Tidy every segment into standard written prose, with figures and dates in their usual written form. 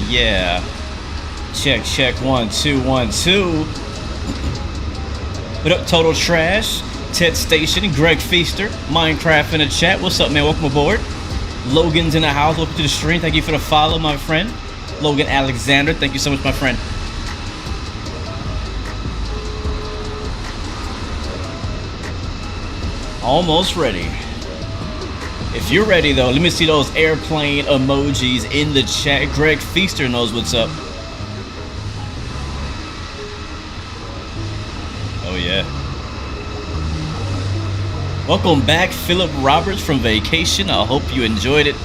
Yeah. Check 1 2 1 2. What up, Total Trash, Ted Station, Greg Feaster, Minecraft in the chat. What's up, man? Welcome aboard. Logan's in the house. Welcome to the stream. Thank you for the follow, my friend. Logan Alexander, thank you so much, my friend. Almost ready. If you're ready, though, let me see those airplane emojis in the chat. Greg Feaster knows what's up. Oh, yeah. Welcome back, Philip Roberts from vacation. I hope you enjoyed it.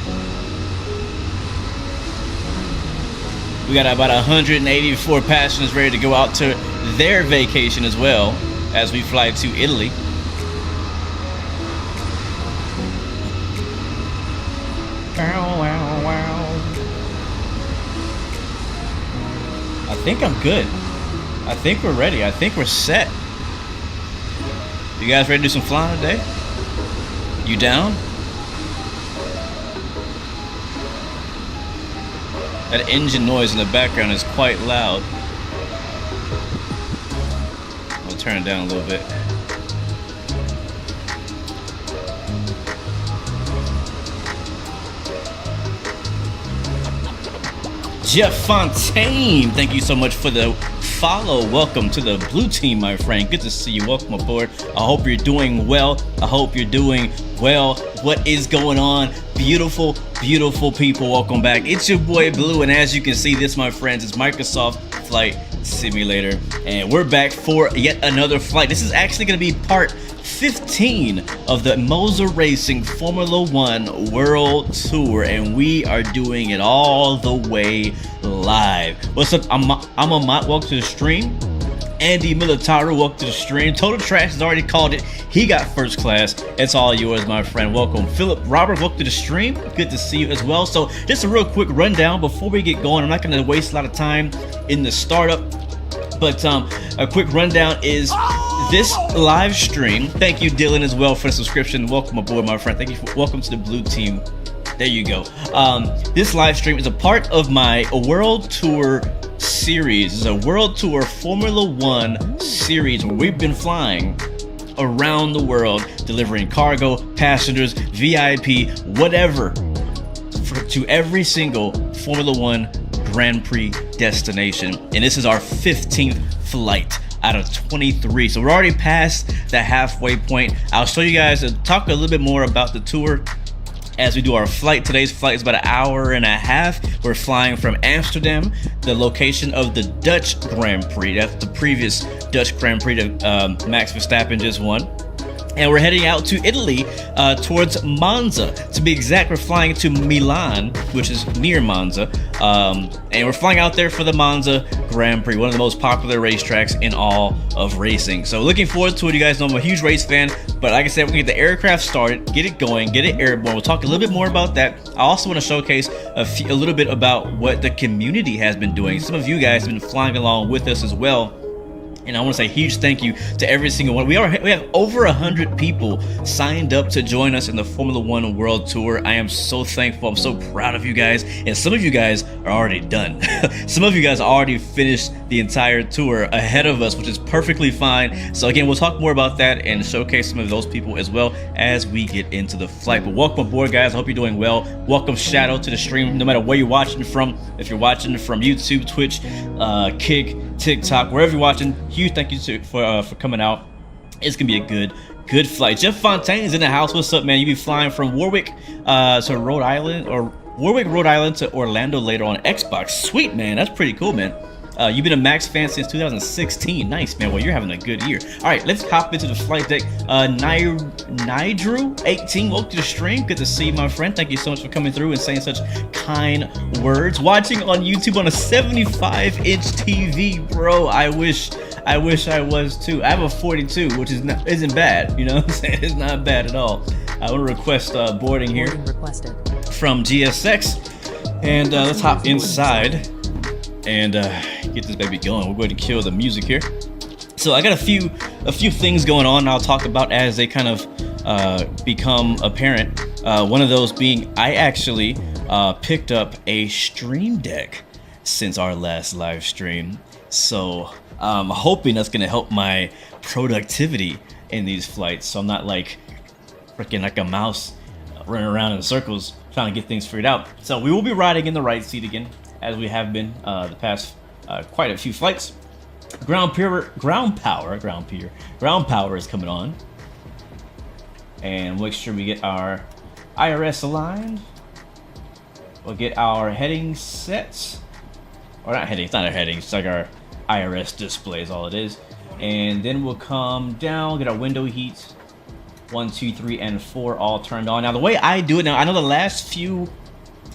We got about 184 passengers ready to go out to their vacation as well as we fly to Italy. I think I'm good. I think we're ready. I think we're set. You guys ready to do some flying today? You down? That engine noise in the background is quite loud. I'll turn it down a little bit. Jeff Fontaine, thank you so much for the follow. Welcome to the blue team, my friend. Good to see you. Welcome aboard. I hope you're doing well. I hope you're doing well. What is going on? Beautiful, beautiful people. Welcome back. It's your boy Blue, and as you can see, this, my friends, is Microsoft Flight Simulator, and we're back for yet another flight. This is actually going to be part 15 of the Monza Racing Formula 1 World Tour, and we are doing it all the way live. What's up? I'm a Mott. Welcome to the stream. Andy Militaru, welcome to the stream. Total Trash has already called it. He got first class. It's all yours, my friend. Welcome. Philip Robert, welcome to the stream. Good to see you as well. So just a real quick rundown before we get going. I'm not going to waste a lot of time in the startup, but a quick rundown is this live stream. Thank you, Dylan, as well, for the subscription. Welcome aboard, my friend. Thank you. Welcome to the blue team. There you go. This live stream is a part of my World Tour series. It's a World Tour Formula 1 series where we've been flying around the world, delivering cargo, passengers, VIP, whatever, to every single Formula 1 Grand Prix destination. And this is our 15th flight out of 23. So we're already past the halfway point. I'll show you guys and talk a little bit more about the tour as we do our flight. Today's flight is about an hour and a half. We're flying from Amsterdam, the location of the Dutch Grand Prix. That's the previous Dutch Grand Prix that Max Verstappen just won. and we're heading out to Italy towards Monza. To be exact, we're flying to Milan, which is near Monza, and we're flying out there for the Monza Grand Prix, one of the most popular racetracks in all of racing. So looking forward to it. You guys know I'm a huge race fan, but like I said, we're gonna get the aircraft started, get it going, get it airborne. We'll talk a little bit more about that. I also want to showcase a little bit about what the community has been doing. Some of you guys have been flying along with us as well. And I want to say a huge thank you to every single one. We have over 100 people signed up to join us in the Formula One World Tour. I am so thankful. I'm so proud of you guys. And some of you guys are already done. Some of you guys already finished the entire tour ahead of us, which is perfectly fine. So again, we'll talk more about that and showcase some of those people as well as we get into the flight. But welcome aboard, guys. I hope you're doing well. Welcome, Shadow, to the stream, no matter where you're watching from. If you're watching from YouTube, Twitch, Kick, TikTok, wherever you're watching, huge thank you for coming out. It's gonna be a good flight. Jeff Fontaine's in the house. What's up, man? You be flying from Warwick to Rhode Island, or Warwick, Rhode Island to Orlando later on Xbox. Sweet, man. That's pretty cool, man. You've been a Max fan since 2016. Nice, man. Well, you're having a good year. All right, let's hop into the flight deck. Nidrew18, welcome to the stream. Good to see you, my friend. Thank you so much for coming through and saying such kind words. Watching on YouTube on a 75-inch TV, bro. I wish I was too. I have a 42, which isn't bad. You know what I'm saying? It's not bad at all. I want to request boarding here from GSX, and let's hop inside and get this baby going. We're going to kill the music here. So I got a few things going on I'll talk about as they kind of become apparent. One of those being I actually picked up a stream deck since our last live stream. So I'm hoping that's going to help my productivity in these flights, so I'm not like freaking like a mouse running around in circles trying to get things figured out. So we will be riding in the right seat again, as we have been the past quite a few flights. Ground power is coming on, and make sure we get our IRS aligned. We'll get our heading sets, or not heading. It's not our heading. It's like our IRS display is all it is. And then we'll come down, get our window heat. 1, 2, 3, and 4 all turned on. Now the way I do it now, I know the last few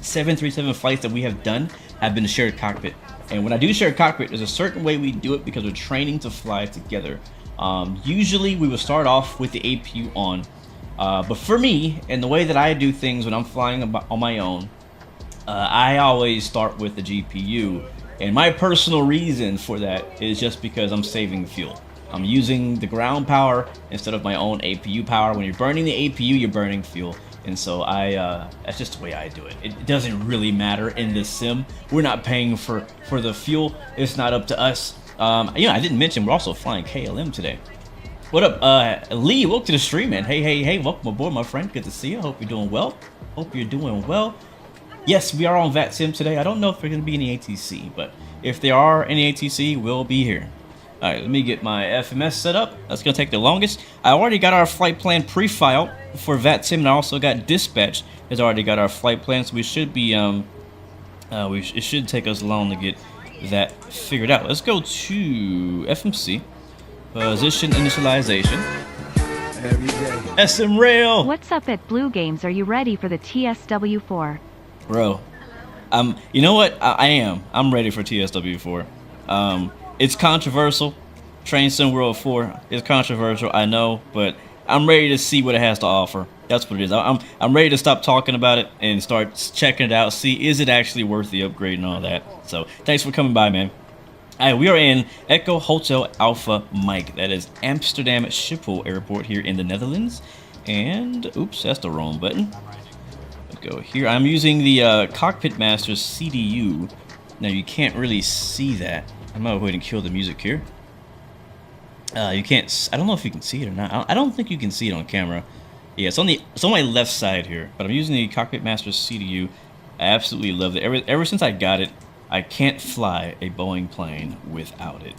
737 flights that we have done have been shared cockpit, and when I do shared cockpit, there's a certain way we do it because we're training to fly together. Usually we will start off with the APU on, but for me, and the way that I do things when I'm flying on my own, I always start with the GPU, and my personal reason for that is just because I'm saving fuel. I'm using the ground power instead of my own APU power. When you're burning the APU, you're burning fuel. And so that's just the way I do it. It doesn't really matter in this sim. We're not paying for the fuel. It's not up to us. I didn't mention we're also flying KLM today. What up, Lee? Welcome to the stream, man. Hey, welcome aboard, my friend. Good to see you. Hope you're doing well. Yes, we are on VATSIM today. I don't know if there's going to be any ATC, but if there are any ATC, we'll be here. All right, let me get my FMS set up. That's going to take the longest. I already got our flight plan pre-filed for VATSIM, and I also got dispatch has already got our flight plan, so we should be, it should take us long to get that figured out. Let's go to FMC, position initialization. SM Rail. What's up at Blue Games? Are you ready for the TSW4? Bro, you know what? I am. I'm ready for TSW4. It's controversial. Train Sim World 4 is controversial, I know, but I'm ready to see what it has to offer. That's what it is. I'm ready to stop talking about it and start checking it out, see is it actually worth the upgrade and all that. So thanks for coming by, man. All right, we are in Echo Hotel Alpha Mike. That is Amsterdam Schiphol Airport here in the Netherlands. And oops, that's the wrong button. Let's go here. I'm using the Cockpit Master's CDU. Now you can't really see that. I'm gonna go ahead and kill the music here. You can't. I don't know if you can see it or not. I don't think you can see it on camera. Yeah, it's on my left side here. But I'm using the Cockpit Master CDU. I absolutely love it. Ever since I got it, I can't fly a Boeing plane without it.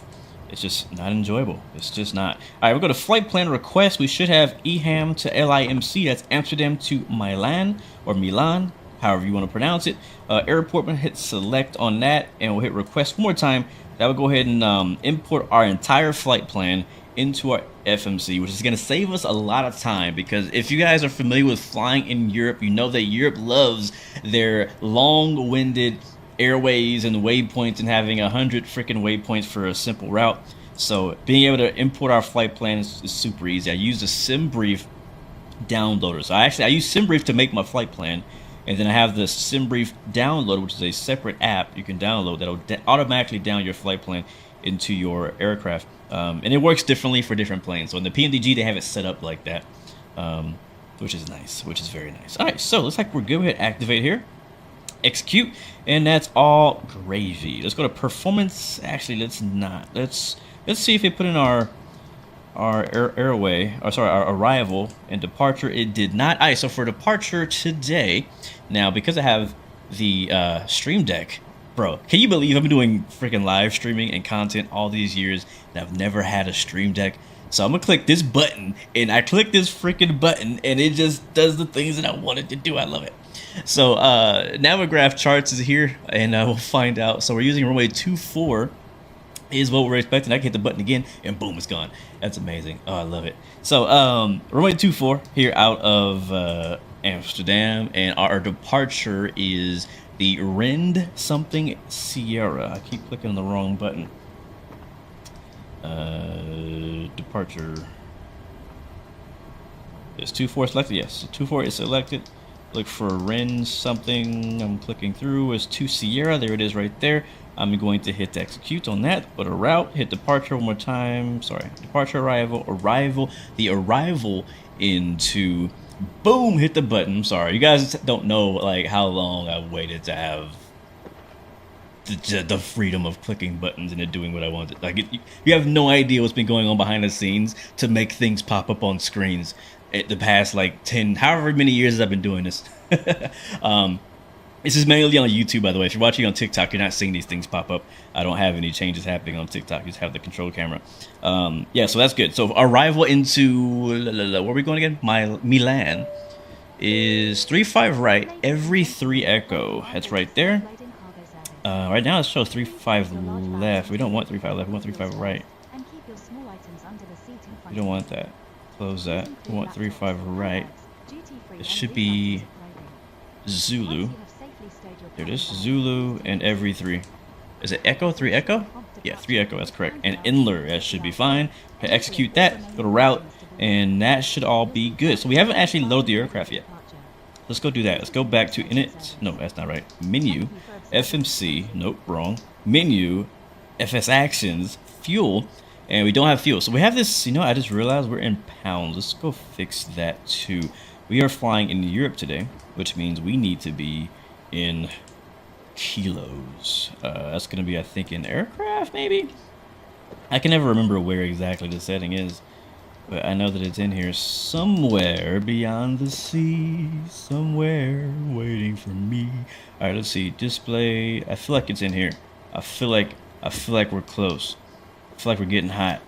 It's just not enjoyable. It's just not. All right, we'll go to flight plan request. We should have EHAM to LIMC. That's Amsterdam to Milan or Milan, however you want to pronounce it. Airport, we'll hit select on that, and we'll hit request one more time. That will go ahead and import our entire flight plan into our FMC, which is going to save us a lot of time, because if you guys are familiar with flying in Europe, you know that Europe loves their long-winded airways and waypoints and having 100 freaking waypoints for a simple route. So being able to import our flight plan is super easy. I use the SimBrief downloader. So I use SimBrief to make my flight plan, and then I have the SimBrief downloader, which is a separate app you can download that'll automatically download your flight plan into your aircraft. And it works differently for different planes. So in the PMDG, they have it set up like that, which is nice, which is very nice. All right, so looks like we're good. We hit activate here, execute, and that's all gravy. Let's go to performance. Actually, let's not. Let's see if they put in our arrival and departure. It did not. All right, so for departure today, now because I have the Stream Deck, bro, can you believe I've been doing freaking live streaming and content all these years and I've never had a Stream Deck? So I'm gonna click this button, and I click this freaking button, and it just does the things that I wanted to do. I love it. So Navigraph charts is here, and we'll find out. So we're using runway 24 is what we're expecting. I can hit the button again, and boom, it's gone. That's amazing. Oh, I love it. So runway 24 here out of Amsterdam, and our departure is the Rind something Sierra. I keep clicking on the wrong button. Departure. Is 24 selected? Yes, 24 is selected. Look for Rind something. I'm clicking through. It's 2 Sierra. There it is right there. I'm going to hit execute on that. Put a route. Hit departure one more time. Sorry, departure, arrival. The arrival into. Boom! Hit the button. Sorry, you guys don't know like how long I've waited to have the freedom of clicking buttons and it doing what I wanted. Like you have no idea what's been going on behind the scenes to make things pop up on screens. At the past like 10, however many years I've been doing this. This is mainly on YouTube, by the way. If you're watching on TikTok, you're not seeing these things pop up. I don't have any changes happening on TikTok. You just have the control camera. Yeah, so that's good. So arrival into, where are we going again? Milan is 35 right, every 3 echo. That's right there. Right now it shows 35 left. We don't want 35 left. We want 35 right. We don't want that. Close that. We want 35 right. It should be Zulu. There it is. Zulu and every 3. Is it echo? 3 echo? Yeah, 3 echo. That's correct. And Inler, that should be fine. Execute that. Go to route. And that should all be good. So we haven't actually loaded the aircraft yet. Let's go do that. Let's go back to init. No, that's not right. Menu. FMC. Nope, wrong. Menu. FS actions. Fuel. And we don't have fuel. So we have this, you know, I just realized we're in pounds. Let's go fix that too. We are flying in Europe today, which means we need to be in kilos. That's going to be, I think, in aircraft, maybe? I can never remember where exactly the setting is, but I know that it's in here somewhere beyond the sea, somewhere waiting for me. All right, let's see. Display. I feel like it's in here. I feel like we're close. I feel like we're getting hot.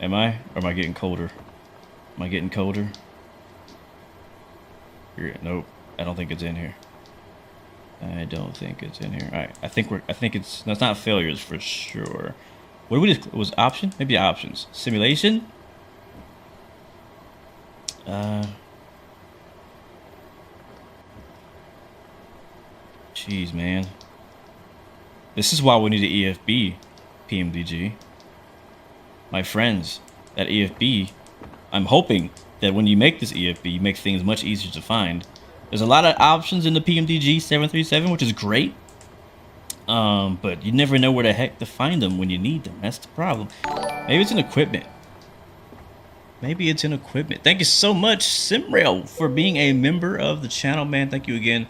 Am I? Or am I getting colder? Am I getting colder? Here, nope. I don't think it's in here. I don't think it's in here. All right. I think it's. No, it's not failures for sure. What did we just? It was option? Maybe options. Simulation. Jeez, man. This is why we need an EFB. PMDG. My friends, that EFB, I'm hoping that when you make this EFB, you make things much easier to find. There's a lot of options in the PMDG 737, which is great. But you never know where the heck to find them when you need them. That's the problem. Maybe it's in equipment. Maybe it's in equipment. Thank you so much, Simrail, for being a member of the channel, man. Thank you again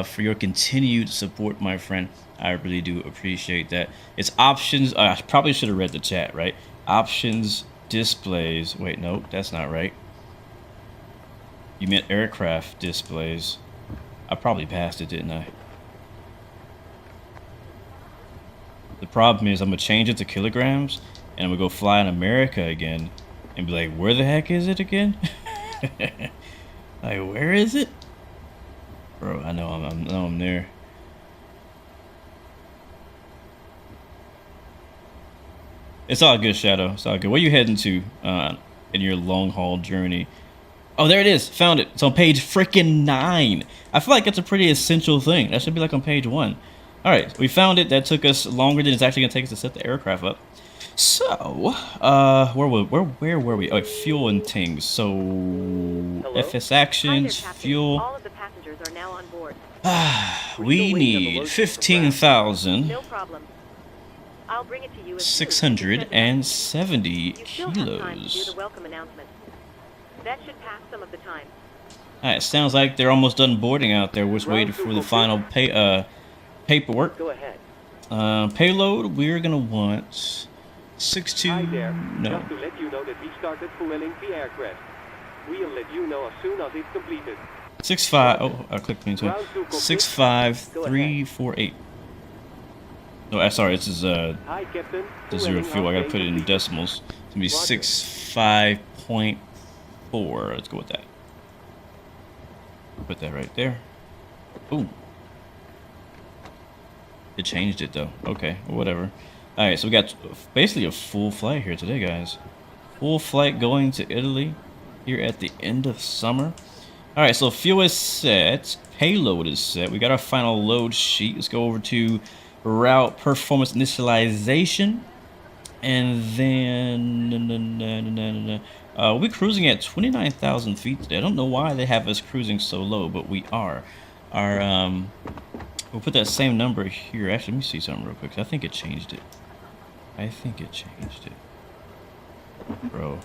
for your continued support, my friend. I really do appreciate that. It's options. I probably should have read the chat, right? Options, displays. Wait, no, that's not right. You meant aircraft displays. I probably passed it, didn't I? The problem is I'm going to change it to kilograms, and I'm going to go fly in America again and be like, where the heck is it again? Like, where is it? Bro, I know I'm there. It's all good, Shadow. It's all good. Where you heading to in your long haul journey? Oh, there it is. Found it. It's on page freaking 9. I feel like it's a pretty essential thing. That should be like on page 1. All right, we found it. That took us longer than it's actually gonna take us to set the aircraft up. So, where were we? Oh, fuel and things. So, Hello? FS actions, Hi there, Captain. fuel. All of the passengers are now on board. We need 15,000. No problem. I'll bring it to you as 670 You still have time to do kilos. the welcome announcement. That should pass some of the time. Alright, sounds like they're almost done boarding out there. We're just waiting for the final paperwork. Go ahead. Payload, we're gonna want 62. Hi there. No. Just to let you know that we started fueling the aircraft. We'll let you know as soon as it's completed. 65. Oh, I clicked into it. 65348. No, sorry, this is Hi, Captain. the zero fuel. I gotta put it in decimals. It's gonna be 65.4. Let's go with that. Put that right there. Boom. It changed it though. Okay, well, whatever. All right, so we got basically a full flight here today, guys. Full flight going to Italy here at the end of summer. All right, so fuel is set. Payload is set. We got our final load sheet. Let's go over to route performance initialization. And then we'll be cruising at 29,000 feet today. I don't know why they have us cruising so low, but we are. We'll put that same number here. Actually, let me see something real quick. I think it changed it. Bro,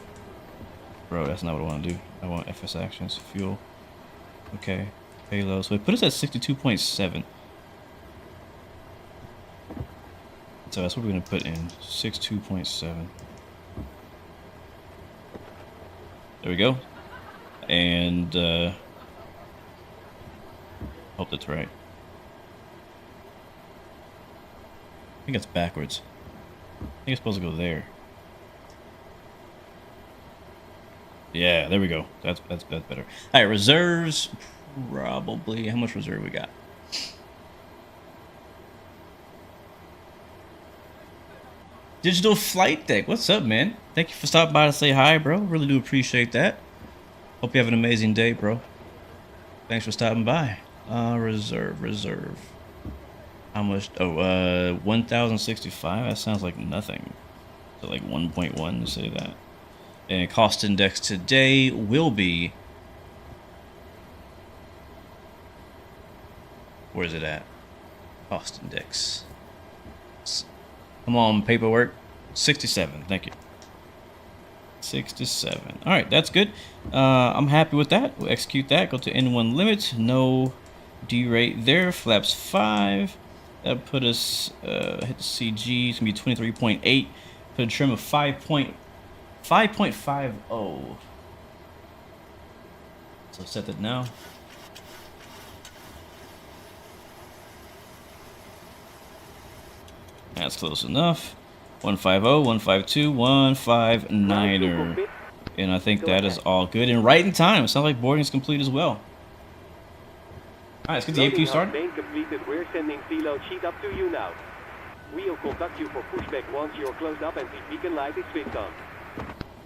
that's not what I want to do. I want FS actions, fuel. Okay, payload. So it put us at 62.7. So that's what we're gonna put in. 62.7. There we go. And hope that's right. I think it's backwards. I think it's supposed to go there. Yeah, there we go. That's better. All right, reserves. Probably. How much reserve we got? Digital flight deck. What's up, man? Thank you for stopping by to say hi, bro. Really do appreciate that. Hope you have an amazing day, bro. Thanks for stopping by. Reserve. How much? Oh, 1,065. That sounds like nothing. So like 1.1 to say that. And cost index today will be. Where is it at? Cost index. Come on, paperwork. 67. Thank you. 67. All right, that's good. I'm happy with that. We'll execute that. Go to N1 limit. No derate there. Flaps 5. That put us hit the CG. It's gonna be 23.8. Put a trim of 5.50. So set that now. That's close enough. 150, 152, 159er. And I think that is all good. And right in time. It sounds like boarding is complete as well. Alright, let's get the APU started. Main completed. We're sending payload sheet up to you now. We'll contact you for pushback once you're closed up and the beacon light is switched on.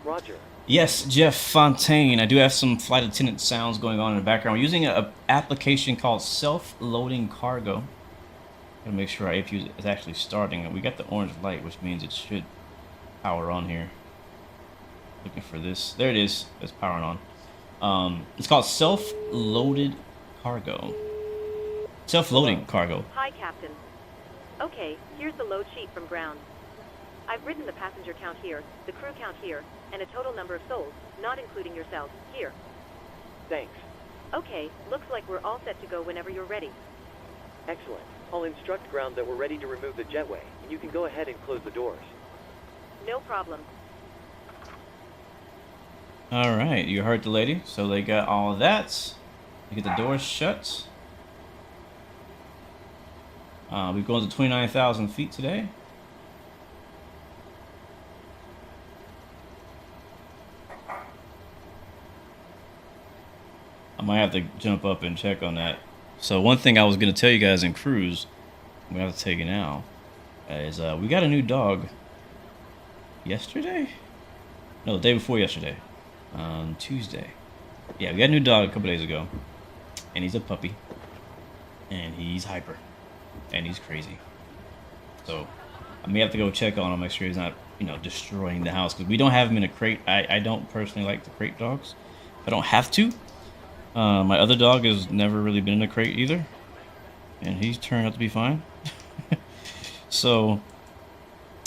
Roger. Yes, Jeff Fontaine. I do have some flight attendant sounds going on in the background. We're using an application called self-loading cargo. Gotta make sure our APU is actually starting. We got the orange light, which means it should power on here. Looking for this. There it is. It's powering on. It's called self-loaded cargo. Self-loading cargo. Hi, Captain. Okay, here's the load sheet from ground. I've written the passenger count here, the crew count here, and a total number of souls, not including yourselves, here. Thanks. Okay, looks like we're all set to go whenever you're ready. Excellent. I'll instruct ground that we're ready to remove the jetway, and you can go ahead and close the doors. No problem. All right, you heard the lady. So they got all of that. They get the doors shut. We're going to 29,000 feet today. I might have to jump up and check on that. So one thing I was going to tell you guys in cruise, we have to take it now, is we got a new dog. yesterday? No, the day before yesterday. Tuesday. Yeah, we got a new dog a couple days ago. And he's a puppy. And he's hyper. And he's crazy. So I may have to go check on him, make sure he's not, you know, destroying the house. Because we don't have him in a crate. I don't personally like the crate dogs. I don't have to. My other dog has never really been in a crate either. And he's turned out to be fine. So,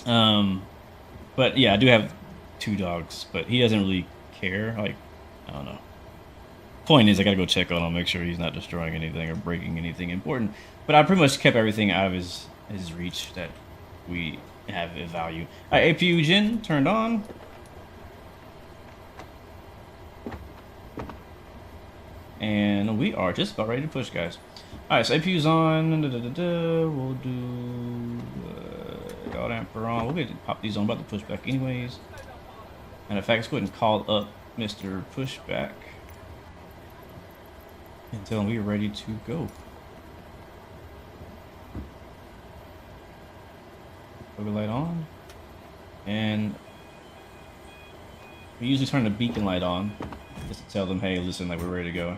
but yeah, I do have 2 dogs. But he doesn't really care. Like, I don't know. Point is, I gotta go check on him, make sure he's not destroying anything or breaking anything important. But I pretty much kept everything out of his reach that we have a value. All right, APU gen turned on. And we are just about ready to push, guys. All right, so APU's on. We'll do God amper on. We'll get to pop these on. About to push back anyways. And in fact, let's go ahead and call up Mr. Pushback and tell him we're ready to go. Put the light on, and we usually turn the beacon light on just to tell them, hey, listen, like we're ready to go.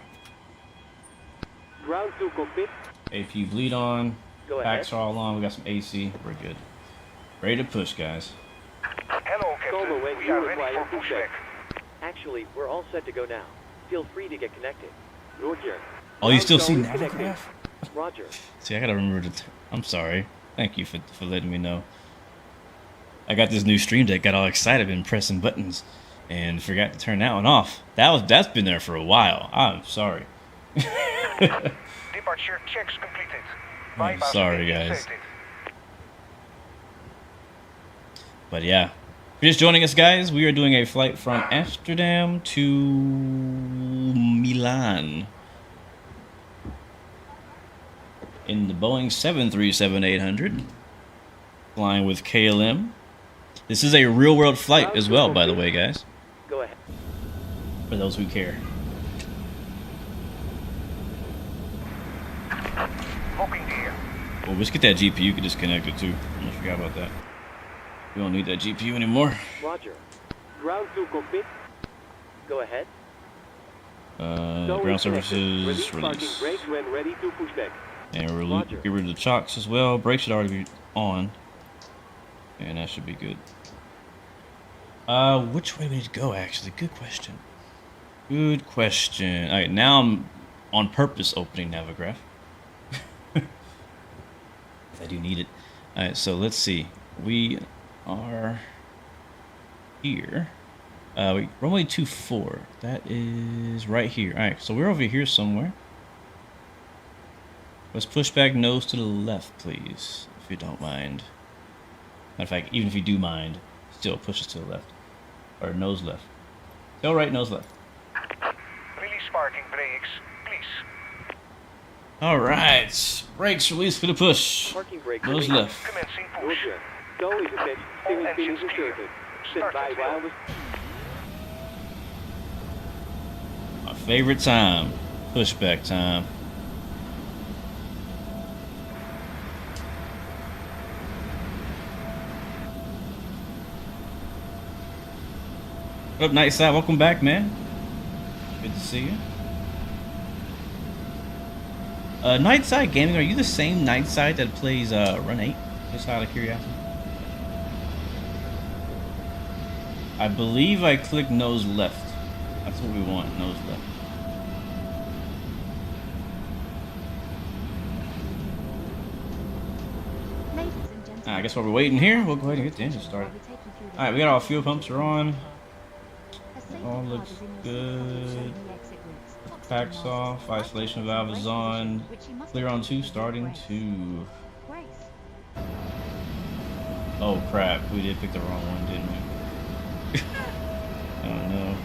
Ground to cockpit. APU bleed on. Go Packs ahead. are all on. We got some AC. We're good. Ready to push, guys. Hello, Coma Captain. when We you are ready require for pushback. pushback. Actually, we're all set to go now. Feel free to get connected. Roger. Oh, you still see Ground zone is Navigraph? Roger. See, I gotta remember to. I'm sorry. Thank you for letting me know. I got this new stream deck. Got all excited and pressing buttons, and forgot to turn that one off. That's been there for a while. I'm sorry. Departure checks completed. I'm Bypass sorry, initiated. guys. But yeah, if you're just joining us, guys, we are doing a flight from Amsterdam to Milan in the Boeing 737-800, flying with KLM. This is a real-world flight as well, by the way, guys, Go ahead. for those who care. Hawking gear. Well, let's get that GPU disconnected too. I forgot about that. We don't need that GPU anymore. Roger. Ground to cockpit. Go ahead. Zone Ground is connected. services Parking release. brakes when ready to push back. And we're Roger. get rid of the chocks as well. Brakes should already be on. And that should be good. Which way we need to go, actually? Good question. Good question. Alright, now I'm on purpose opening Navigraph. I do need it. Alright, so let's see. We are here. Runway 24. That is right here. Alright, so we're over here somewhere. Let's push back nose to the left, please, if you don't mind. Matter of fact, even if you do mind, still push us to the left. Or nose left. Tail right, nose left. Release parking brakes, please. Alright, brakes released for the push. Parking brake Nose released. left. Commencing push. Roger. Zone is attached. Steering pin is engines clear. inserted. Stand Start by at while wheel. My favorite time. Pushback time. What up, Nightside? Welcome back, man. Good to see you. Nightside Gaming, are you the same Nightside that plays Run 8? Just out of curiosity. I believe I clicked nose left. That's what we want, nose left. Ladies and gentlemen, I guess while we're waiting here, we'll go ahead and get the engine started. Alright, we got our fuel pumps are on. All looks good. Packs off, isolation valve is on. Clear on 2, starting 2. Oh crap, we did pick the wrong one, didn't we? Oh no.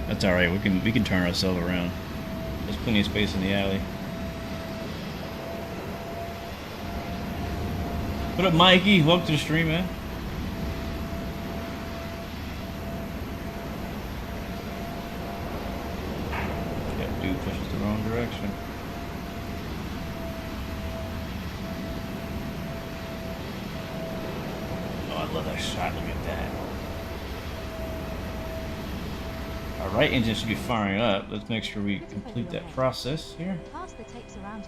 That's alright, we can turn ourselves around. There's plenty of space in the alley. What up, Mikey? Welcome to the stream, man. That dude pushes the wrong direction. love that shot. Look at that. Our right engine should be firing up. Let's make sure we complete that process here.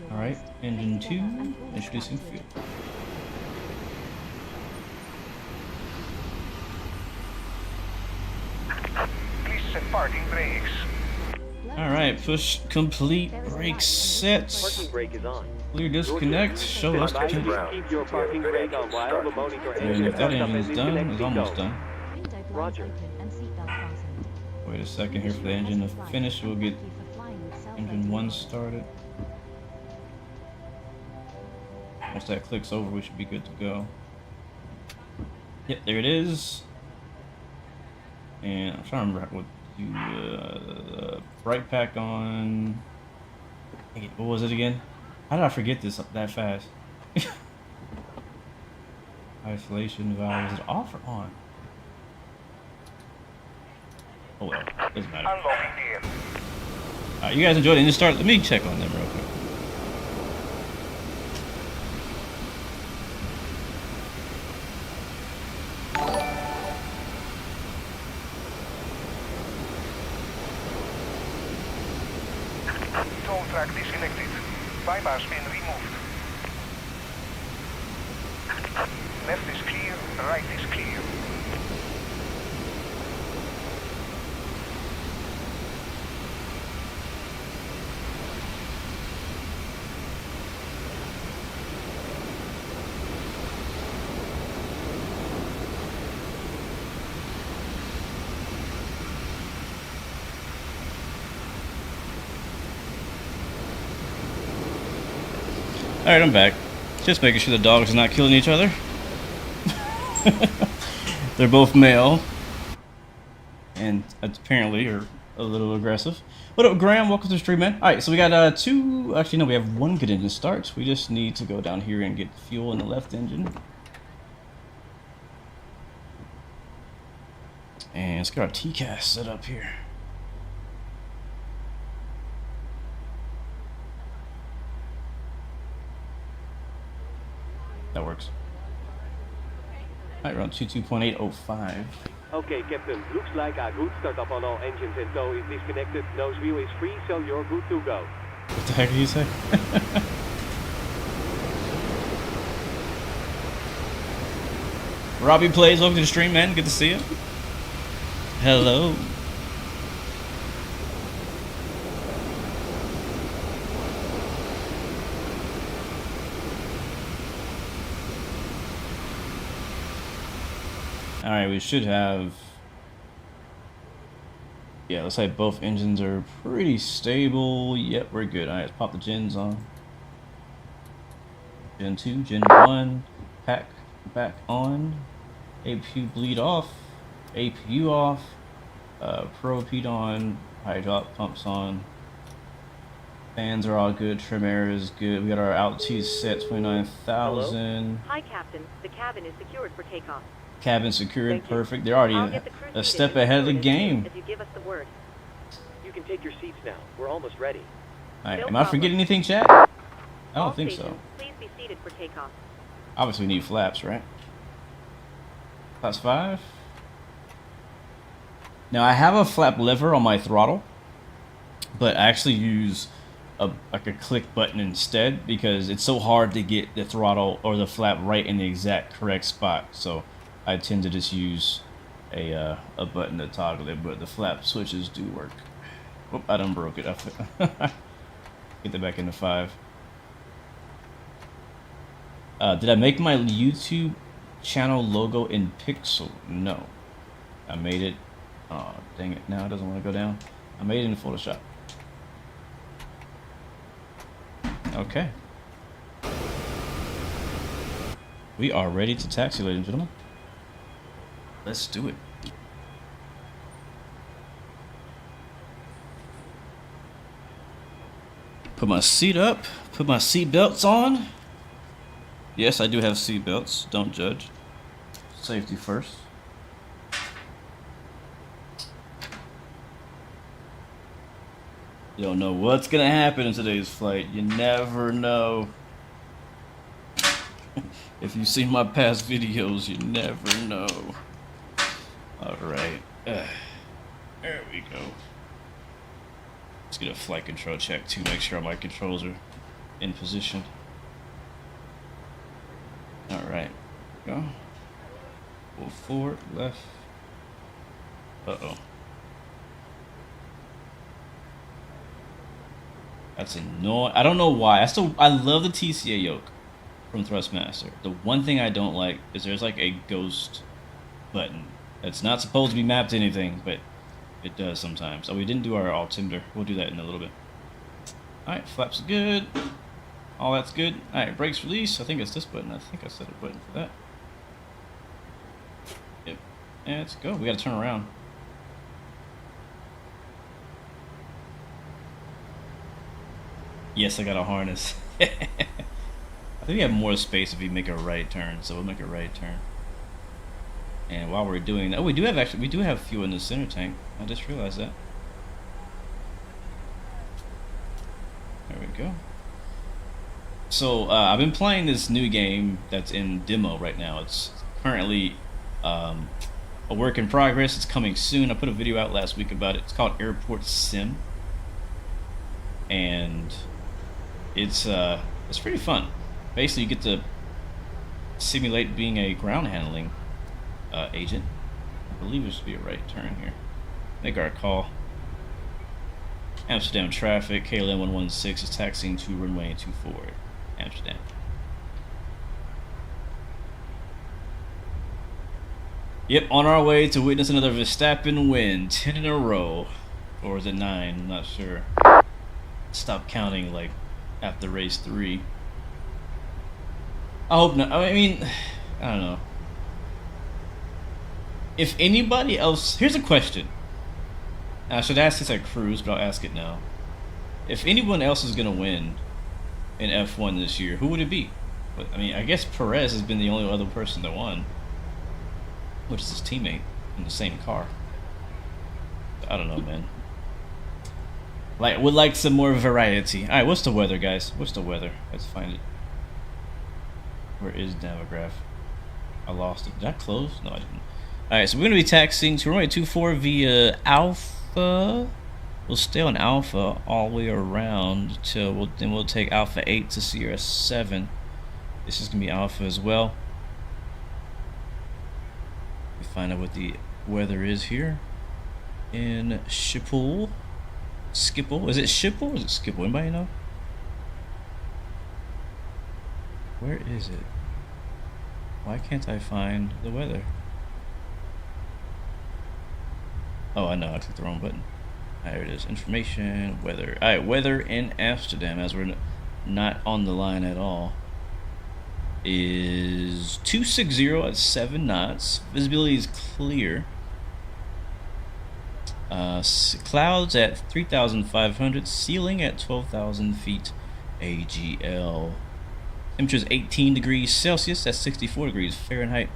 All right, engine 2, introducing fuel. Please set parking brakes. All right, push complete, brake set. Parking brake is on. Clear disconnect, show us Advise the you keep your parking brake on while the monitor And engine if that startup and engine's done, disconnect it's almost done. Roger. Wait a second here for the engine to finish. We'll get engine 1 started. Once that clicks over, we should be good to go. Yep, there it is. And I'm trying to remember what to bright pack on. Dang it, what was it again? How did I forget this that fast? Isolation valve, is it off or on? Oh well, doesn't matter. Unlocking gear. Alright, you guys enjoyed it. Just start. Let me check on them real quick. Tow track disconnected. Bypass pin removed. Left is clear, right is clear. Alright, I'm back. Just making sure the dogs are not killing each other. They're both male. And apparently are a little aggressive. What up, Graham? Welcome to the stream, man. Alright, so we got two... Actually, no, we have 1 good engine start. We just need to go down here and get fuel in the left engine. And let's get our TCAS set up here. That works. Alright, around 22.805. Okay, Captain. Looks like a good startup on all engines and tow is disconnected. Nose wheel is free, so you're good to go. What the heck did you say? Robbie Plays, welcome to the stream, man. Good to see you. Hello. Alright, we should have... Yeah, looks like both engines are pretty stable. Yep, we're good. Alright, let's pop the gens on. Gen 2, Gen 1, pack back on. APU bleed off. APU off. Propede on. Hydraulic pumps on. Fans are all good. Trim air is good. We got our altitude set 29,000. Hi, Captain. The cabin is secured for takeoff. Cabin secured, Thank you. perfect. They're already I'll get the crew a seated step and ahead of the as soon game. as you give us the word. You can take your seats now. We're almost ready. Alright, No am I problem. forgetting anything, chat? I All don't think so. stations, please be seated for takeoff. Obviously, we need flaps, right? Flaps 5. Now, I have a flap lever on my throttle, but I actually use like a click button instead because it's so hard to get the throttle or the flap right in the exact correct spot. So I tend to just use a button to toggle it, but the flap switches do work. Whoop, I done broke it. Get that back into 5. Did I make my YouTube channel logo in Pixel? No. I made it. Oh, dang it. Now it doesn't want to go down. I made it in Photoshop. Okay. We are ready to taxi, ladies and gentlemen. Let's do it. Put my seat up. Put my seat belts on. Yes, I do have seat belts. Don't judge. Safety first. You don't know what's gonna happen in today's flight. You never know. If you've seen my past videos, you never know. Alright. There we go. Let's get a flight control check to make sure all my controls are in position. Alright. Go. Pull forward, left. Uh-oh. That's annoying. I don't know why. I love the TCA yoke from Thrustmaster. The one thing I don't like is there's like a ghost button. It's not supposed to be mapped to anything, but it does sometimes. Oh, we didn't do our altimeter. We'll do that in a little bit. Alright, flaps good. All that's good. Alright, brakes release. I think it's this button. I think I set a button for that. Yep. And let's go. We gotta turn around. Yes, I got a harness. I think we have more space if we make a right turn, so we'll make a right turn. And while we're doing that, oh, we do have fuel in the center tank. I just realized that. There we go. So I've been playing this new game that's in demo right now. It's currently a work in progress. It's coming soon. I put a video out last week about it. It's called Airport Sim, and it's pretty fun. Basically, you get to simulate being a ground handling agent. I believe there should be a right turn here. Make our call. Amsterdam traffic. KLM 116 is taxiing to runway 24. Amsterdam. Yep, on our way to witness another Verstappen win. 10 in a row. Or is it 9? I'm not sure. Stop counting like after race 3. I hope not. I mean, I don't know. If anybody else, here's a question. I should ask this at Cruise, but I'll ask it now. If anyone else is gonna win in F1 this year, who would it be? But I mean, I guess Perez has been the only other person that won, which is his teammate in the same car. I don't know, man. Would like some more variety. All right, what's the weather, guys? What's the weather? Let's find it. Where is Navigaph? I lost it. Did I close? No, I didn't. All right, so we're gonna be taxiing to runway 24 via Alpha. We'll stay on Alpha all the way around till then we'll take Alpha 8 to Sierra 7. This is gonna be Alpha as well. We find out what the weather is here in Schiphol. Schiphol? Is it Schiphol or is it Schiphol? Anybody know? Where is it? Why can't I find the weather? Oh, I know. I clicked the wrong button. There it is. Information, weather. Alright, weather in Amsterdam, as we're not on the line at all, is 260 at 7 knots. Visibility is clear. Clouds at 3,500. Ceiling at 12,000 feet AGL. Temperature is 18 degrees Celsius. That's 64 degrees Fahrenheit.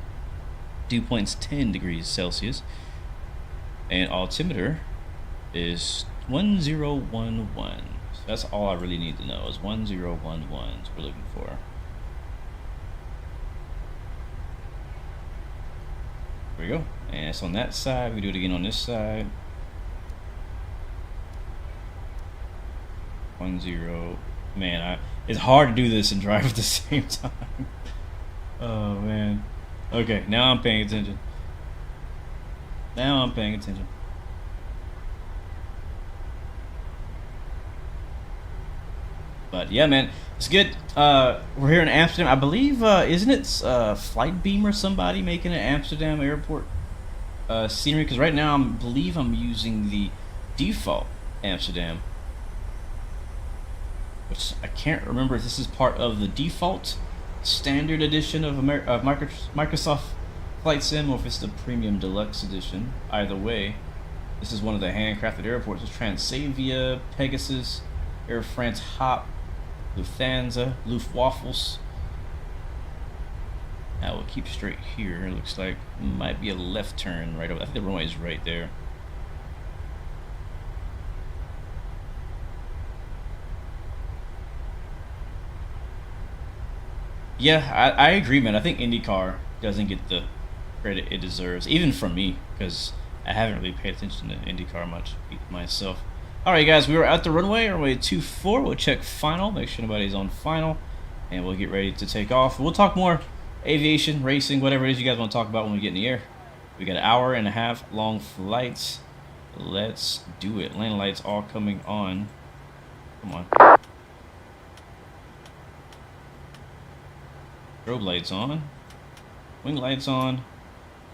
Dew point's 10 degrees Celsius. And altimeter is 1011. So that's all I really need to know is 1011 is what we're looking for. There we go. And it's on that side. We do it again on this side. 10. Man, it's hard to do this and drive at the same time. Oh man. Okay, now I'm paying attention. Now I'm paying attention. But yeah, man, it's good. We're here in Amsterdam. I believe, isn't it Flightbeam or somebody making an Amsterdam airport scenery? Because right now I believe I'm using the default Amsterdam, which I can't remember if this is part of the default standard edition of Microsoft Flight Sim or if it's the premium deluxe edition. Either way, this is one of the handcrafted airports. It's Transavia, Pegasus, Air France Hop, Lufthansa, Luftwaffles. Now we'll keep straight here. It looks like might be a left turn right over. I think the runway is right there. Yeah, I agree, man. I think IndyCar doesn't get the credit it deserves, even from me, because I haven't really paid attention to IndyCar much myself. All right, guys, we were at the runway, runway 24. We'll check final, make sure nobody's on final, and we'll get ready to take off. We'll talk more aviation, racing, whatever it is you guys want to talk about when we get in the air. We got an hour and a half long flights. Let's do it. Landing lights all coming on. Come on. Strobe lights on. Wing lights on.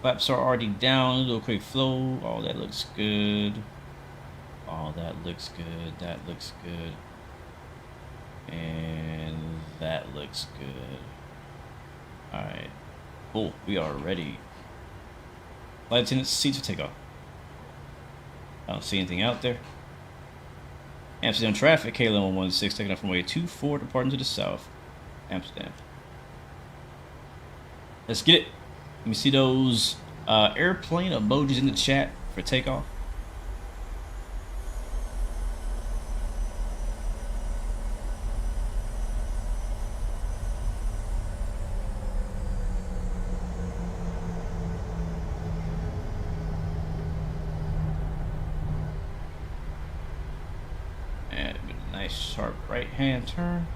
Flaps are already down. A little quick flow. Oh, that looks good. Oh, that looks good. That looks good. And that looks good. Alright. Cool. We are ready. Flight attendant seats for takeoff. I don't see anything out there. Amsterdam traffic. KLM 116 taking off from runway 24, departing to the south. Amsterdam. Let's get it. Let me see those airplane emojis in the chat for takeoff. And a nice sharp right hand turn.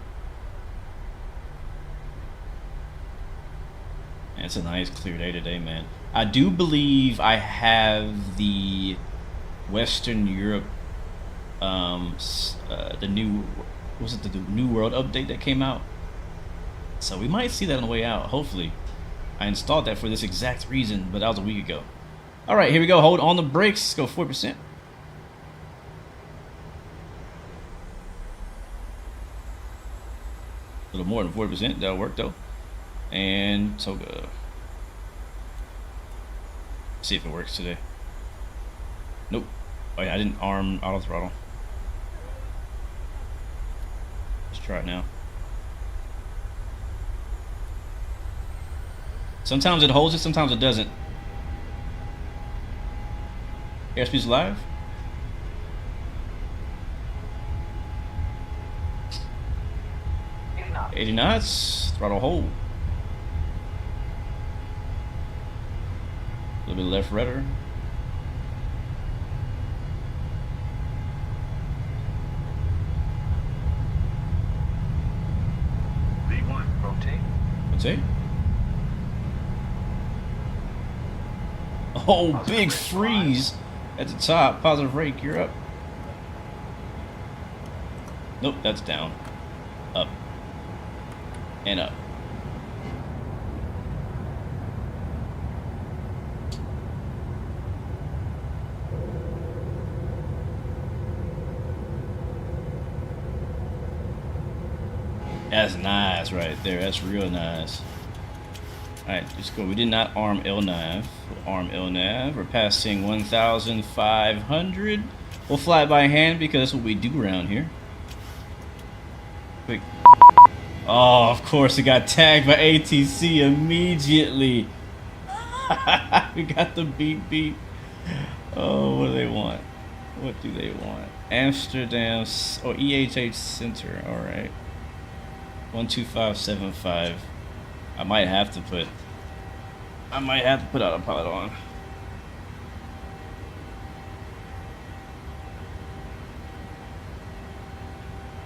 It's a nice clear day today, man. I do believe I have the Western Europe, the new, was it the New World update that came out? So we might see that on the way out, hopefully. I installed that for this exact reason, but that was a week ago. All right, here we go. Hold on the brakes. Let's go 4%. A little more than 40%. That'll work though. And Toga. See if it works today. Nope. Oh yeah, I didn't arm auto throttle. Let's try it now. Sometimes it holds it, sometimes it doesn't. Airspeed's live. 80 knots. Throttle hold. A little bit left rudder. V1, rotate. Rotate. Oh, big freeze at the top. Positive rake, you're up. Nope, that's down. Up. And up. That's nice right there. That's real nice. Alright, just go. We did not arm LNAV. We'll arm LNAV. We're passing 1,500. We'll fly by hand because that's what we do around here. Quick. Oh, of course it got tagged by ATC immediately. We got the beep beep. Oh, what do they want? What do they want? Amsterdam or EHH Center. All right. 12575. I might have to put autopilot on.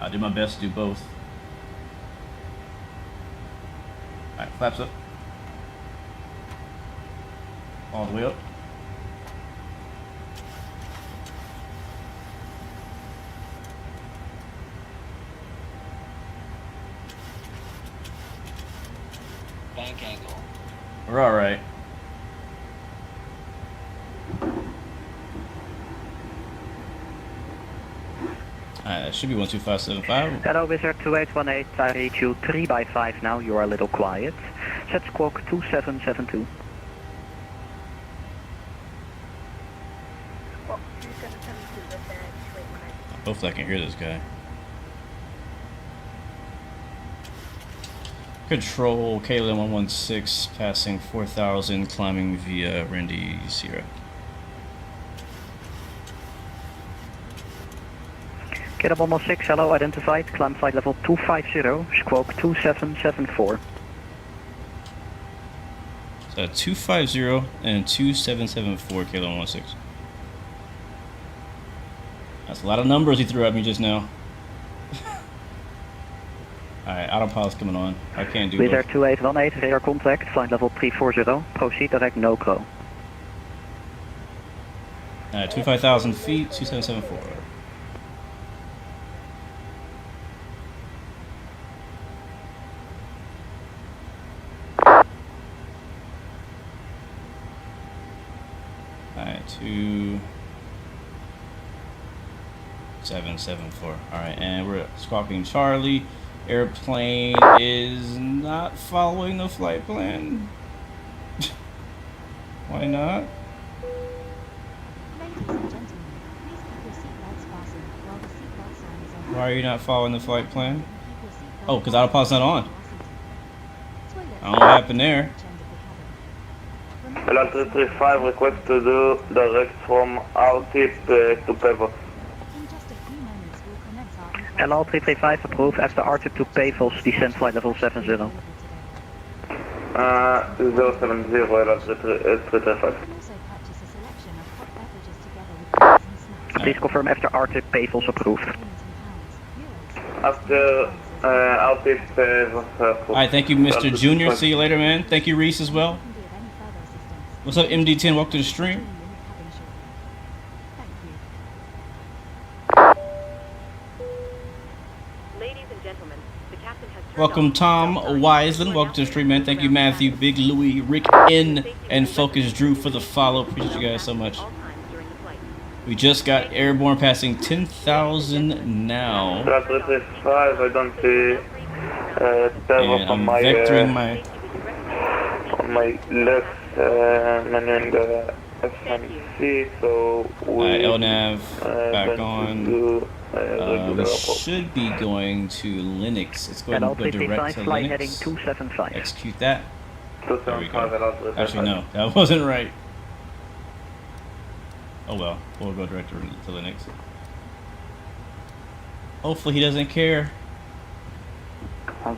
I'll do my best to do both. Alright, flaps up. All the way up. Bank angle. We're alright. Alright, that should be 12575. Hello, Wizard 2818. I read you 3 by 5 now. You are a little quiet. Set squawk 2772. Hopefully I can hear this guy. Control KLM 116 passing 4,000 climbing via Randy Sierra. KLM 116, hello, identified. Climb flight level 250, squawk 2774. 250 and 2774 Kilo 16. That's a lot of numbers he threw at me just now. Alright, autopilot's coming on. I can't do Wizz Air both. 2818, radar contact, flight level 340. Proceed direct no call. 25,000 feet, 2774. Alright, 2774. Alright, and we're squawking Charlie. Airplane is not following the flight plan. Why not? Why are you not following the flight plan? Oh, because autopilot's not on. I don't know what happened there. LIAN 335 request to do direct from R-tip to Pevos. LL 335 approved after R-tip to Pavos, descend flight level 70. 070 LIAN 335. Please confirm after R-tip Pavos approved. After R-tip Pevos approved. Alright, thank you, Mr. Junior. See you later, man. Thank you, Reese, as well. What's up, MD10? Welcome to the stream. Ladies and gentlemen, the captain has turned Welcome, off Tom the sign. Wiseland. Welcome to the stream, man. Thank you, Matthew, Big Louie, Rick N, and Focus Drew for the follow. Appreciate you guys so much. All times during the flight. We just got airborne passing 10,000 now. LIAN 335, I don't see Pevos And on I'm my vectoring my... on my left menu in the FMC, so we LNAV back going to on. do, We regular should be going to Linux. Let's go ahead LL and go direct 335 to flight heading Linux. 275. Execute that. There we 275 go. LIAN 335. Actually, no, that wasn't right. Oh well, we'll go direct to Linux. Hopefully he doesn't care.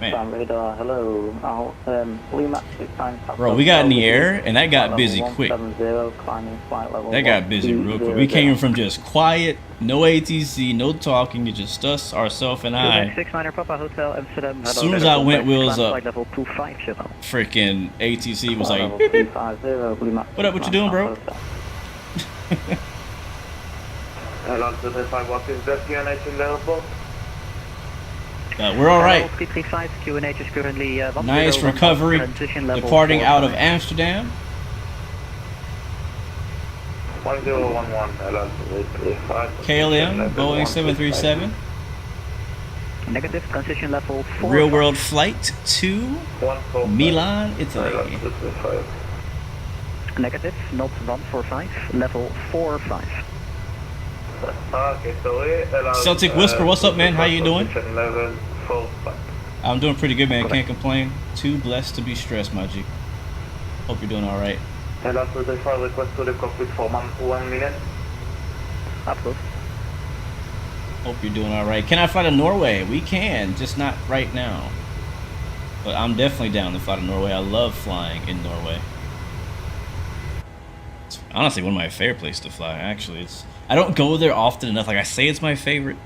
Man. Radar, hello. LIMC 69. Bro, we got in the air and that got busy quick. 170, climbing flight level That got busy real quick. We came from just quiet, no ATC, no talking, it's just us, ourselves, and I. 69er Papa Hotel Amsterdam. As soon as I went wheels up, Flight level 250. freaking ATC was like, level beep, beep. 250, What up, what you doing, bro? LIAN 335, what is the QNH in the airport? We're alright. 335 QNH is currently Nice recovery. Departing out of Amsterdam. 1011 LIAN 335. KLM, Boeing 737. Negative, transition level 4. Real world flight to Milan, Italy. LIAN 335. Negative, not 145, level 45. Okay, sorry. Celtic Whisper, what's up, man? How you doing? Level 45. I'm doing pretty good, man. Can't complain. Too blessed to be stressed, my G. Hope you're doing alright. LIAN 335, request to the cockpit for 1 minute. Approved. Hope you're doing alright. Can I fly to Norway? We can, just not right now. But I'm definitely down to fly to Norway. I love flying in Norway. It's honestly one of my favorite places to fly, actually. I don't go there often enough. Like, I say it's my favorite,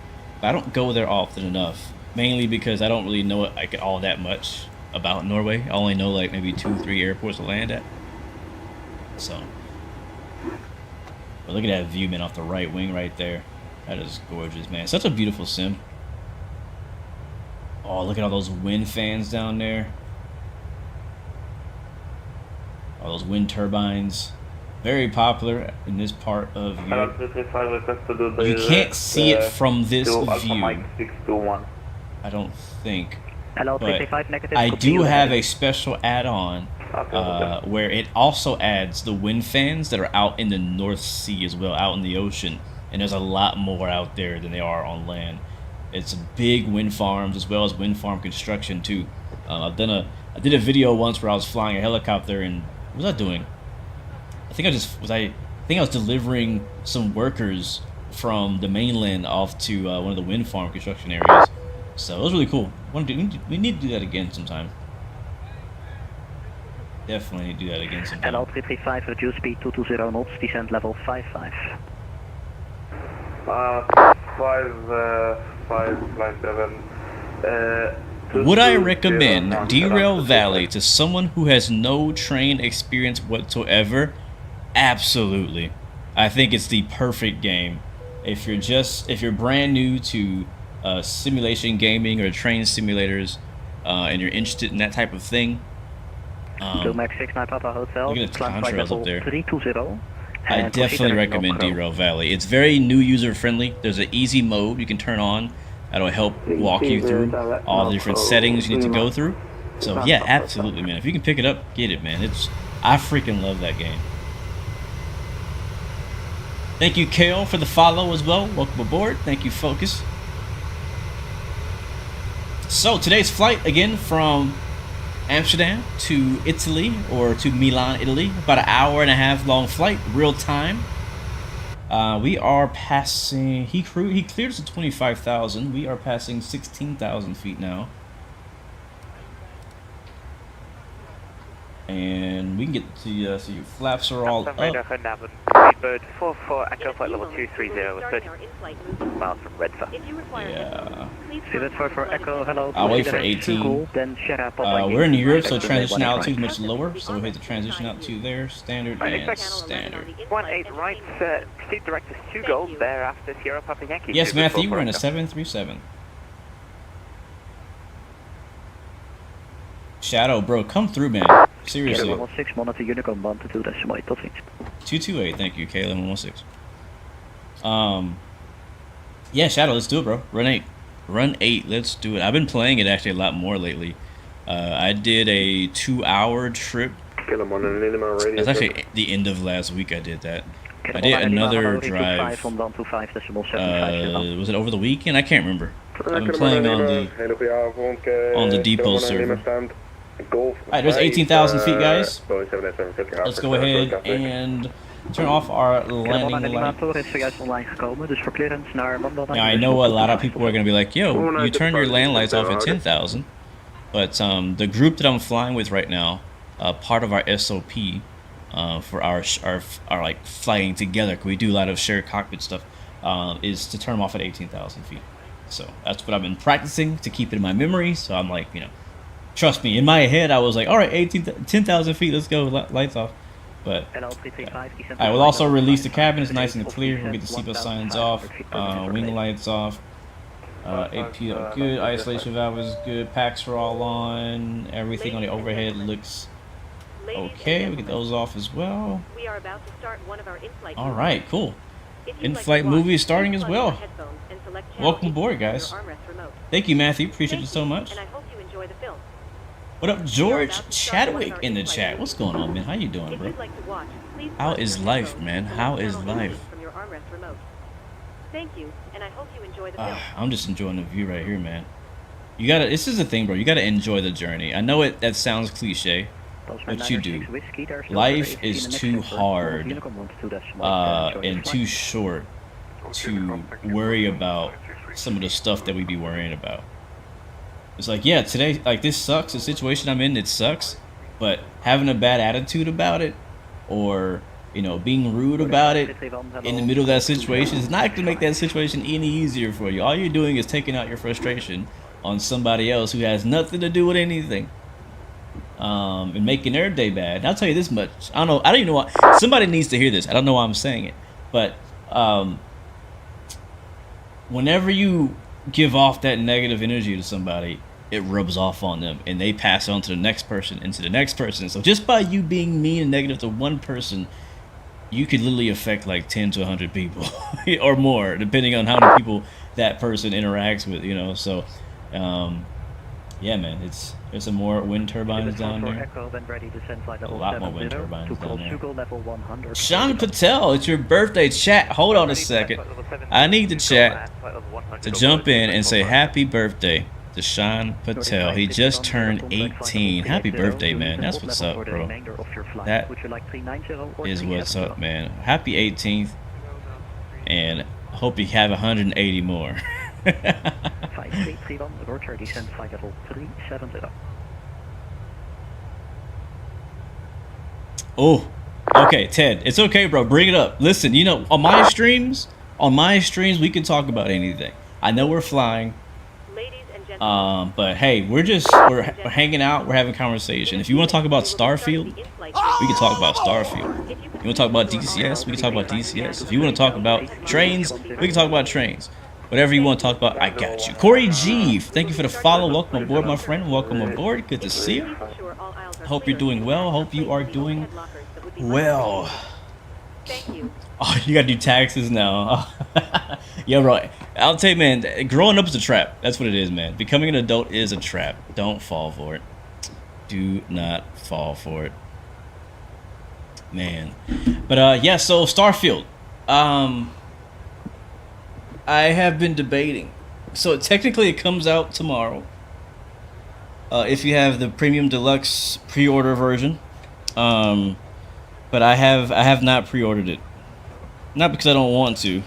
but I don't go there often enough. Mainly because I don't really know it, like, all that much about Norway. I only know, like, maybe 2-3 airports to land at. So. But look at that view, man, off the right wing right there. That is gorgeous, man. Such a beautiful sim. Oh, look at all those wind fans down there. All those wind turbines. Very popular in this part of Europe. You can't see it from this view. I don't think. But I do have a special add-on where it also adds the wind fans that are out in the North Sea as well, out in the ocean. And there's a lot more out there than there are on land. It's big wind farms as well as wind farm construction too. I did a video once where I was flying a helicopter and what was I doing? I think I was delivering some workers from the mainland off to one of the wind farm construction areas. So it was really cool. We need to do that again sometime. Definitely do that again sometime. And L335, reduce speed 220 knots, descent level 55. 557. Would I recommend Derail Valley to someone who has no train experience whatsoever? Absolutely. I think it's the perfect game. If you're brand new to simulation gaming or train simulators, and you're interested in that type of thing, Max 69 Papa Hotel. look at the contrails up there. 320. I definitely recommend Derail Valley. It's very new user friendly. There's an easy mode you can turn on that'll help walk you through all the different settings you need to go through. So yeah, absolutely, man. If you can pick it up, get it, man. I freaking love that game. Thank you, Kale, for the follow as well. Welcome aboard. Thank you, Focus. So today's flight again from Amsterdam to Italy, or to Milan, Italy. About an hour-and-a-half long flight, real time. We are passing. He cleared us at 25,000. We are passing 16,000 feet now, and we can get to see your flaps are all up. Bird 44 Echo flight level 230 with 30 miles from Redford. Yeah. See that for Echo, hello. I'll wait for 18. Then We're in Europe, so transition altitude is much lower, so we'll hit the transition altitude there, standard and standard. 18 right, proceed direct to 2 gold thereafter Sierra Papa Yankee. Yes, Matthew, we're in a 737. Shadow, bro, come through, man. Seriously. 116, monitor Unicorn 122, decimal 8, tot ziens. 228, thank you, K1116. Yeah, Shadow, let's do it, bro. Run 8. Run 8, let's do it. I've been playing it actually a lot more lately. I did a 2-hour trip. That's actually the end of last week I did that. I did another drive. Was it over the weekend? I can't remember. I've been playing on the depot server. Alright, there's 18,000 feet, guys. Let's go ahead and turn off our landing light. Now, I know a lot of people are going to be like, yo, you turn your land lights off at 10,000. But the group that I'm flying with right now, part of our SOP for our like flying together, 'cause we do a lot of shared cockpit stuff, is to turn them off at 18,000 feet. So that's what I've been practicing to keep it in my memory. So I'm like, you know, trust me, in my head I was like, all right, 10,000 feet, let's go, lights off. But I will also release the cabin. It's nice and clear. We'll get the seatbelt signs off, wing lights off, AP good, isolation valve is good, packs are all on, everything on the overhead looks okay. We get those off as well. We are about to start one of our in-flight all right, cool. In-flight movie is starting as well. Welcome aboard, guys. Thank you, Matthew. Appreciate you so much. And I hope you enjoy the film. What up, George Chadwick in the chat? What's going on, man? How you doing, bro? How is life, man? How is life? Thank you, and I hope you enjoy the film. I'm just enjoying the view right here, man. You gotta. This is the thing, bro. You gotta enjoy the journey. I know that sounds cliche, but you do. Life is too hard and too short to worry about some of the stuff that we be worrying about. It's like, yeah, today, like, this sucks. The situation I'm in, it sucks. But having a bad attitude about it, or, you know, being rude about it in the middle of that situation is not going to make that situation any easier for you. All you're doing is taking out your frustration on somebody else who has nothing to do with anything. And making their day bad. And I'll tell you this much. I don't even know why. Somebody needs to hear this. I don't know why I'm saying it. But whenever you give off that negative energy to somebody, it rubs off on them, and they pass it on to the next person and to the next person. So just by you being mean and negative to one person, you could literally affect like 10 to 100 people or more, depending on how many people that person interacts with, you know. So yeah, man, there's some more wind turbines down there. A lot more wind turbines down there. Sean Patel, it's your birthday. Chat, hold on a second. I need the chat to jump in and say happy birthday to Sean Patel. He just turned 18. Happy birthday, man. That's what's up, bro. That is what's up, man. Happy 18th, and hope you have 180 more. 5331, rotor descent flight level 370. Oh, okay, Ted. It's okay, bro. Bring it up. Listen, you know, on my streams, we can talk about anything. I know we're flying. But hey, we're hanging out, we're having conversation. If you want to talk about Starfield, we can talk about Starfield. If you want to talk about DCS, we can talk about DCS. If you want to talk about trains, we can talk about trains. Whatever you want to talk about, I got you. Corey G, thank you for the follow. Welcome aboard, my friend. Welcome aboard. Good to see you. Hope you're doing well. Hope you are doing well. Thank you. Oh, you gotta do taxes now. Yeah, right. I'll tell you, man, growing up is a trap. That's what it is, man. Becoming an adult is a trap. Don't fall for it. Do not fall for it. Man. But, yeah, so Starfield. I have been debating. So, technically, it comes out tomorrow. If you have the Premium Deluxe pre-order version. But I have not pre-ordered it. Not because I don't want to.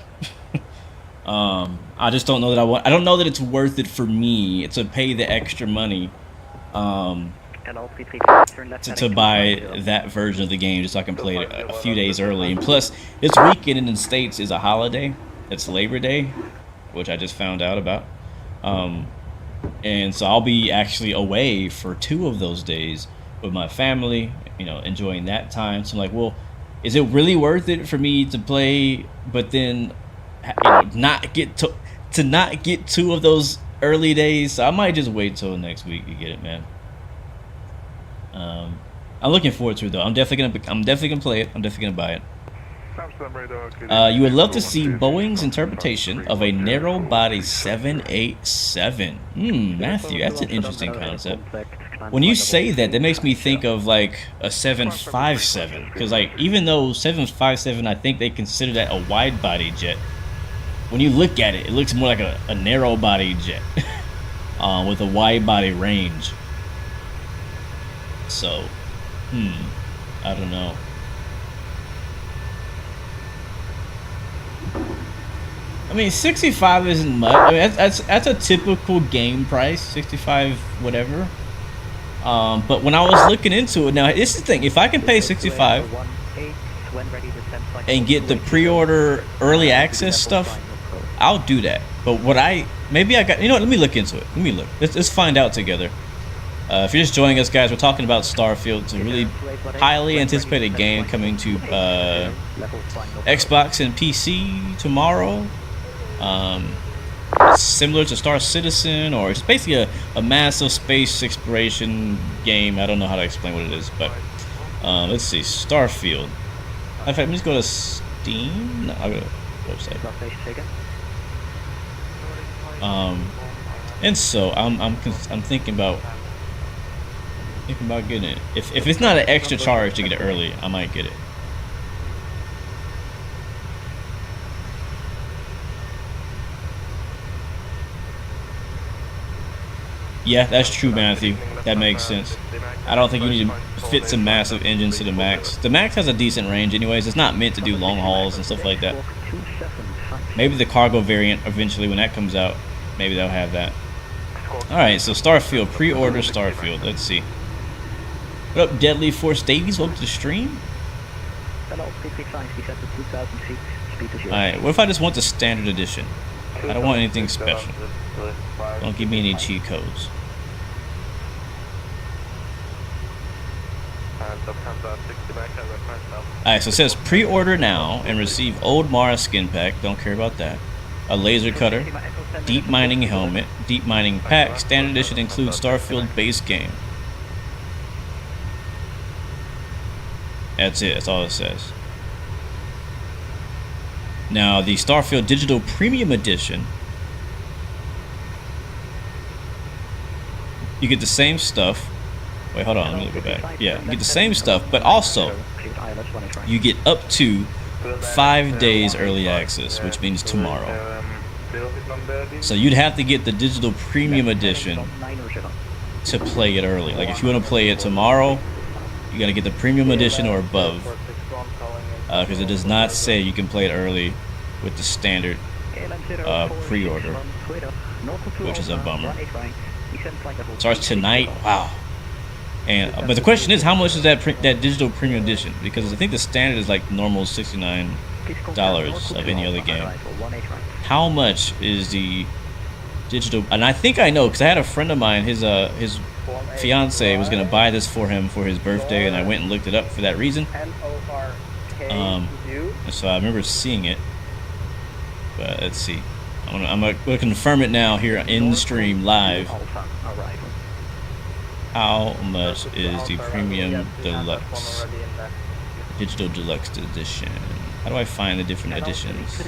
I just don't know that I don't know that it's worth it for me to pay the extra money to buy that version of the game just so I can play it a few days early. And plus, this weekend in the States is a holiday. It's Labor Day, which I just found out about. And so I'll be actually away for 2 of those days with my family, you know, enjoying that time. So I'm like, well, is it really worth it for me to play, but then, you know, not get 2 of those early days? So I might just wait till next week to get it, man. I'm looking forward to it though. I'm definitely gonna play it. I'm definitely gonna buy it. You would love to see Boeing's interpretation of a narrow-body 787. Matthew, that's an interesting concept. When you say that, that makes me think of like a 757, because like even though 757, I think they consider that a wide-body jet. When you look at it, it looks more like a narrow-body jet with a wide-body range. So, I don't know. I mean, 65 isn't much. I mean, that's a typical game price, 65 whatever. But when I was looking into it, now this is the thing: if I can pay 65 and get the pre-order early access stuff, I'll do that. But maybe I got, you know what? Let me look into it. Let's find out together. If you're just joining us, guys, we're talking about Starfield. It's a really highly anticipated game coming to Xbox and PC tomorrow. It's similar to Star Citizen, or it's basically a massive space exploration game. I don't know how to explain what it is, but let's see, Starfield. In fact, let me just go to Steam. No, I'll go to the website. And so I'm thinking about getting it. If it's not an extra charge to get it early, I might get it. Yeah, that's true, Matthew. That makes sense. I don't think you need to fit some massive engines to the Max. The Max has a decent range anyways. It's not meant to do long hauls and stuff like that. Maybe the cargo variant eventually, when that comes out, maybe they'll have that. Alright, so Starfield. Pre-order Starfield. Let's see. What up, Deadly Force Davies? Welcome to the stream. Alright, what if I just want the standard edition? I don't want anything special. Don't give me any cheat codes. Alright, so it says pre-order now and receive old Mara skin pack. Don't care about that. A laser cutter, deep mining helmet, deep mining pack. Standard edition includes Starfield base game. That's it. That's all it says. Now, the Starfield Digital Premium Edition, you get the same stuff. Wait, hold on. Let me go back. Yeah, you get the same stuff, but also you get up to 5 days early access, which means tomorrow. So you'd have to get the Digital Premium Edition to play it early. Like if you want to play it tomorrow, you gotta get the Premium Edition or above, because it does not say you can play it early with the standard pre-order, which is a bummer. Starts tonight. Wow. And but the question is, how much is that that digital premium edition? Because I think the standard is like normal $69 of any other game. How much is the digital? And I think I know, because I had a friend of mine, his fiance was gonna buy this for him for his birthday, and I went and looked it up for that reason. And so I remember seeing it. But let's see. I'm gonna confirm it now here in the stream live. How much is the premium deluxe, digital deluxe edition? How do I find the different editions?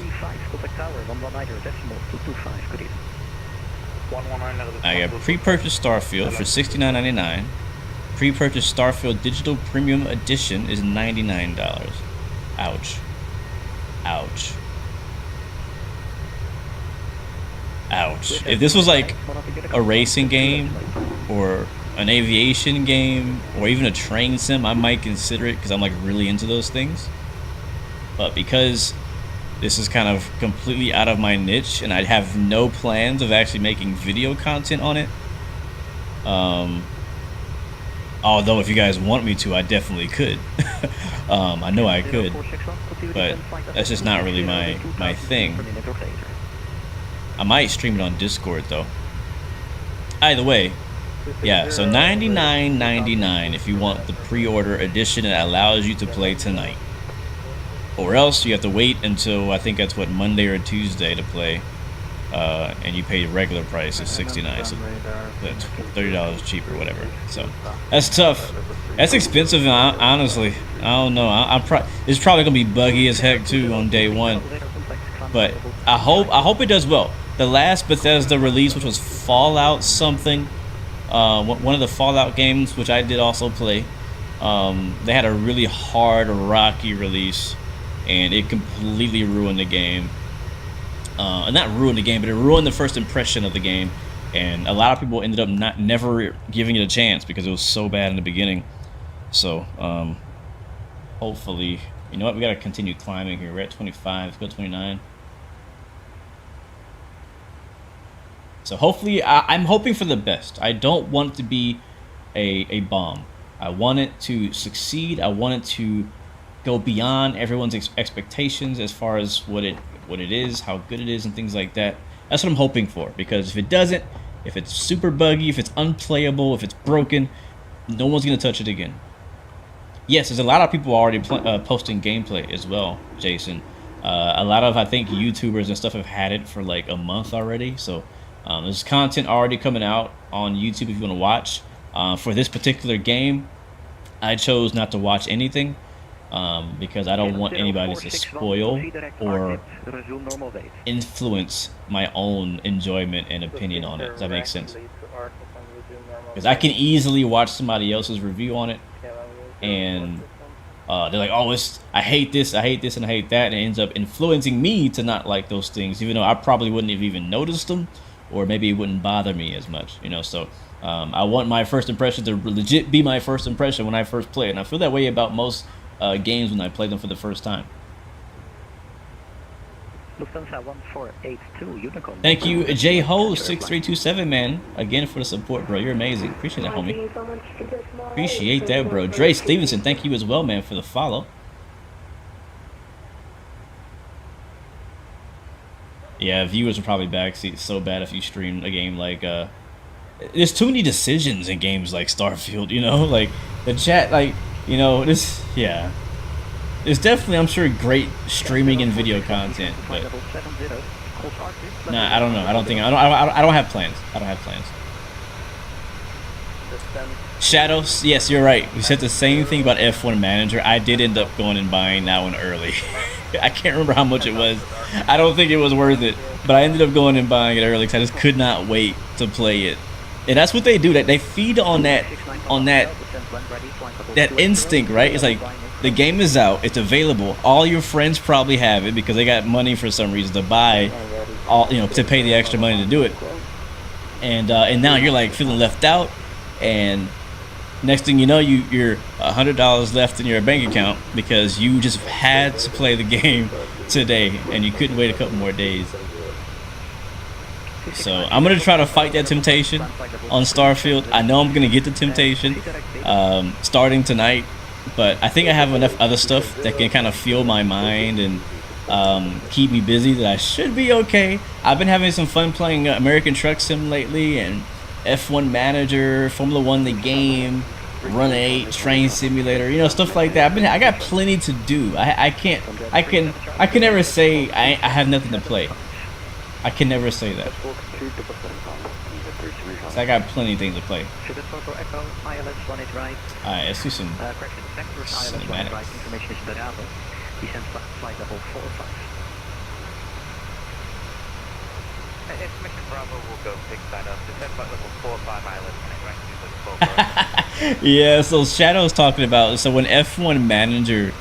I got pre-purchased Starfield for $69.99. Pre-purchased Starfield Digital Premium Edition is $99. Ouch. Ouch. Ouch. If this was like a racing game or an aviation game or even a train sim, I might consider it because I'm like really into those things. But because this is kind of completely out of my niche and I have no plans of actually making video content on it, although if you guys want me to, I definitely could. I know I could, but that's just not really my thing. I might stream it on Discord though. Either way, yeah, so $99.99 if you want the pre-order edition that allows you to play tonight. Or else you have to wait until, I think that's what, Monday or Tuesday to play. And you pay the regular price of $69, so that's $30 cheaper, whatever. So that's tough. That's expensive, honestly. I don't know. It's probably gonna be buggy as heck too on day one. But I hope it does well. The last Bethesda release, which was Fallout something, one of the Fallout games, which I did also play, they had a really hard, rocky release, and it completely ruined the game. And not ruined the game, but it ruined the first impression of the game, and a lot of people ended up never giving it a chance because it was so bad in the beginning. So hopefully, you know what, we gotta continue climbing here. We're at 25, let's go 29. So hopefully, I'm hoping for the best. I don't want it to be a bomb. I want it to succeed. I want it to go beyond everyone's expectations as far as what it is, how good it is, and things like that. That's what I'm hoping for, because if it doesn't, if it's super buggy, if it's unplayable, if it's broken, no one's gonna touch it again. Yes, there's a lot of people already posting gameplay as well, Jason. A lot of, I think, YouTubers and stuff have had it for like a month already, so there's content already coming out on YouTube if you want to watch. For this particular game, I chose not to watch anything because I don't want anybody to spoil or influence my own enjoyment and opinion on it. Does that make sense? Because I can easily watch somebody else's review on it, and they're like, "Oh, I hate this, and I hate that," and it ends up influencing me to not like those things, even though I probably wouldn't have even noticed them, or maybe it wouldn't bother me as much, you know. So I want my first impression to legit be my first impression when I first play it, and I feel that way about most games when I play them for the first time. Thank you, J-Ho6327, man, again for the support, bro. You're amazing. Appreciate that, homie. Appreciate that, bro. Dre Stevenson, thank you as well, man, for the follow. Yeah, viewers will probably backseat so bad if you stream a game like there's too many decisions in games like Starfield, you know, like the chat, like, you know, this, yeah. There's definitely, I'm sure, great streaming and video content, but nah, I don't know. I don't have plans. I don't have plans. Shadows, yes, you're right. We said the same thing about F1 Manager. I did end up going and buying that one early. I can't remember how much it was. I don't think it was worth it, but I ended up going and buying it early because I just could not wait to play it. And that's what they do. That they feed on that instinct, right? It's like the game is out, it's available. All your friends probably have it because they got money for some reason to buy, all, you know, to pay the extra money to do it. And now you're like feeling left out, and next thing you know, you're $100 left in your bank account because you just had to play the game today and you couldn't wait a couple more days. So I'm gonna try to fight that temptation on Starfield. I know I'm gonna get the temptation starting tonight, but I think I have enough other stuff that can kind of fuel my mind and keep me busy that I should be okay. I've been having some fun playing American Truck Sim lately and F1 Manager, Formula 1 the game, Run 8, Train Simulator, you know, stuff like that. I got plenty to do. I can never say I have nothing to play. I can never say that. So I got plenty of things to play. Alright, let's do some cinematics. Yeah, so Shadow's talking about, so when F1 Manager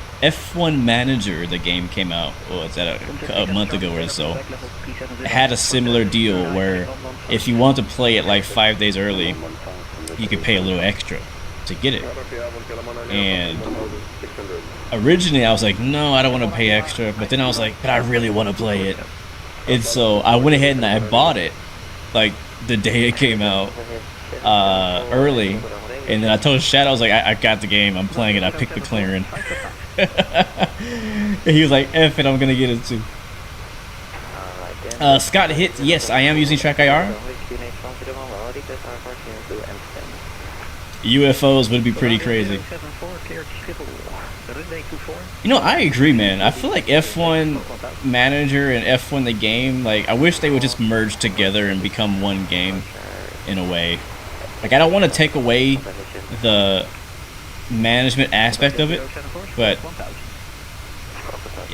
the game came out, well, it's a month ago or so, it had a similar deal where if you want to play it like 5 days early, you could pay a little extra to get it. And originally I was like, no, I don't want to pay extra, but then I was like, but I really want to play it. And so I went ahead and I bought it like the day it came out early, and then I told Shadow, I was like, I got the game, I'm playing it, I picked McLaren. And he was like, F it, I'm gonna get it too. Scott hit, yes, I am using Track IR. UFOs would be pretty crazy. You know, I agree, man. I feel like F1 Manager and F1 the game, like, I wish they would just merge together and become one game in a way. Like, I don't want to take away the management aspect of it, but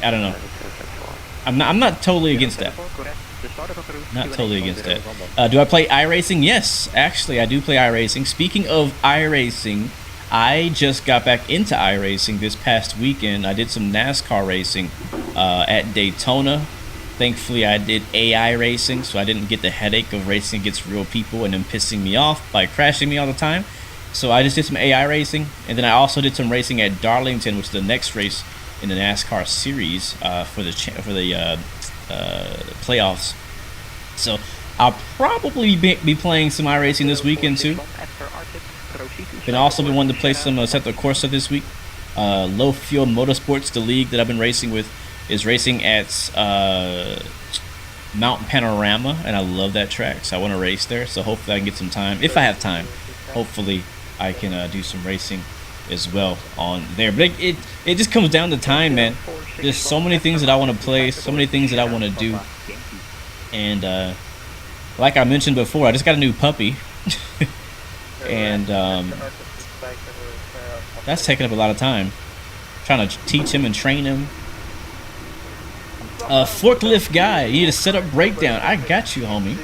I don't know. I'm not totally against that. Not totally against that. Do I play iRacing? Yes, actually, I do play iRacing. Speaking of iRacing, I just got back into iRacing this past weekend. I did some NASCAR racing at Daytona. Thankfully, I did AI racing, so I didn't get the headache of racing against real people and them pissing me off by crashing me all the time. So I just did some AI racing, and then I also did some racing at Darlington, which is the next race in the NASCAR series for the playoffs. So I'll probably be playing some iRacing this weekend too. Been also been wanting to play some Assetto Corsa this week. Low Fuel Motorsports, the league that I've been racing with, is racing at Mount Panorama, and I love that track, so I want to race there. So hopefully I can get some time. If I have time, hopefully I can do some racing as well on there. But it just comes down to time, man. There's so many things that I want to play, so many things that I want to do. And like I mentioned before, I just got a new puppy. And that's taking up a lot of time. Trying to teach him and train him. Forklift guy, you need to set up breakdown. I got you, homie.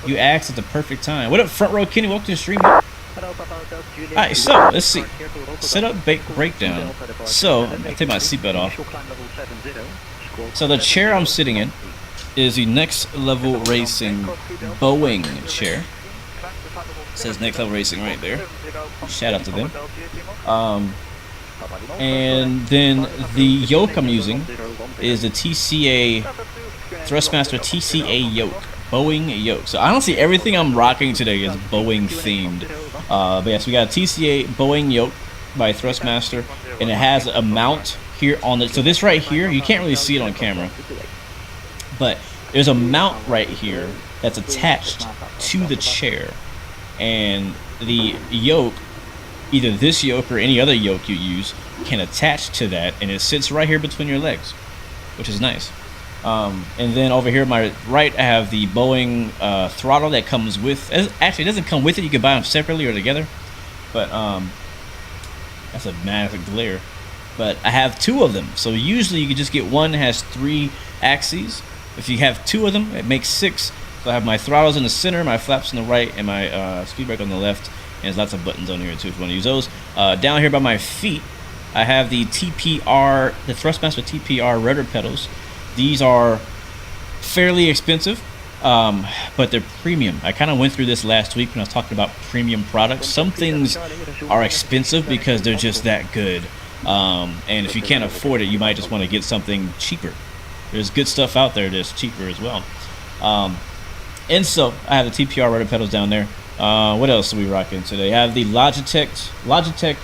You asked at the perfect time. What up, front row Kenny? Welcome to the stream. Alright, so let's see. Set up breakdown. So I take my seatbelt off. So the chair I'm sitting in is the Next Level Racing Boeing chair. It says Next Level Racing right there. Shout out to them. And then the yoke I'm using is the TCA Thrustmaster TCA yoke, Boeing yoke. So honestly, everything I'm rocking today is Boeing themed. But yes, we got a TCA Boeing yoke by Thrustmaster, and it has a mount here on the. So this right here, you can't really see it on camera, but there's a mount right here that's attached to the chair, and the yoke, either this yoke or any other yoke you use, can attach to that, and it sits right here between your legs, which is nice. And then over here on my right, I have the Boeing throttle that comes with. Actually, it doesn't come with it. You can buy them separately or together. But that's a massive glare. But I have two of them. So usually you can just get one that has 3 axes. If you have 2 of them, it makes 6. So I have my throttles in the center, my flaps on the right, and my speed brake on the left. And there's lots of buttons on here too if you want to use those. Down here by my feet, I have the TPR, the Thrustmaster TPR rudder pedals. These are fairly expensive, but they're premium. I kind of went through this last week when I was talking about premium products. Some things are expensive because they're just that good. And if you can't afford it, you might just want to get something cheaper. There's good stuff out there that's cheaper as well. And so I have the TPR rudder pedals down there. What else are we rocking today? I have the Logitech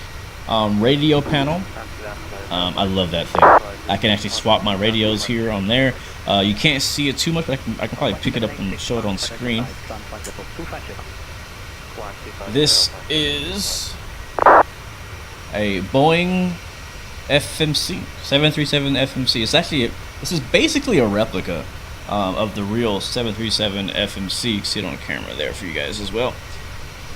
radio panel. I love that thing. I can actually swap my radios here on there. You can't see it too much, but I can probably pick it up and show it on screen. This is a Boeing FMC 737 FMC. This is basically a replica of the real 737 FMC. You see it on camera there for you guys as well.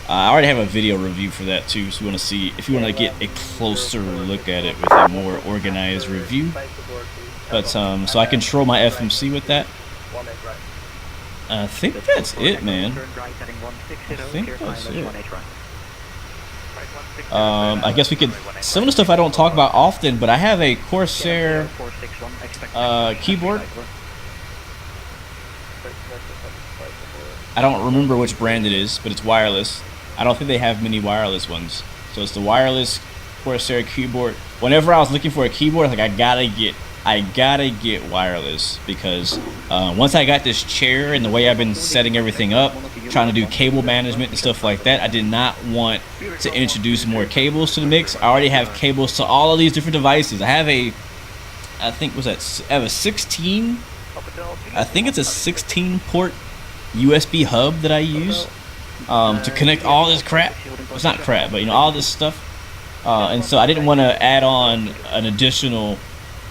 I already have a video review for that too, so if you want to get a closer look at it with a more organized review. But so I control my FMC with that. I think that's it, man. I think that's it. I guess we could. Some of the stuff I don't talk about often, but I have a Corsair keyboard. I don't remember which brand it is, but it's wireless. I don't think they have many wireless ones. So it's the wireless Corsair keyboard. Whenever I was looking for a keyboard, like I gotta get wireless, because once I got this chair and the way I've been setting everything up, trying to do cable management and stuff like that, I did not want to introduce more cables to the mix. I already have cables to all of these different devices. I have I have a 16. I think it's a 16 port USB hub that I use to connect all this crap. It's not crap, but all this stuff. And so I didn't want to add on an additional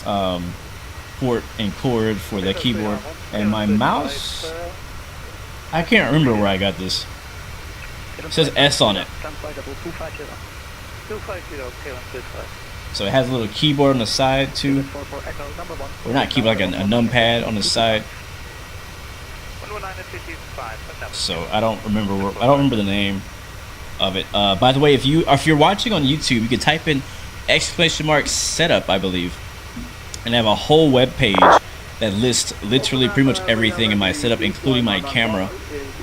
port and cord for the keyboard. And my mouse, I can't remember where I got this. It says S on it. So it has a little keyboard on the side too. Or not keyboard, like a numpad on the side. So I don't remember the name of it. By the way, if you're watching on YouTube, you can type in !setup, I believe, and I have a whole web page that lists literally pretty much everything in my setup, including my camera.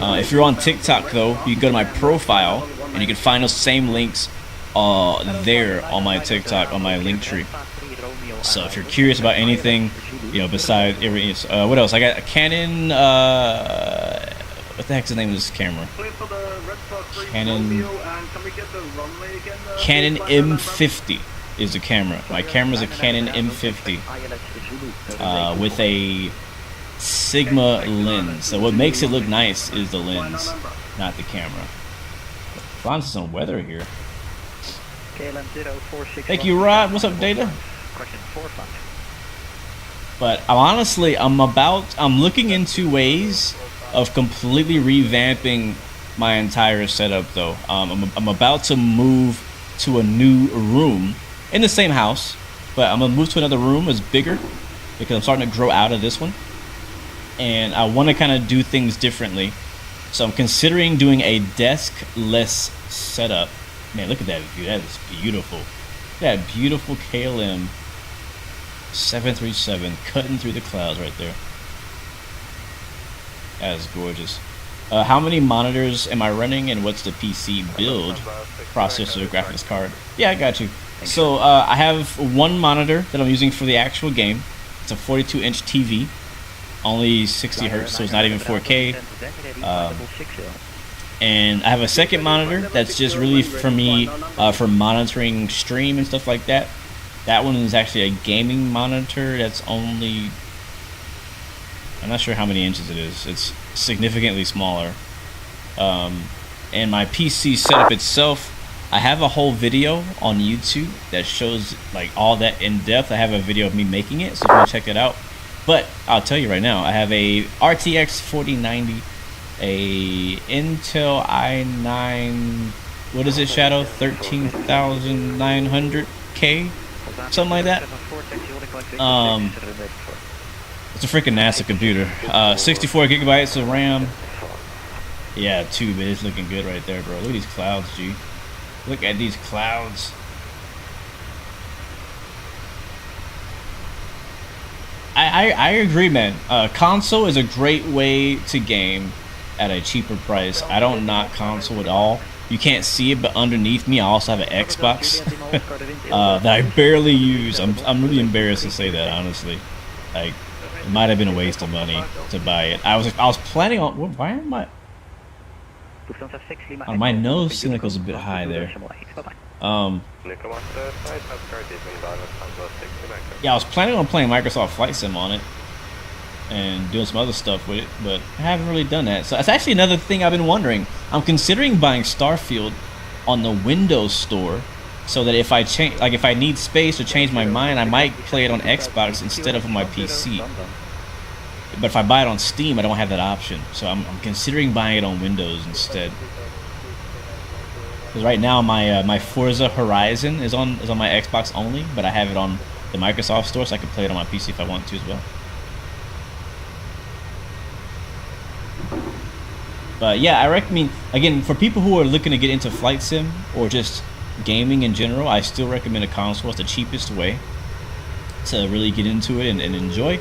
If you're on TikTok though, you can go to my profile and you can find those same links there on my TikTok, on my link tree. So if you're curious about anything, besides what else? I got a Canon. What the heck's the name of this camera? Canon M50 is the camera. My camera's a Canon M50 with a Sigma lens. So what makes it look nice is the lens, not the camera. Find some weather here. Thank you, Rod. What's up, Data? But I'm looking into ways of completely revamping my entire setup though. I'm about to move to a new room in the same house, but I'm gonna move to another room that's bigger because I'm starting to grow out of this one, and I want to kind of do things differently. So I'm considering doing a desk-less setup. Man, look at that view. That is beautiful. That beautiful KLM 737 cutting through the clouds right there. That is gorgeous. How many monitors am I running, and what's the PC build? Processor, graphics card. Yeah, I got you. So I have one monitor that I'm using for the actual game. It's a 42-inch TV, only 60 hertz, so it's not even 4K. And I have a second monitor that's just really for me for monitoring stream and stuff like that. That one is actually a gaming monitor that's only, I'm not sure how many inches it is. It's significantly smaller. And my PC setup itself, I have a whole video on YouTube that shows like all that in depth. I have a video of me making it, so if you want to check it out. But I'll tell you right now, I have a RTX 4090, a Intel i9, what is it, Shadow? 13900K? Something like that. It's a freaking NASA computer. 64 gigabytes of RAM. Yeah, too, but it's looking good right there, bro. Look at these clouds, G. Look at these clouds. I agree, man. Console is a great way to game at a cheaper price. I don't knock console at all. You can't see it, but underneath me I also have an Xbox that I barely use. I'm really embarrassed to say that, honestly. Like, It might have been a waste of money to buy it. I was planning on. Why am I? Oh, my nose seemed like it was a bit high there. Yeah, I was planning on playing Microsoft Flight Sim on it and doing some other stuff with it, but I haven't really done that. So that's actually another thing I've been wondering. I'm considering buying Starfield on the Windows Store, so that if I change, like if I need space or change my mind, I might play it on Xbox instead of on my PC. But if I buy it on Steam, I don't have that option. So I'm considering buying it on Windows instead. Because right now my Forza Horizon is on my Xbox only, but I have it on the Microsoft Store, so I can play it on my PC if I want to as well. But yeah, I recommend, again, for people who are looking to get into flight sim or just gaming in general, I still recommend a console. It's the cheapest way to really get into it and enjoy.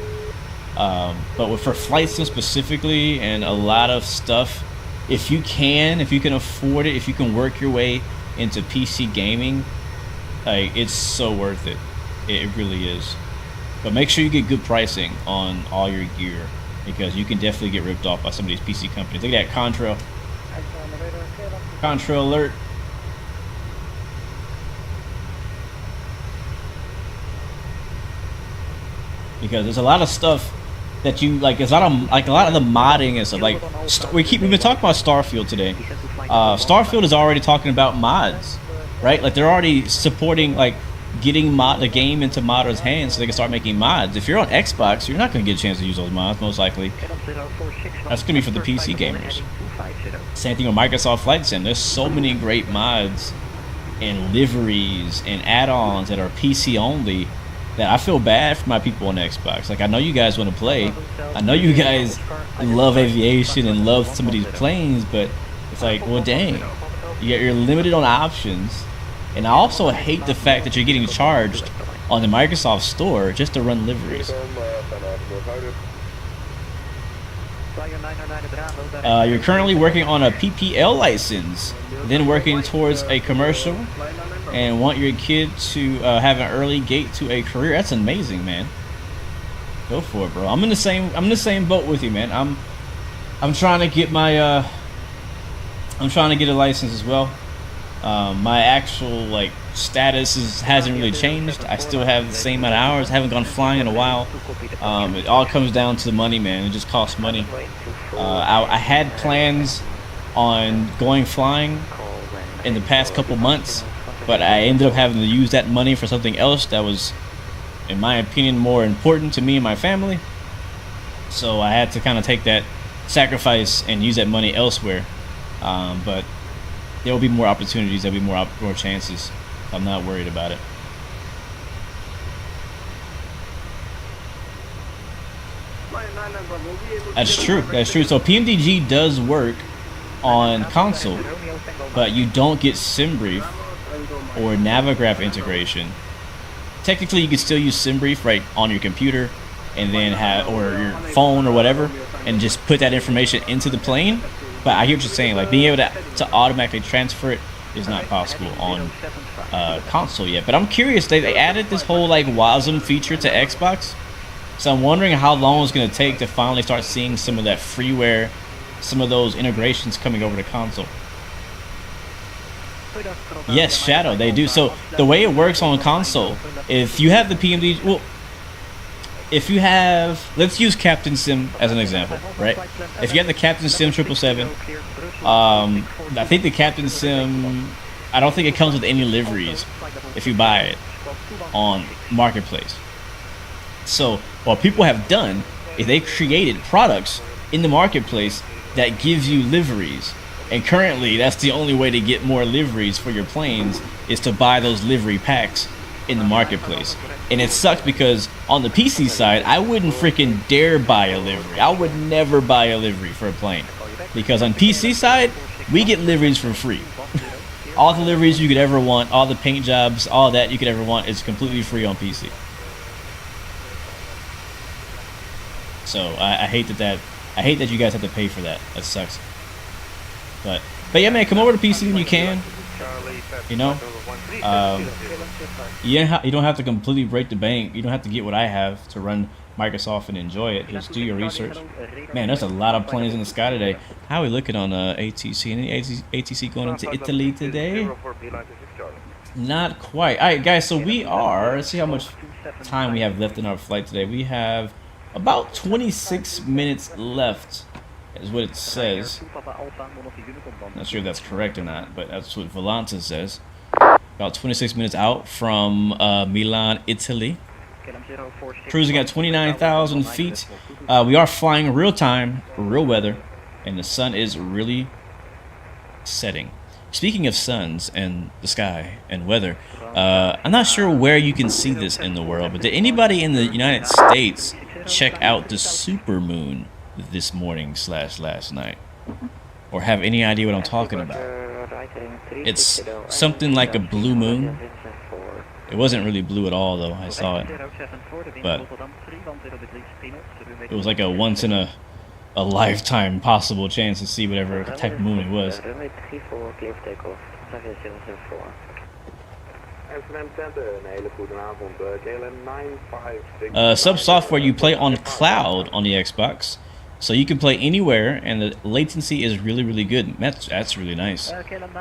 But for flight sim specifically and a lot of stuff, if you can afford it, if you can work your way into PC gaming, like, it's so worth it. It really is. But make sure you get good pricing on all your gear, because you can definitely get ripped off by some of these PC companies. Look at that Contrail. Contrail alert. Because there's a lot of stuff that you like. There's a lot of the modding and stuff. Like we've been talking about Starfield today. Starfield is already talking about mods, right? Like they're already supporting like getting the game into modders' hands so they can start making mods. If you're on Xbox, you're not going to get a chance to use those mods, most likely. That's going to be for the PC gamers. Same thing with Microsoft Flight Sim. There's so many great mods and liveries and add-ons that are PC only that I feel bad for my people on Xbox. Like, I know you guys want to play. I know you guys love aviation and love some of these planes, but it's like, well, dang. You're limited on options. And I also hate the fact that you're getting charged on the Microsoft Store just to run liveries. You're currently working on a PPL license, then working towards a commercial, and want your kid to have an early gate to a career. That's amazing, man. Go for it, bro. I'm in the same boat with you, man. I'm trying to get my I'm trying to get a license as well. My actual like status hasn't really changed. I still have the same amount of hours. I haven't gone flying in a while. It all comes down to the money, man. It just costs money. I had plans on going flying in the past couple months, but I ended up having to use that money for something else that was, in my opinion, more important to me and my family. So I had to kind of take that sacrifice and use that money elsewhere. But there will be more opportunities. There'll be more chances. I'm not worried about it. That's true. That's true. So PMDG does work on console, but you don't get SimBrief or Navigraph integration. Technically, you can still use SimBrief right on your computer, and then or your phone or whatever, and just put that information into the plane. But I hear what you're saying. Like being able to automatically transfer it is not possible on console yet. But I'm curious. They added this whole like WASM feature to Xbox. So I'm wondering how long it's going to take to finally start seeing some of that freeware, some of those integrations coming over to console. Yes, Shadow, they do. So the way it works on console, if you have the PMD, well, if you have, let's use Captain Sim as an example, right? If you have the Captain Sim 777, I think the Captain Sim, I don't think it comes with any liveries if you buy it on Marketplace. So what people have done is they created products in the Marketplace that gives you liveries. And currently, that's the only way to get more liveries for your planes is to buy those livery packs in the Marketplace. And it sucks because on the PC side, I wouldn't freaking dare buy a livery. I would never buy a livery for a plane. Because on PC side, we get liveries for free. All the liveries you could ever want, all the paint jobs, all that you could ever want is completely free on PC. So I hate that you guys have to pay for that. That sucks. But yeah, man, come over to PC when you can. You know, you don't have to completely break the bank. You don't have to get what I have to run Microsoft and enjoy it. Just do your research. Man, there's a lot of planes in the sky today. How are we looking on ATC? Any ATC going into Italy today? Not quite. All right, guys. So we are. Let's see how much time we have left in our flight today. We have about 26 minutes left, is what it says. Not sure if that's correct or not, but that's what Volanta says. About 26 minutes out from Milan, Italy. Cruising at 29,000 feet. We are flying real time, real weather, and the sun is really setting. Speaking of suns and the sky and weather, I'm not sure where you can see this in the world, but did anybody in the United States check out the supermoon this morning / last night? Or have any idea what I'm talking about? It's something like a blue moon. It wasn't really blue at all, though. I saw it. But it was like a once in a lifetime possible chance to see whatever type of moon it was. Sub software you play on cloud on the Xbox, so you can play anywhere, and the latency is really good. That's really nice.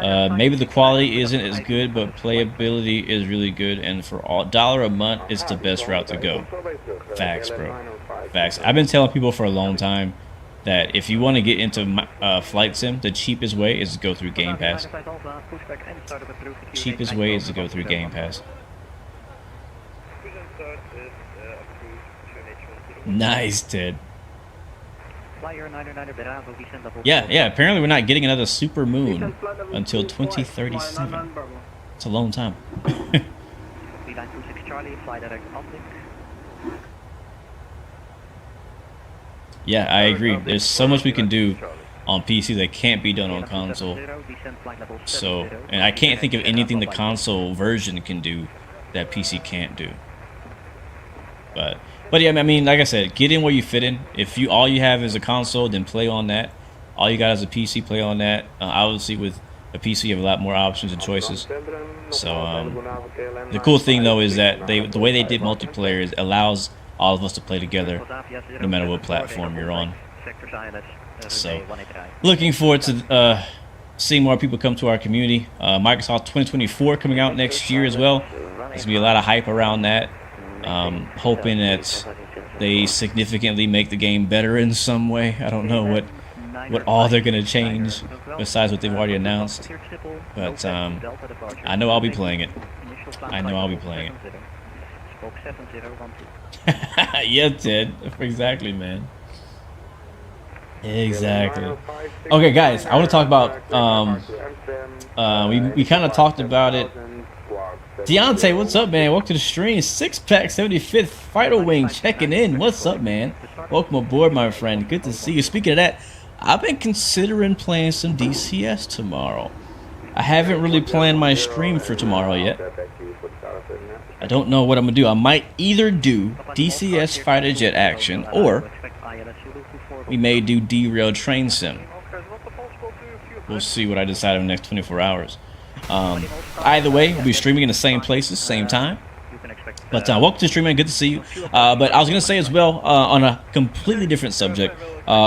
Maybe the quality isn't as good, but playability is really good, and for $1 a month, it's the best route to go. Facts, bro. Facts. I've been telling people for a long time that if you want to get into flight sim, the cheapest way is to go through Game Pass. Cheapest way is to go through Game Pass. Nice, Ted. Yeah, apparently we're not getting another super moon until 2037. It's a long time. Yeah, I agree. There's so much we can do on PC that can't be done on console. So, and I can't think of anything the console version can do that PC can't do. But yeah, I mean, like I said, get in where you fit in. If all you have is a console, then play on that. All you got is a PC, play on that. Obviously, with a PC, you have a lot more options and choices. So the cool thing though is that the way they did multiplayer is allows all of us to play together, no matter what platform you're on. So looking forward to seeing more people come to our community. Microsoft 2024 coming out next year as well. There's gonna be a lot of hype around that. Hoping that they significantly make the game better in some way. I don't know what all they're gonna change besides what they've already announced, but I know I'll be playing it. I know I'll be playing it. Yeah, Ted. Exactly, man. Exactly. Okay, guys, I want to talk about we kind of talked about it. Deontay, what's up, man? Welcome to the stream. 6-pack 75th Fighter Wing checking in. What's up, man? Welcome aboard, my friend. Good to see you. Speaking of that, I've been considering playing some DCS tomorrow. I haven't really planned my stream for tomorrow yet. I don't know what I'm gonna do. I might either do DCS fighter jet action, or we may do derailed train sim. We'll see what I decide in the next 24 hours. Either way, we'll be streaming in the same places, same time. But welcome to the stream, man. Good to see you. But I was going to say as well, on a completely different subject,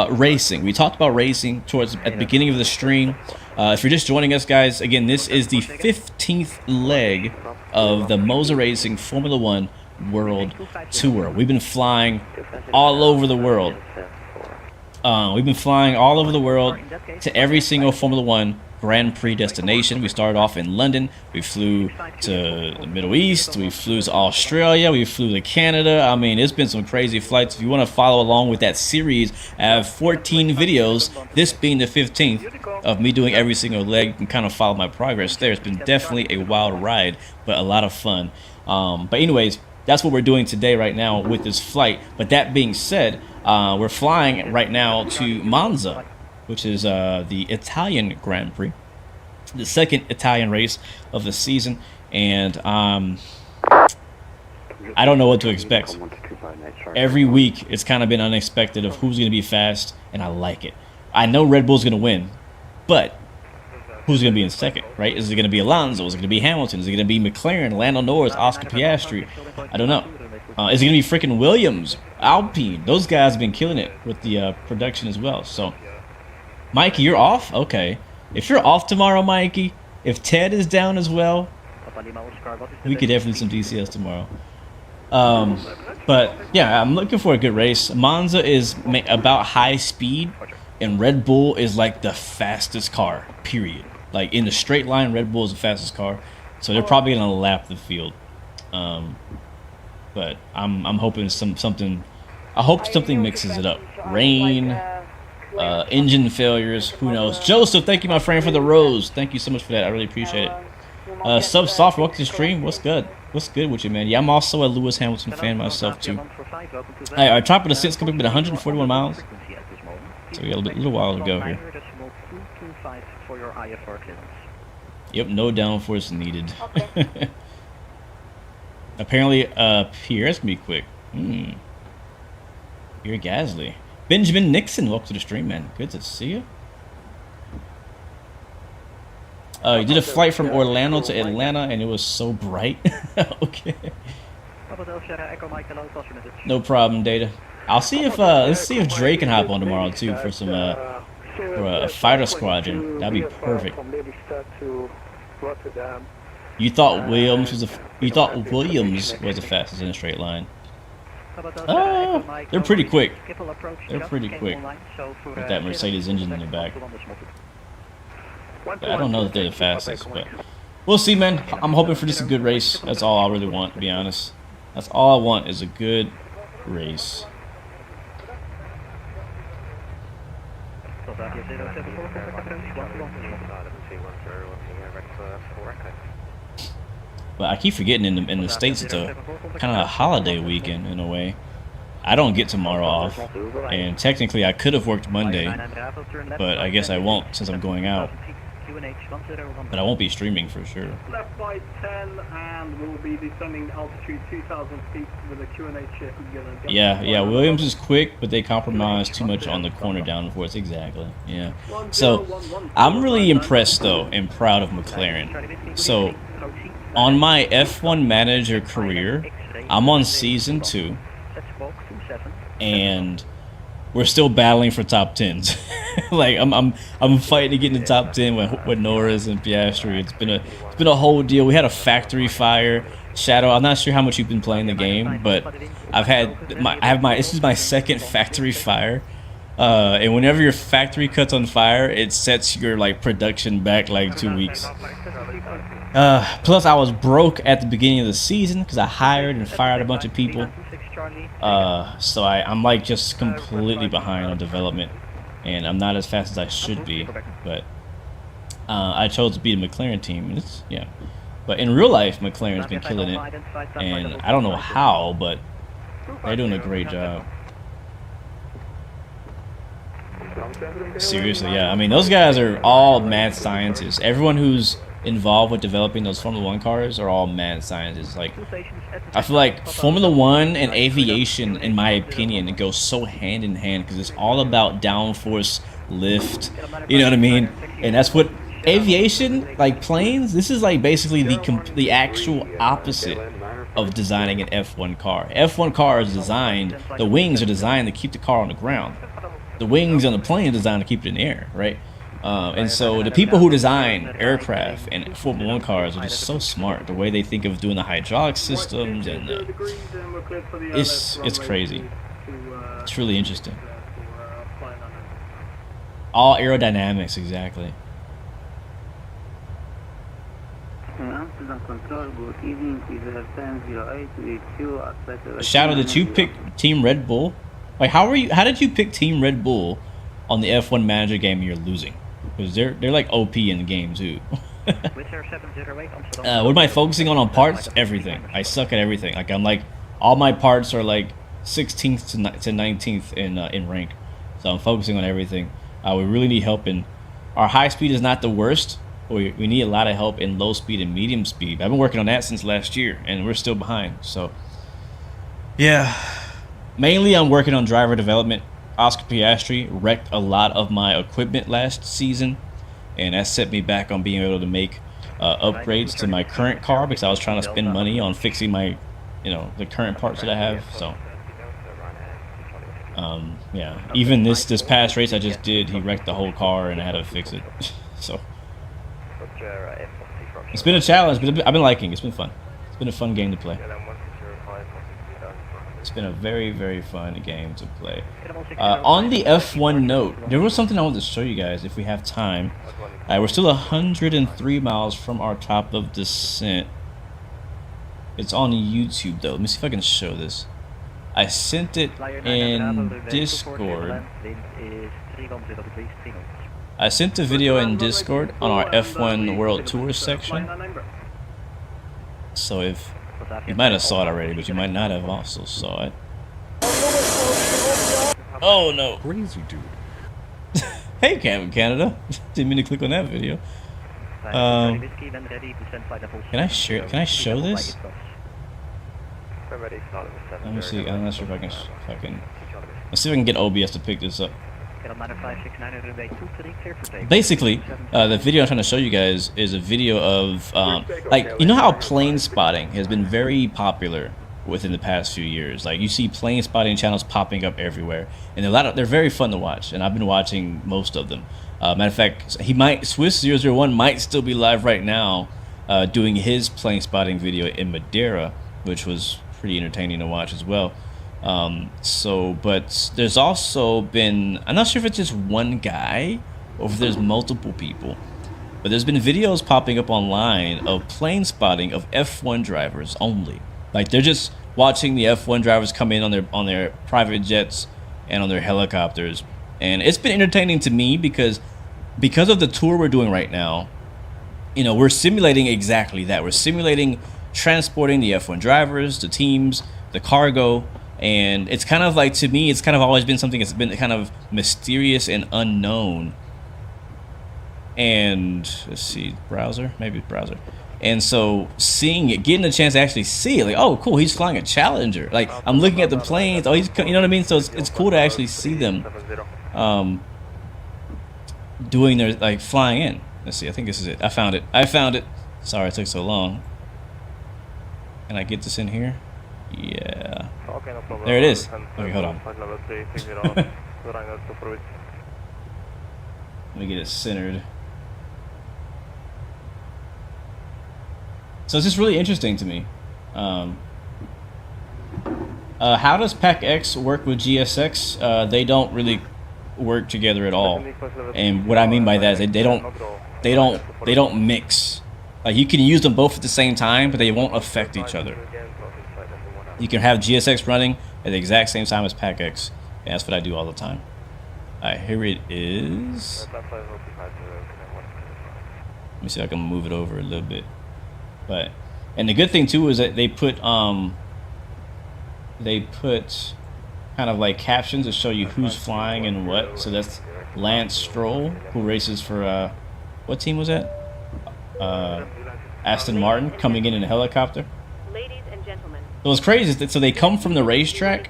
racing. We talked about racing at the beginning of the stream. If you're just joining us, guys, again, this is the 15th leg of the Monza Racing Formula 1 World Tour. We've been flying all over the world. We've been flying all over the world to every single Formula 1 Grand Prix destination. We started off in London. We flew to the Middle East. We flew to Australia. We flew to Canada. I mean, it's been some crazy flights. If you want to follow along with that series, I have 14 videos, this being the 15th, of me doing every single leg. You can kind of follow my progress there. It's been definitely a wild ride, but a lot of fun. But anyways, that's what we're doing today right now with this flight. But that being said, we're flying right now to Monza, which is the Italian Grand Prix, the second Italian race of the season, and I don't know what to expect. Every week, it's kind of been unexpected of who's going to be fast, and I like it. I know Red Bull's going to win, but who's going to be in second, right? Is it going to be Alonso? Is it going to be Hamilton? Is it going to be McLaren, Lando Norris, Oscar Piastri? I don't know. is going to be freaking Williams, Alpine. Those guys have been killing it with the production as well. So, Mikey, you're off? Okay. If you're off tomorrow, Mikey, if Ted is down as well, we could definitely do some DCS tomorrow. But yeah, I'm looking for a good race. Monza is about high speed, and Red Bull is like the fastest car, period. Like in the straight line, Red Bull is the fastest car, so they're probably gonna lap the field. But I'm hoping something. I hope something mixes it up. Rain, engine failures, who knows? Joseph, thank you, my friend, for the rose. Thank you so much for that. I really appreciate it. Sub Soft, welcome to the stream. What's good? What's good with you, man? Yeah, I'm also a Lewis Hamilton fan myself too. Hey, our top of the six coming up at 141 miles. So we got a little while to go here. Yep, no downforce needed. Apparently, Pierre, that's gonna be quick. Pierre Gasly. Benjamin Nixon, welcome to the stream, man. Good to see you. You did a flight from Orlando to Atlanta, and it was so bright. Okay. No problem, Data. I'll see if let's see if Drake can hop on tomorrow too for some for a fighter squadron. That'd be perfect. You thought Williams was the fastest in a straight line. They're pretty quick. They're pretty quick with that Mercedes engine in the back. I don't know that they're the fastest, but we'll see, man. I'm hoping for just a good race. That's all I really want, to be honest. That's all I want is a good race. But I keep forgetting in the States it's a kind of a holiday weekend in a way. I don't get tomorrow off, and technically I could have worked Monday, but I guess I won't since I'm going out. But I won't be streaming for sure. Left by 10, and we'll be descending altitude 2,000 feet with a Q&A chip. Yeah, Williams is quick, but they compromise too much on the corner downforce. Exactly. Yeah. So I'm really impressed though and proud of McLaren. So on my F1 manager career, I'm on season 2, and we're still battling for top 10s. Like I'm fighting to get in the top 10 with Norris and Piastri. It's been a whole deal. We had a factory fire. Shadow, I'm not sure how much you've been playing the game, but this is my second factory fire. And whenever your factory cuts on fire, it sets your like production back like 2 weeks. Plus I was broke at the beginning of the season because I hired and fired a bunch of people. So I'm like just completely behind on development, and I'm not as fast as I should be, but I chose to be the McLaren team, and but in real life McLaren's been killing it, and I don't know how, but they're doing a great job. Seriously, yeah, I mean those guys are all mad scientists. Everyone who's involved with developing those Formula 1 cars are all mad scientists. Like, I feel like Formula 1 and aviation, in my opinion, it goes so hand in hand because it's all about downforce, lift, you know what I mean? And that's what aviation, like planes, this is like basically the actual opposite of designing an F1 car. F1 car is designed, the wings are designed to keep the car on the ground. The wings on the plane are designed to keep it in the air, right? And so the people who design aircraft and Formula 1 cars are just so smart. The way they think of doing the hydraulic systems and it's crazy. It's really interesting. All aerodynamics, exactly. Shadow, did you pick Team Red Bull? Like, how did you pick Team Red Bull on the F1 manager game you're losing? Because they're like OP in the game too. What am I focusing on parts? Everything. I suck at everything. Like I'm like all my parts are like 16th to 19th in rank. So I'm focusing on everything. We really need help in our high speed is not the worst. We need a lot of help in low speed and medium speed. I've been working on that since last year, and we're still behind. So yeah, mainly I'm working on driver development. Oscar Piastri wrecked a lot of my equipment last season, and that set me back on being able to make upgrades to my current car because I was trying to spend money on fixing my you know, the current parts that I have. So yeah, even this past race I just did, he wrecked the whole car and I had to fix it. So it's been a challenge, but I've been liking it. It's been fun. It's been a fun game to play. It's been a very, very fun game to play. On the F1 note, there was something I wanted to show you guys if we have time. We're still 103 miles from our top of descent. It's on YouTube though. Let me see if I can show this. I sent it in Discord. I sent the video in Discord on our F1 World Tour section. So if you might have saw it already, but you might not have also saw it. Oh no! Crazy dude. Hey, Canada. Didn't mean to click on that video. Can I share? Can I show this? Let me see. I'm not sure if I can. Let's see if I can get OBS to pick this up. Basically, the video I'm trying to show you guys is a video of like, you know how plane spotting has been very popular within the past few years. Like, you see plane spotting channels popping up everywhere, and they're very fun to watch, and I've been watching most of them. Matter of fact, Swiss001 might still be live right now doing his plane spotting video in Madeira, which was pretty entertaining to watch as well. But there's also been, I'm not sure if it's just one guy or if there's multiple people, but there's been videos popping up online of plane spotting of F1 drivers only. Like, they're just watching the F1 drivers come in on their private jets and on their helicopters, and it's been entertaining to me because of the tour we're doing right now. You know, we're simulating exactly that. We're simulating transporting the F1 drivers, the teams, the cargo, and it's kind of like, to me, it's kind of always been something that's been kind of mysterious and unknown. And let's see, browser, maybe browser. And so seeing it, getting a chance to actually see it, like, oh, cool, he's flying a Challenger. Like, I'm looking at the planes. Oh, you know what I mean? So it's cool to actually see them doing their, like, flying in. Let's see, I think this is it. I found it. Sorry it took so long. Can I get this in here? Yeah. There it is. Okay, hold on. Let me get it centered. So it's just really interesting to me. How does PAC-X work with GSX? They don't really work together at all. And what I mean by that is they don't mix. Like, you can use them both at the same time, but they won't affect each other. You can have GSX running at the exact same time as PAC-X, and that's what I do all the time. Alright, here it is. Let me see if I can move it over a little bit. But, and the good thing too is that they put kind of like captions to show you who's flying and what. So that's Lance Stroll, who races for what team was that? Aston Martin, coming in a helicopter. Ladies and gentlemen. So what's crazy is that, so they come from the racetrack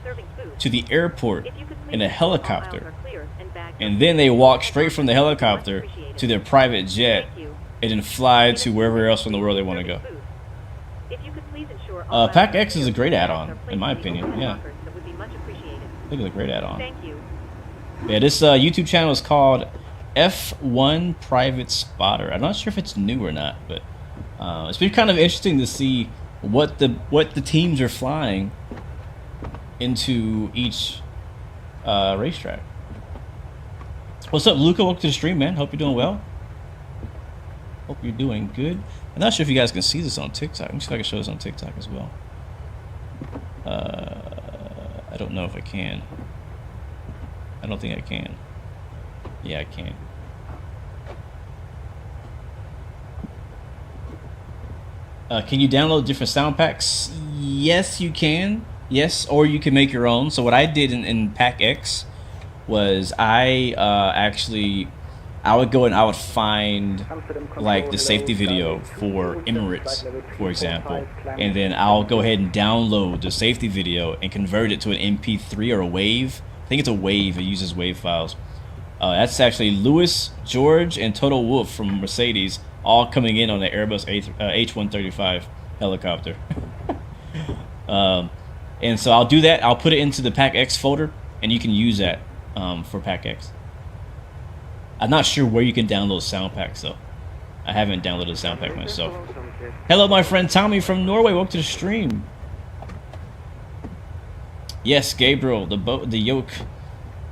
to the airport in a helicopter, and then they walk straight from the helicopter to their private jet, and then fly to wherever else in the world they want to go. PAC-X is a great add-on, in my opinion. Yeah, I think it's a great add-on. Yeah, this YouTube channel is called F1 Private Spotter. I'm not sure if it's new or not, but it's been kind of interesting to see what the teams are flying into each racetrack. What's up, Luca? Welcome to the stream, man. Hope you're doing well. Hope you're doing good. I'm not sure if you guys can see this on TikTok. Let me see if I can show this on TikTok as well. I don't know if I can. I don't think I can. Yeah, I can. Can you download different sound packs? Yes, you can. Yes, or you can make your own. So what I did in PAC-X was I would go and I would find like the safety video for Emirates, for example, and then I'll go ahead and download the safety video and convert it to an MP3 or a WAV. I think it's a WAV. It uses WAV files. That's actually Lewis, George, and Total Wolf from Mercedes, all coming in on the Airbus H135 helicopter. And so I'll do that. I'll put it into the Pack X folder, and you can use that for Pack X. I'm not sure where you can download sound packs though. I haven't downloaded a sound pack myself. Hello, my friend Tommy from Norway. Welcome to the stream. Yes, Gabriel. The yoke,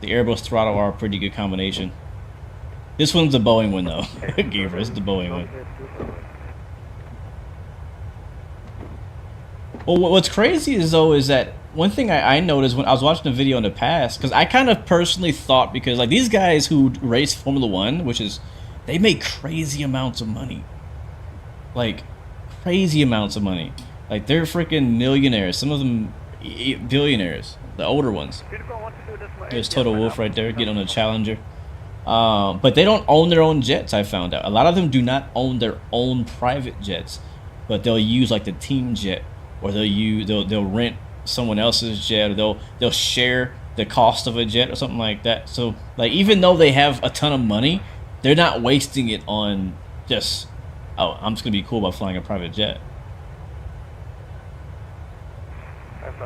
the Airbus throttle are a pretty good combination. This one's the Boeing one though. Gabriel, it's the Boeing one. Well, what's crazy is that one thing I noticed when I was watching the video in the past, because I kind of personally thought, because like these guys who race Formula One, which is, they make crazy amounts of money. Like, crazy amounts of money. Like, they're freaking millionaires. Some of them billionaires. The older ones. There's Total Wolf right there. Get on a Challenger. But they don't own their own jets, I found out. A lot of them do not own their own private jets. But they'll use, like, the team jet. Or they'll rent someone else's jet. Or they'll share the cost of a jet or something like that. So, like, even though they have a ton of money, they're not wasting it on just, oh, I'm just going to be cool by flying a private jet.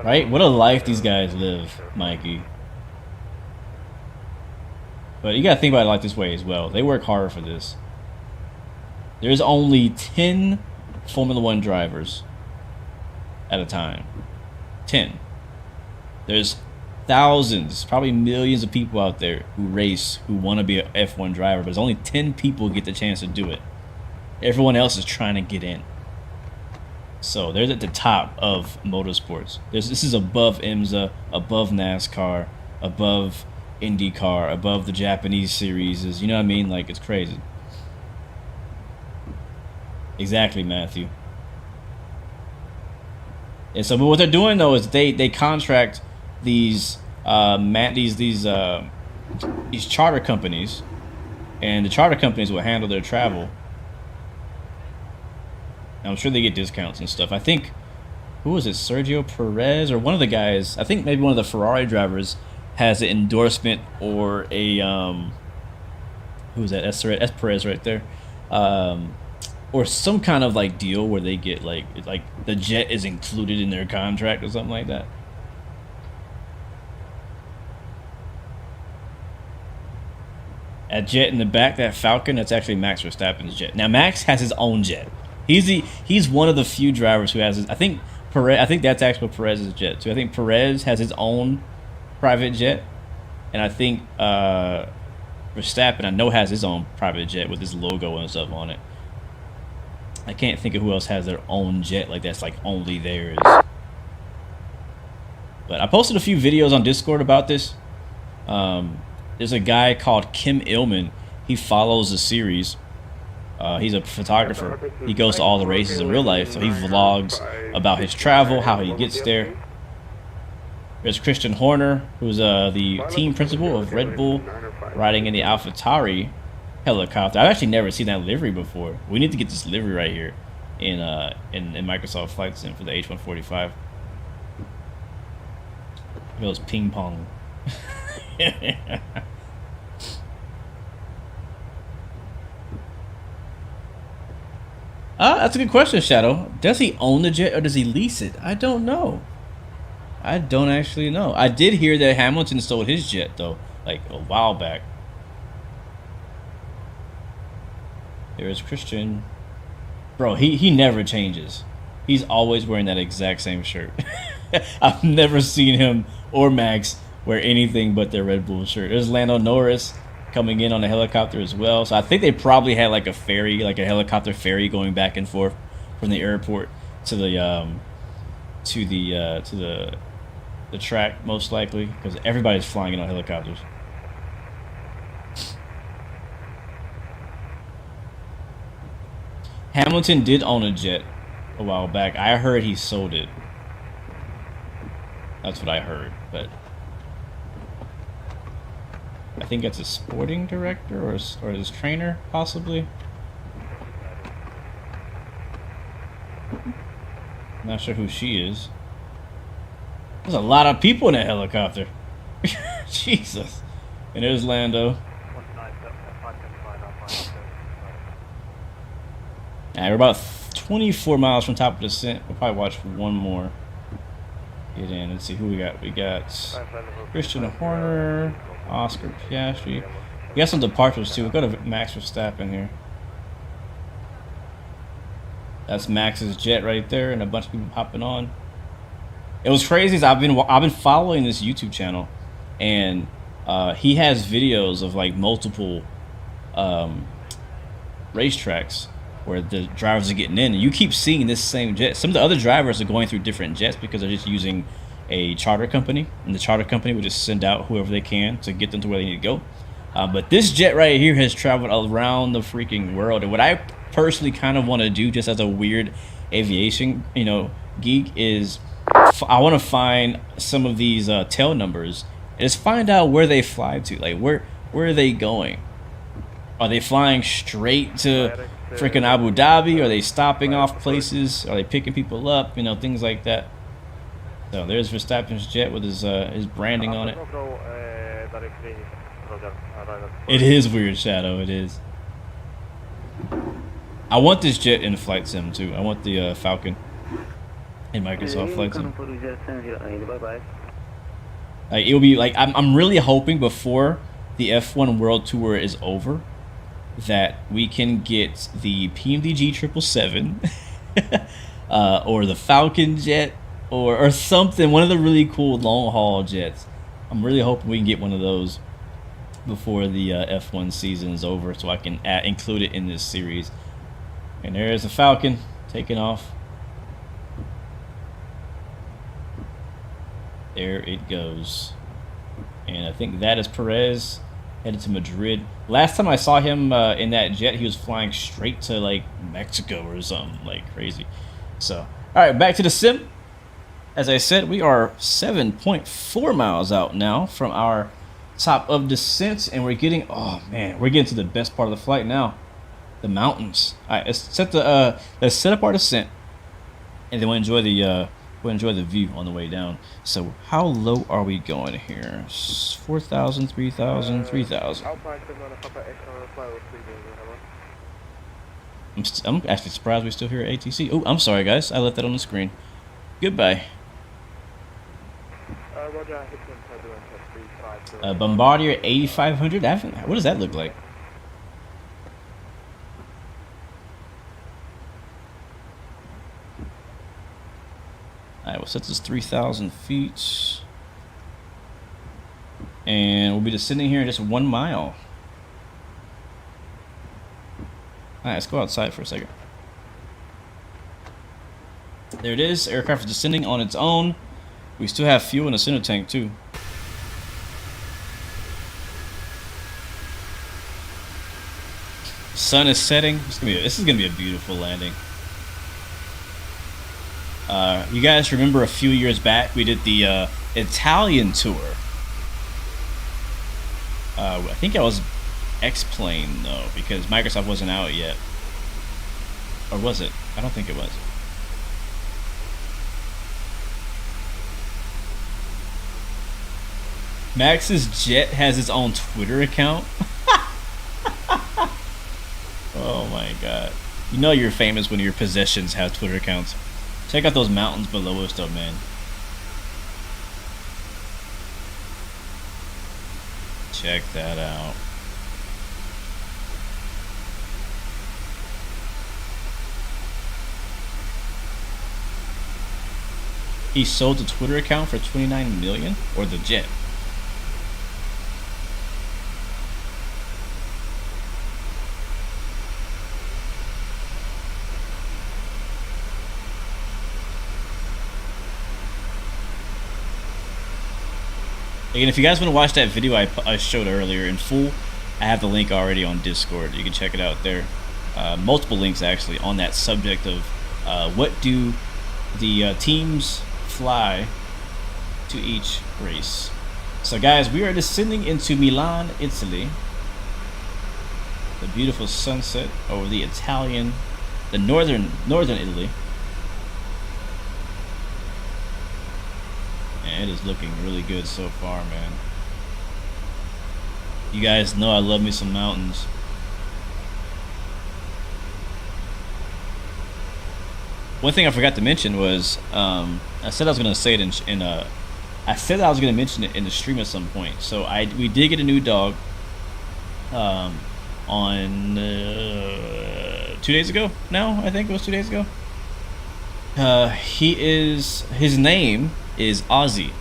Right? What a life these guys live, Mikey. But you got to think about it like this way as well. They work hard for this. There's only 10 Formula One drivers at a time. 10. There's thousands, probably millions of people out there who race, who want to be an F1 driver, but there's only 10 people who get the chance to do it. Everyone else is trying to get in. So they're at the top of motorsports. This is above IMSA, above NASCAR, above IndyCar, above the Japanese series. You know what I mean? Like, it's crazy. Exactly, Matthew. And so, but what they're doing though is they contract these charter companies, and the charter companies will handle their travel. And I'm sure they get discounts and stuff. I think, who was it, Sergio Perez or one of the guys? I think maybe one of the Ferrari drivers has an endorsement or a who is that? That's Perez right there. Or some kind of like deal where they get like the jet is included in their contract or something like that. That jet in the back, that Falcon, that's actually Max Verstappen's jet. Now Max has his own jet. He's one of the few drivers who has his, I think that's actually Perez's jet too. I think Perez has his own private jet, and I think Verstappen, I know, has his own private jet with his logo and stuff on it. I can't think of who else has their own jet like that's like only theirs. But I posted a few videos on Discord about this. There's a guy called Kim Illman. He follows the series. He's a photographer. He goes to all the races in real life, so he vlogs about his travel, how he gets there. There's Christian Horner, who's the team principal of Red Bull, riding in the AlphaTauri helicopter. I've actually never seen that livery before. We need to get this livery right here in Microsoft Flight Sim for the H145. It goes ping pong. That's a good question, Shadow. Does he own the jet or does he lease it? I don't know. I don't actually know. I did hear that Hamilton sold his jet though, like a while back. There's Christian. Bro, he never changes. He's always wearing that exact same shirt. I've never seen him or Max wear anything but their Red Bull shirt. There's Lando Norris coming in on a helicopter as well. So I think they probably had like a ferry, like a helicopter ferry going back and forth from the airport to the track, most likely, because everybody's flying in on helicopters. Hamilton did own a jet a while back. I heard he sold it. That's what I heard, but I think it's a sporting director or his trainer, possibly. Not sure who she is. There's a lot of people in that helicopter. Jesus. And there's Lando. We're about 24 miles from top of descent. We'll probably watch one more. Get in. Let's see who we got. We got Christian Horner, Oscar Piastri. We got some departures too. We got a Max Verstappen here. That's Max's jet right there, and a bunch of people hopping on. It was crazy. I've been following this YouTube channel, and he has videos of like multiple racetracks where the drivers are getting in, and you keep seeing this same jet. Some of the other drivers are going through different jets because they're just using a charter company, and the charter company would just send out whoever they can to get them to where they need to go. But this jet right here has traveled around the freaking world, and what I personally kind of want to do, just as a weird aviation, geek, is I want to find some of these tail numbers and just find out where they fly to. Like, where are they going? Are they flying straight to freaking Abu Dhabi? Are they stopping off places? Are they picking people up? Things like that. So there's Verstappen's jet with his branding on it. It is weird, Shadow. It is. I want this jet in Flight Sim too. I want the Falcon in Microsoft Flight Sim. Like, it'll be like I'm really hoping before the F1 World Tour is over that we can get the PMDG 777 or the Falcon jet or something, one of the really cool long haul jets. I'm really hoping we can get one of those before the F1 season is over, so I can include it in this series. And there's the Falcon taking off. There it goes. And I think that is Perez headed to Madrid. Last time I saw him in that jet, he was flying straight to like Mexico or something like crazy. So, all right, back to the sim. As I said, we are 7.4 miles out now from our top of descent, and we're getting, oh man, we're getting to the best part of the flight now, the mountains. All right, let's set up our descent, and then we'll enjoy the view on the way down. So how low are we going here? 4,000, 3,000, 3,000. I'm actually surprised we're still here at ATC. Oh, I'm sorry guys, I left that on the screen. Goodbye. Bombardier 8500. What does that look like? Alright, we'll set this 3,000 feet. And we'll be descending here in just 1 mile. Alright, let's go outside for a second. There it is. Aircraft is descending on its own. We still have fuel in the center tank too. Sun is setting. This is gonna be a beautiful landing. You guys remember a few years back we did the Italian tour. I think I was X-Plane though, because Microsoft wasn't out yet. Or was it? I don't think it was. Max's jet has its own Twitter account. Oh my god. You know you're famous when your possessions have Twitter accounts. Check out those mountains below us though, man. Check that out. He sold the Twitter account for 29 million, or the jet. And if you guys want to watch that video I showed earlier in full, I have the link already on Discord. You can check it out there. Multiple links actually on that subject of what do the teams fly to each race. So guys, we are descending into Milan, Italy. The beautiful sunset over the northern Italy. And it is looking really good so far, man. You guys know I love me some mountains. one thing I forgot to mention was I said I was gonna say it I said I was gonna mention it in the stream at some point. So we did get a new dog on 2 days ago now. I think it was 2 days ago. His name is Aussie,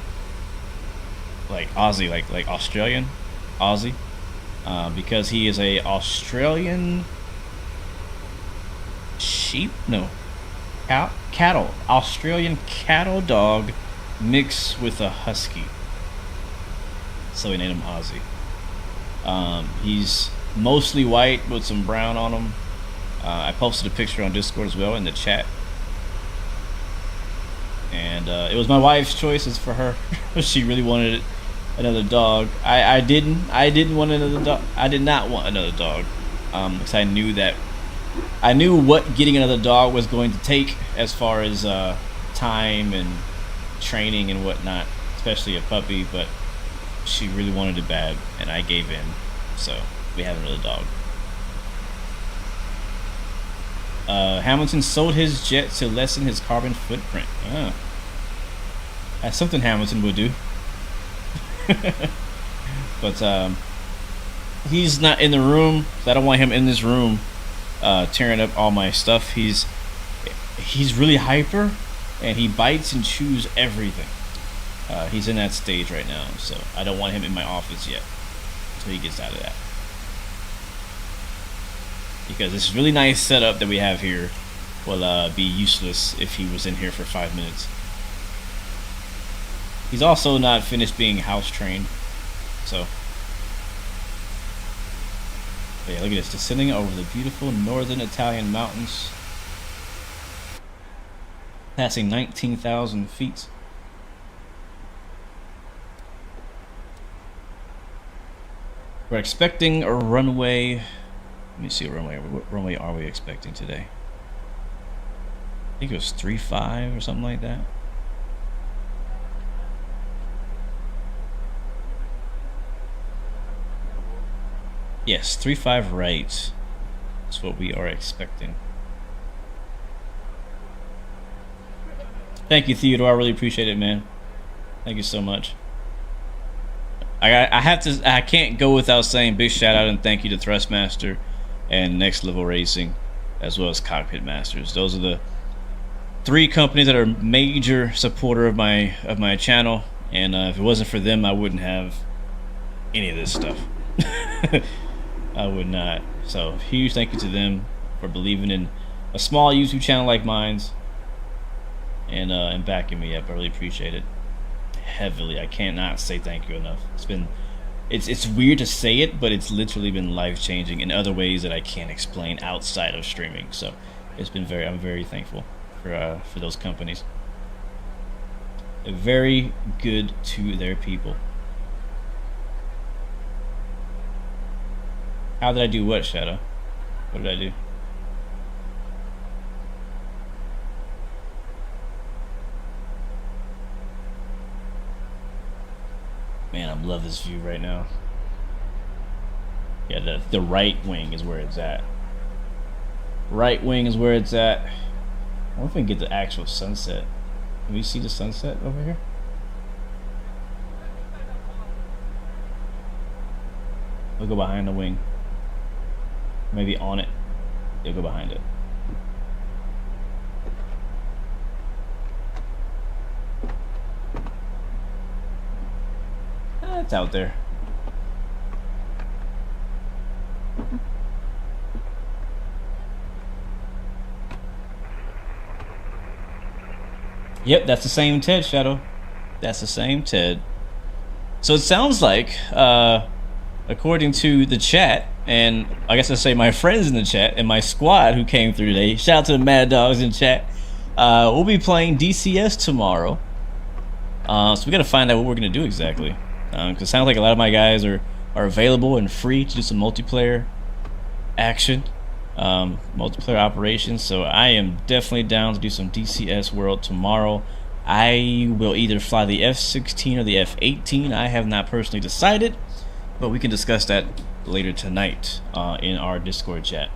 like Aussie, like Australian Aussie, because he is a Australian Australian cattle dog mixed with a husky. So we named him Aussie. He's mostly white with some brown on him. I posted a picture on Discord as well in the chat. And it was my wife's choice. It's for her. She really wanted another dog. I didn't want another dog. I did not want another dog, because I knew what getting another dog was going to take as far as time and training and whatnot, especially a puppy. But she really wanted it bad, and I gave in. So we have another dog. Hamilton sold his jet to lessen his carbon footprint. That's something Hamilton would do. But he's not in the room, so I don't want him in this room tearing up all my stuff. He's really hyper, and he bites and chews everything. He's in that stage right now, so I don't want him in my office yet until he gets out of that. Because this really nice setup that we have here will be useless if he was in here for 5 minutes. He's also not finished being house trained, so but yeah, look at this, descending over the beautiful northern Italian mountains, passing 19,000 feet. We're expecting a runway. Let me see what runway are we expecting today. I think it was 35 or something like that. Yes, 35 right. That's what we are expecting. Thank you, Theodore. I really appreciate it, man. Thank you so much. I can't go without saying big shout out and thank you to Thrustmaster and Next Level Racing, as well as Cockpit Masters. Those are the 3 companies that are major supporter of my channel, and if it wasn't for them, I wouldn't have any of this stuff. I would not. So huge thank you to them for believing in a small YouTube channel like mine's, and backing me up. I really appreciate it heavily. I cannot say thank you enough. It's weird to say it, but it's literally been life-changing in other ways that I can't explain outside of streaming. So it's been I'm very thankful for those companies. They're very good to their people. How did I do what, Shadow? What did I do? Man, I love this view right now. Yeah, the right wing is where it's at. Right wing is where it's at. I wonder if we can get the actual sunset. Can we see the sunset over here? We'll go behind the wing. Maybe on it. You'll go behind it. It's out there. Yep, that's the same TED, Shadow. That's the same TED. So it sounds like, according to the chat, and I guess I say my friends in the chat and my squad who came through today, shout out to the Mad Dogs in chat, we'll be playing DCS tomorrow. So we gotta find out what we're gonna do exactly. Because it sounds like a lot of my guys are available and free to do some multiplayer action, multiplayer operations. So I am definitely down to do some DCS World tomorrow. I will either fly the F-16 or the F-18. I have not personally decided, but we can discuss that later tonight in our Discord chat.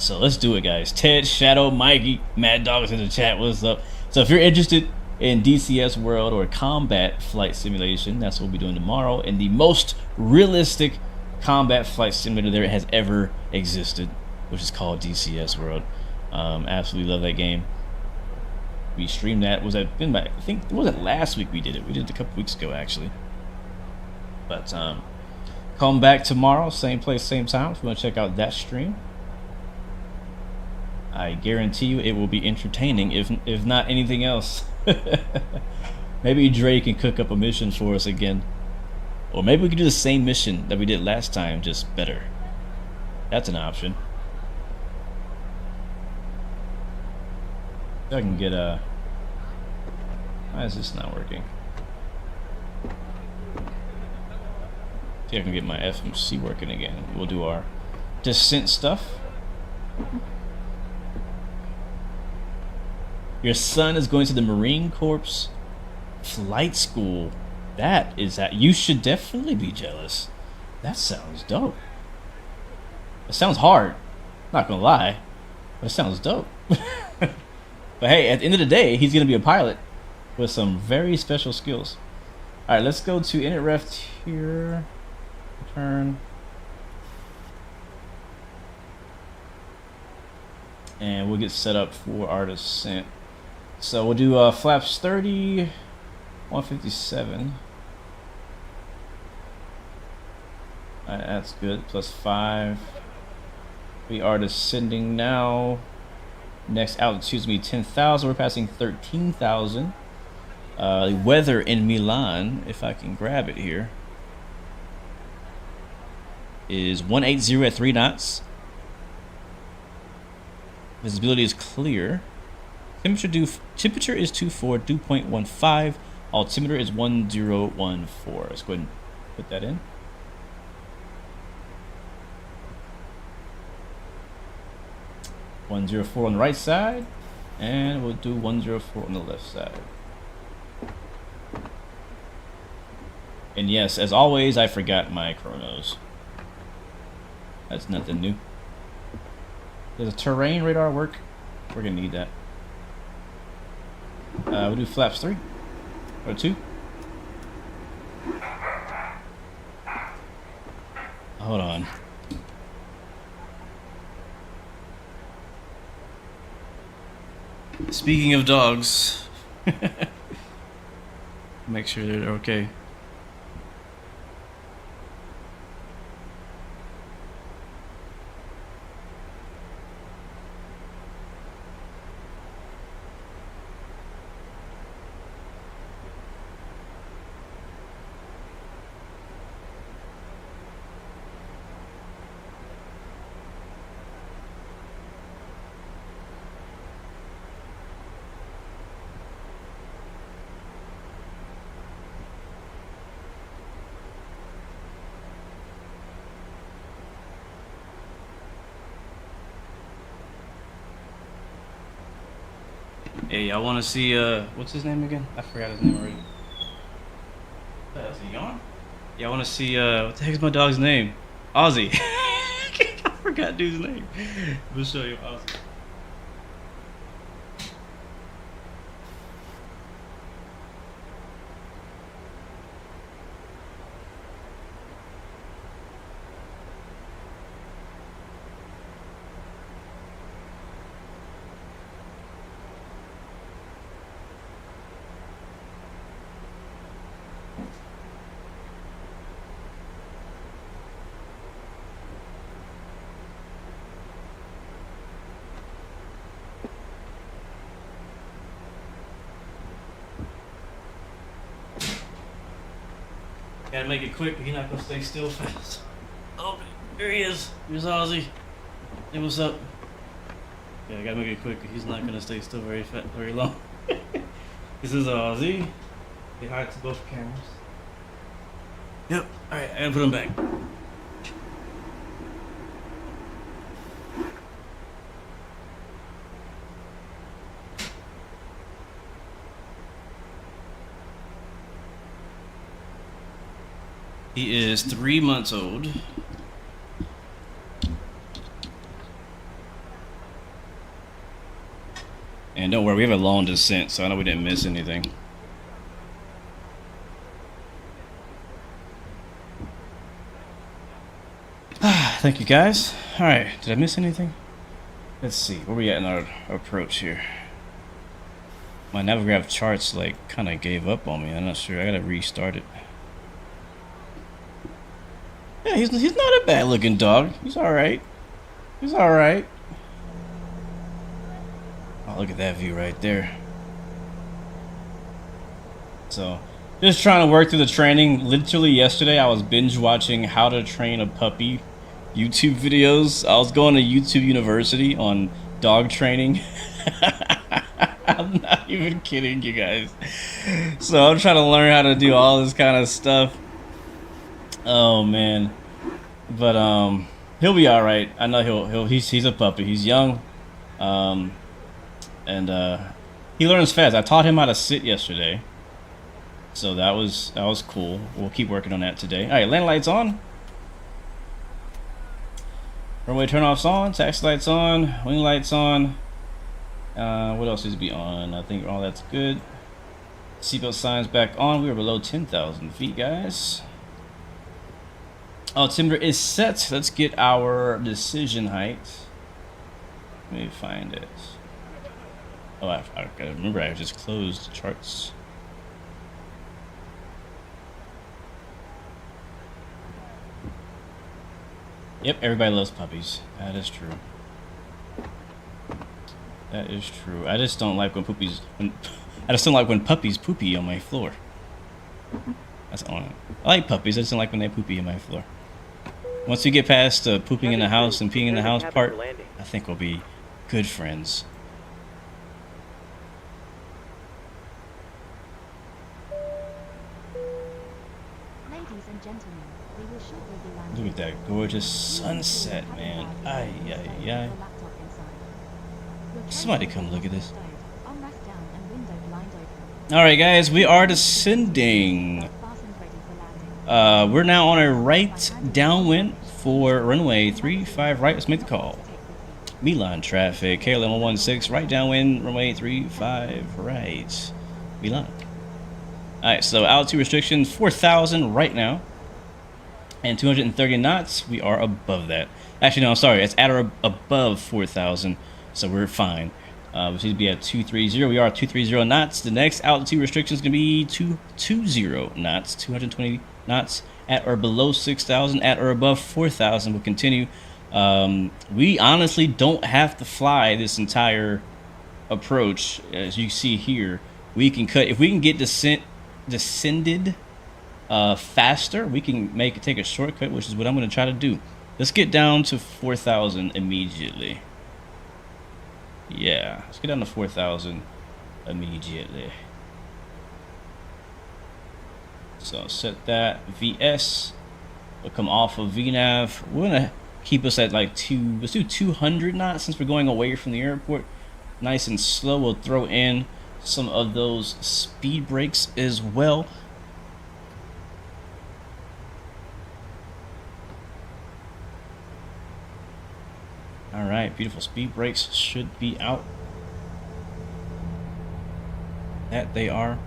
So let's do it, guys. Ted, Shadow, Mikey, Mad Dogs in the chat. What's up? So if you're interested in DCS World or combat flight simulation, that's what we'll be doing tomorrow. And the most realistic combat flight simulator there has ever existed, which is called DCS World. Absolutely love that game. We streamed that. Was that been back? I think it wasn't last week we did it. We did it a couple weeks ago actually. But come back tomorrow, same place, same time. If you want to check out that stream, I guarantee you it will be entertaining, if not anything else. Maybe Dre can cook up a mission for us again, or maybe we can do the same mission that we did last time, just better. That's an option. I can get a. Why is this not working? See if I can get my FMC working again. We'll do our descent stuff. Your son is going to the Marine Corps flight school. That you should definitely be jealous. That sounds dope. It sounds hard, not gonna lie, but it sounds dope. But hey, at the end of the day, he's gonna be a pilot with some very special skills. All right, let's go to init here. Return. And we'll get set up for our descent. So we'll do flaps 30, 157. Alright, that's good. Plus 5. We are descending now. Next altitude is going to be 10,000. We're passing 13,000. The weather in Milan, if I can grab it here, is 180 at 3 knots. Visibility is clear. Temperature is 24, dew point 15. Altimeter is 1014. Let's go ahead and put that in. .104 on the right side, and we'll do 104 on the left side. And yes, as always, I forgot my chronos. That's nothing new. Does a terrain radar work? We're gonna need that. We'll do flaps 3 or 2. Hold on. Speaking of dogs, make sure they're okay. Hey, I want to see, what's his name again? I forgot his name already. Is he gone? Yeah, I want to see, what the heck is my dog's name? Ozzy. I forgot dude's name. We'll show you Ozzy. Gotta make it quick, but he's not gonna stay still fast. Oh, there he is. Here's Ozzy. Hey, what's up? Yeah, I gotta make it quick. He's not gonna stay still very long. This is Ozzy. Say hi to both cameras. Yep. All right, I gotta put him back. He is 3 months old. And don't worry, we have a long descent, so I know we didn't miss anything. Thank you, guys. All right, did I miss anything? Let's see, where we at in our approach here? My Navigraph charts like kind of gave up on me. I'm not sure. I gotta restart it. Yeah, he's not a bad looking dog. He's all right. He's all right. Oh, look at that view right there. So, just trying to work through the training. Literally yesterday, I was binge watching how to train a puppy YouTube videos. I was going to YouTube University on dog training. I'm not even kidding you guys. So I'm trying to learn how to do all this kind of stuff. Oh man. But he'll be all right. I know he's a puppy. He's young. And he learns fast. I taught him how to sit yesterday. So that was cool. We'll keep working on that today. All right, land lights on. Runway turnoffs on, taxi lights on, wing lights on. What else needs to be on? I think all that's good. Seatbelt signs back on. We are below 10,000 feet, guys. Altimeter is set. Let's get our decision height. Let me find it. Oh, I gotta remember I just closed the charts. Yep, everybody loves puppies. That is true. That is true. I just don't like when puppies poopy on my floor. That's all. I like puppies. I just don't like when they poopy on my floor. Once we get past the pooping in the house and peeing in the house part, I think we'll be good friends. Ladies and gentlemen, we will shortly be landing. Look at that gorgeous sunset, man. Ay, ay, ay. Somebody come look at this. Alright guys, we are descending. We're now on a right downwind for runway 35 right. Let's make the call. Milan traffic, KLM 116, right downwind, runway 35 right. Milan. Alright, so altitude restriction 4,000 right now. And 230 knots, we are above that. Actually, no, I'm sorry, it's at or above 4,000. So we're fine. We should be at 230. We are at 230 knots. The next altitude restriction is going to be 220 knots, 220 knots at or below 6,000, at or above 4,000. We'll continue. We honestly don't have to fly this entire approach. As you see here, we can cut. If we can get descended faster, we can take a shortcut, which is what I'm going to try to do. Let's get down to 4,000 immediately. Yeah, let's get down to 4,000 immediately. So set that VS. We'll come off of VNAV. We're gonna keep us at like let's do 200 knots since we're going away from the airport. Nice and slow. We'll throw in some of those speed brakes as well. All right, beautiful. Speed brakes should be out. That they are.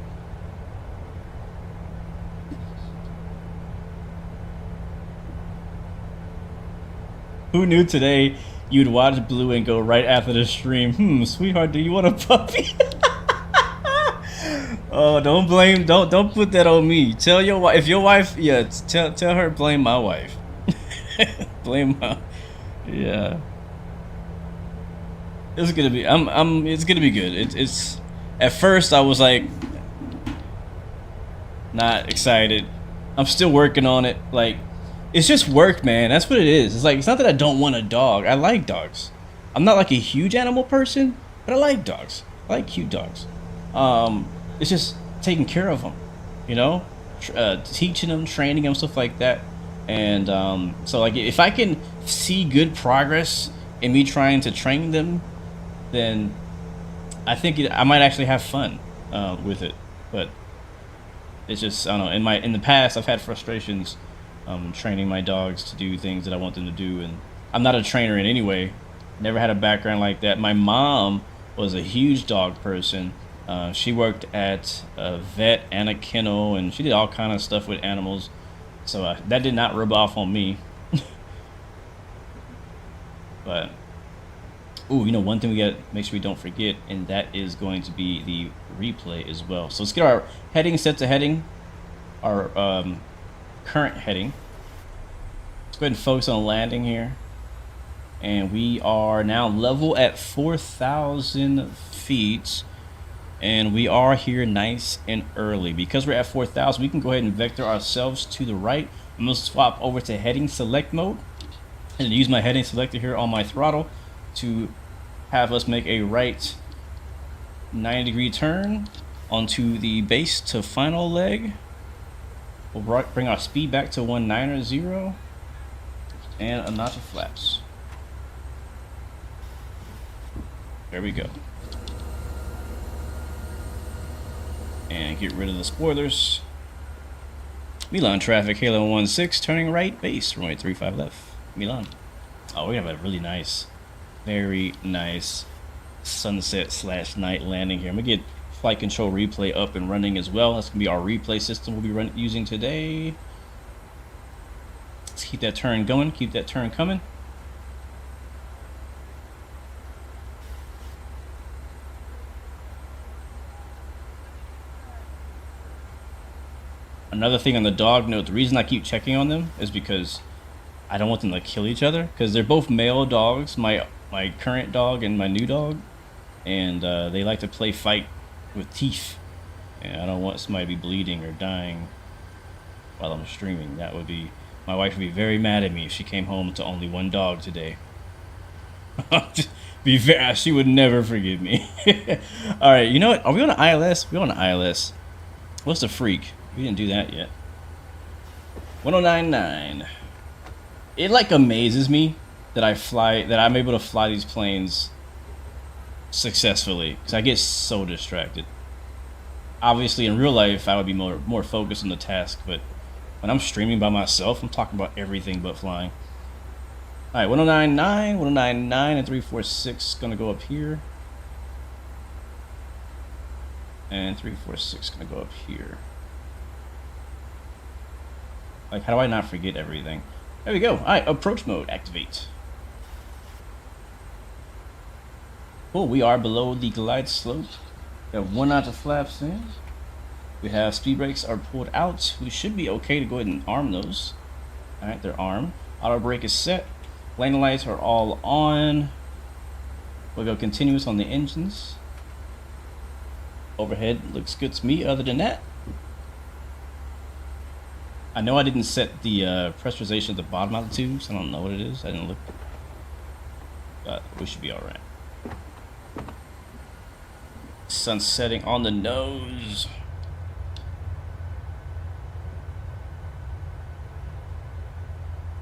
Who knew today you'd watch Blue and go right after the stream? Sweetheart, do you want a puppy? Oh, don't put that on me. Tell your wife, if your wife, yeah, tell her blame my wife. Blame my, yeah. It's gonna be, it's gonna be good. It's at first I was like not excited. I'm still working on it. Like, it's just work, man. That's what it is. It's like, it's not that I don't want a dog. I like dogs. I'm not like a huge animal person, but I like dogs. I like cute dogs. It's just taking care of them, you know, teaching them, training them, stuff like that. And so like, if I can see good progress in me trying to train them, then I think I might actually have fun with it. But it's just, I don't know, in the past I've had frustrations training my dogs to do things that I want them to do, and I'm not a trainer in any way. Never had a background like that. My mom was a huge dog person. She worked at a vet and a kennel, and she did all kind of stuff with animals. So that did not rub off on me. But, ooh, you know, one thing we got to make sure we don't forget, and that is going to be the replay as well. So let's get our heading set to heading, our current heading. Let's go ahead and focus on landing here. And we are now level at 4,000 feet. And we are here nice and early. Because we're at 4,000, we can go ahead and vector ourselves to the right. I'm going to swap over to heading select mode. And use my heading selector here on my throttle to have us make a right 90-degree turn onto the base to final leg. We'll bring our speed back to 190 and a notch of flaps. There we go. And get rid of the spoilers. Milan traffic, Halo 16, turning right, base, runway 35 left, Milan. Oh, we have a really nice, very nice sunset / night landing here. I'm gonna get flight control replay up and running as well. That's gonna be our replay system we'll be using today. Let's keep that turn going, keep that turn coming. Another thing on the dog note, the reason I keep checking on them is because I don't want them to kill each other, because they're both male dogs, my current dog and my new dog, and they like to play fight with teeth, and I don't want somebody to be bleeding or dying while I'm streaming. That would be, my wife would be very mad at me if she came home to only one dog today. Be fair, she would never forgive me. All right, you know what? Are we on an ILS? We're on an ILS. What's the freak? We didn't do that yet. 1099. It like amazes me that I'm able to fly these planes successfully, because I get so distracted. Obviously in real life I would be more focused on the task, but when I'm streaming by myself, I'm talking about everything but flying. Alright, 1099, 1099 and 346 gonna go up here. And 346 gonna go up here. Like, how do I not forget everything? There we go. Alright, approach mode, activate. Cool, we are below the glide slope. We have 1 knot of flaps in. We have speed brakes are pulled out. We should be okay to go ahead and arm those. Alright, they're armed. Auto brake is set. Landing lights are all on. We'll go continuous on the engines. Overhead looks good to me. Other than that, I know I didn't set the pressurization at the bottom of the tubes. I don't know what it is. I didn't look. But we should be alright. Sun setting on the nose.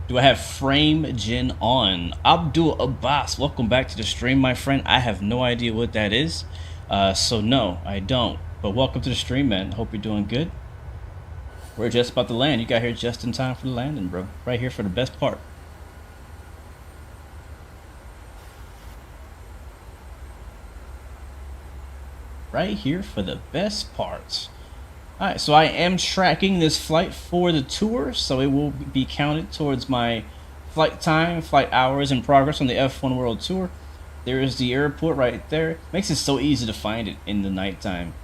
Do I have frame gen on? Abdul Abbas, welcome back to the stream, my friend. I have no idea what that is. So no, I don't. But welcome to the stream, man. Hope you're doing good. We're just about to land. You got here just in time for the landing, bro. Right here for the best part. Right here for the best parts. Alright, so I am tracking this flight for the tour, so it will be counted towards my flight time, flight hours, and progress on the F1 World Tour. There is the airport right there. Makes it so easy to find it in the nighttime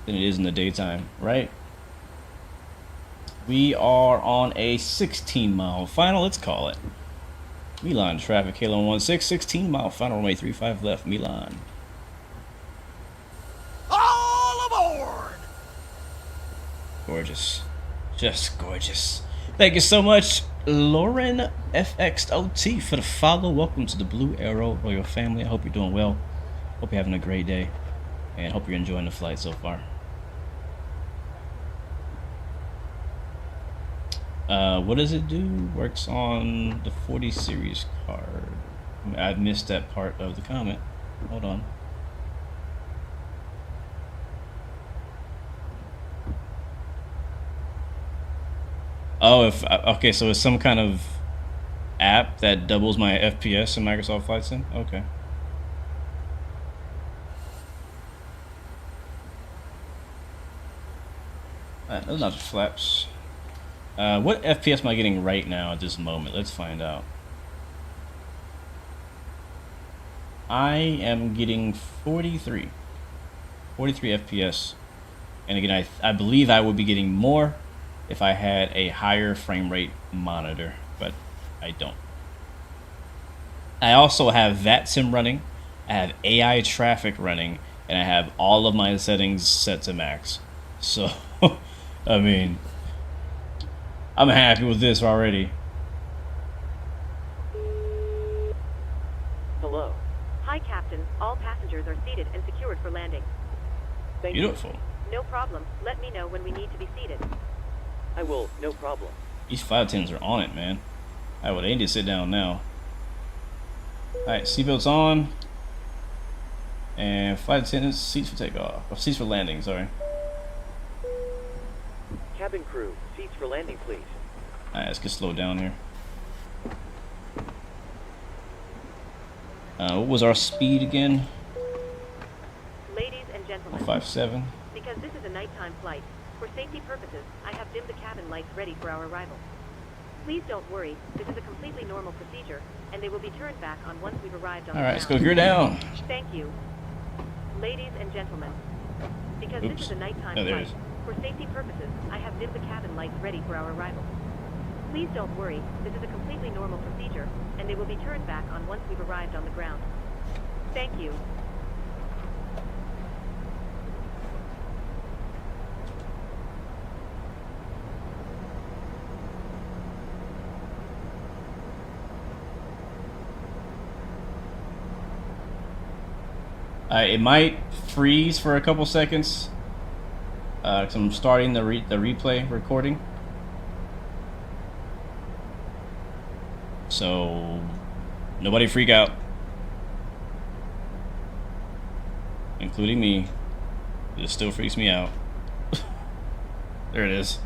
than it is in the daytime, right? We are on a 16-mile final, let's call it. Milan traffic, Halo 16, 16-mile final, runway 35 left, Milan. All aboard! Gorgeous. Just gorgeous. Thank you so much, Lauren FXOT, for the follow. Welcome to the Blue Arrow Royal family. I hope you're doing well. Hope you're having a great day. And hope you're enjoying the flight so far. What does it do? Works on the 40 series card. I missed that part of the comment. Hold on. Oh, okay, so it's some kind of app that doubles my FPS in Microsoft Flight Sim? Okay. Those not the flaps. What FPS am I getting right now at this moment? Let's find out. I am getting 43 FPS. And again, I believe I would be getting more if I had a higher frame rate monitor, but I don't. I also have VATSIM running, I have AI traffic running, and I have all of my settings set to max. So, I mean, I'm happy with this already. Hello. Hi, Captain. All passengers are seated and secured for landing. Thank Beautiful. you. No problem. Let me know when we need to be seated. I will, no problem. These 510s are on it, man. Alright, well, they need to sit down now. Alright, seatbelts on. And flight attendants, seats for takeoff. Oh, seats for landing, sorry. Cabin crew, seats for landing, please. Alright, let's get slowed down here. What was our speed again? Ladies and gentlemen, 157. because this is a nighttime flight, for safety purposes, I have dimmed the cabin lights ready for our arrival. Please don't worry, this is a completely normal procedure, and they will be turned back on once we've arrived on the Alright, let's ground. go gear down. Thank you. Ladies and gentlemen, because Oops. this is a nighttime Oh, there it flight, is. for safety purposes, I have dimmed the cabin lights ready for our arrival. Please don't worry, this is a completely normal procedure, and they will be turned back on once we've arrived on the ground. Thank you. It might freeze for a couple seconds. 'Cause I'm starting the replay recording. So nobody freak out, including me. It still freaks me out. There it is.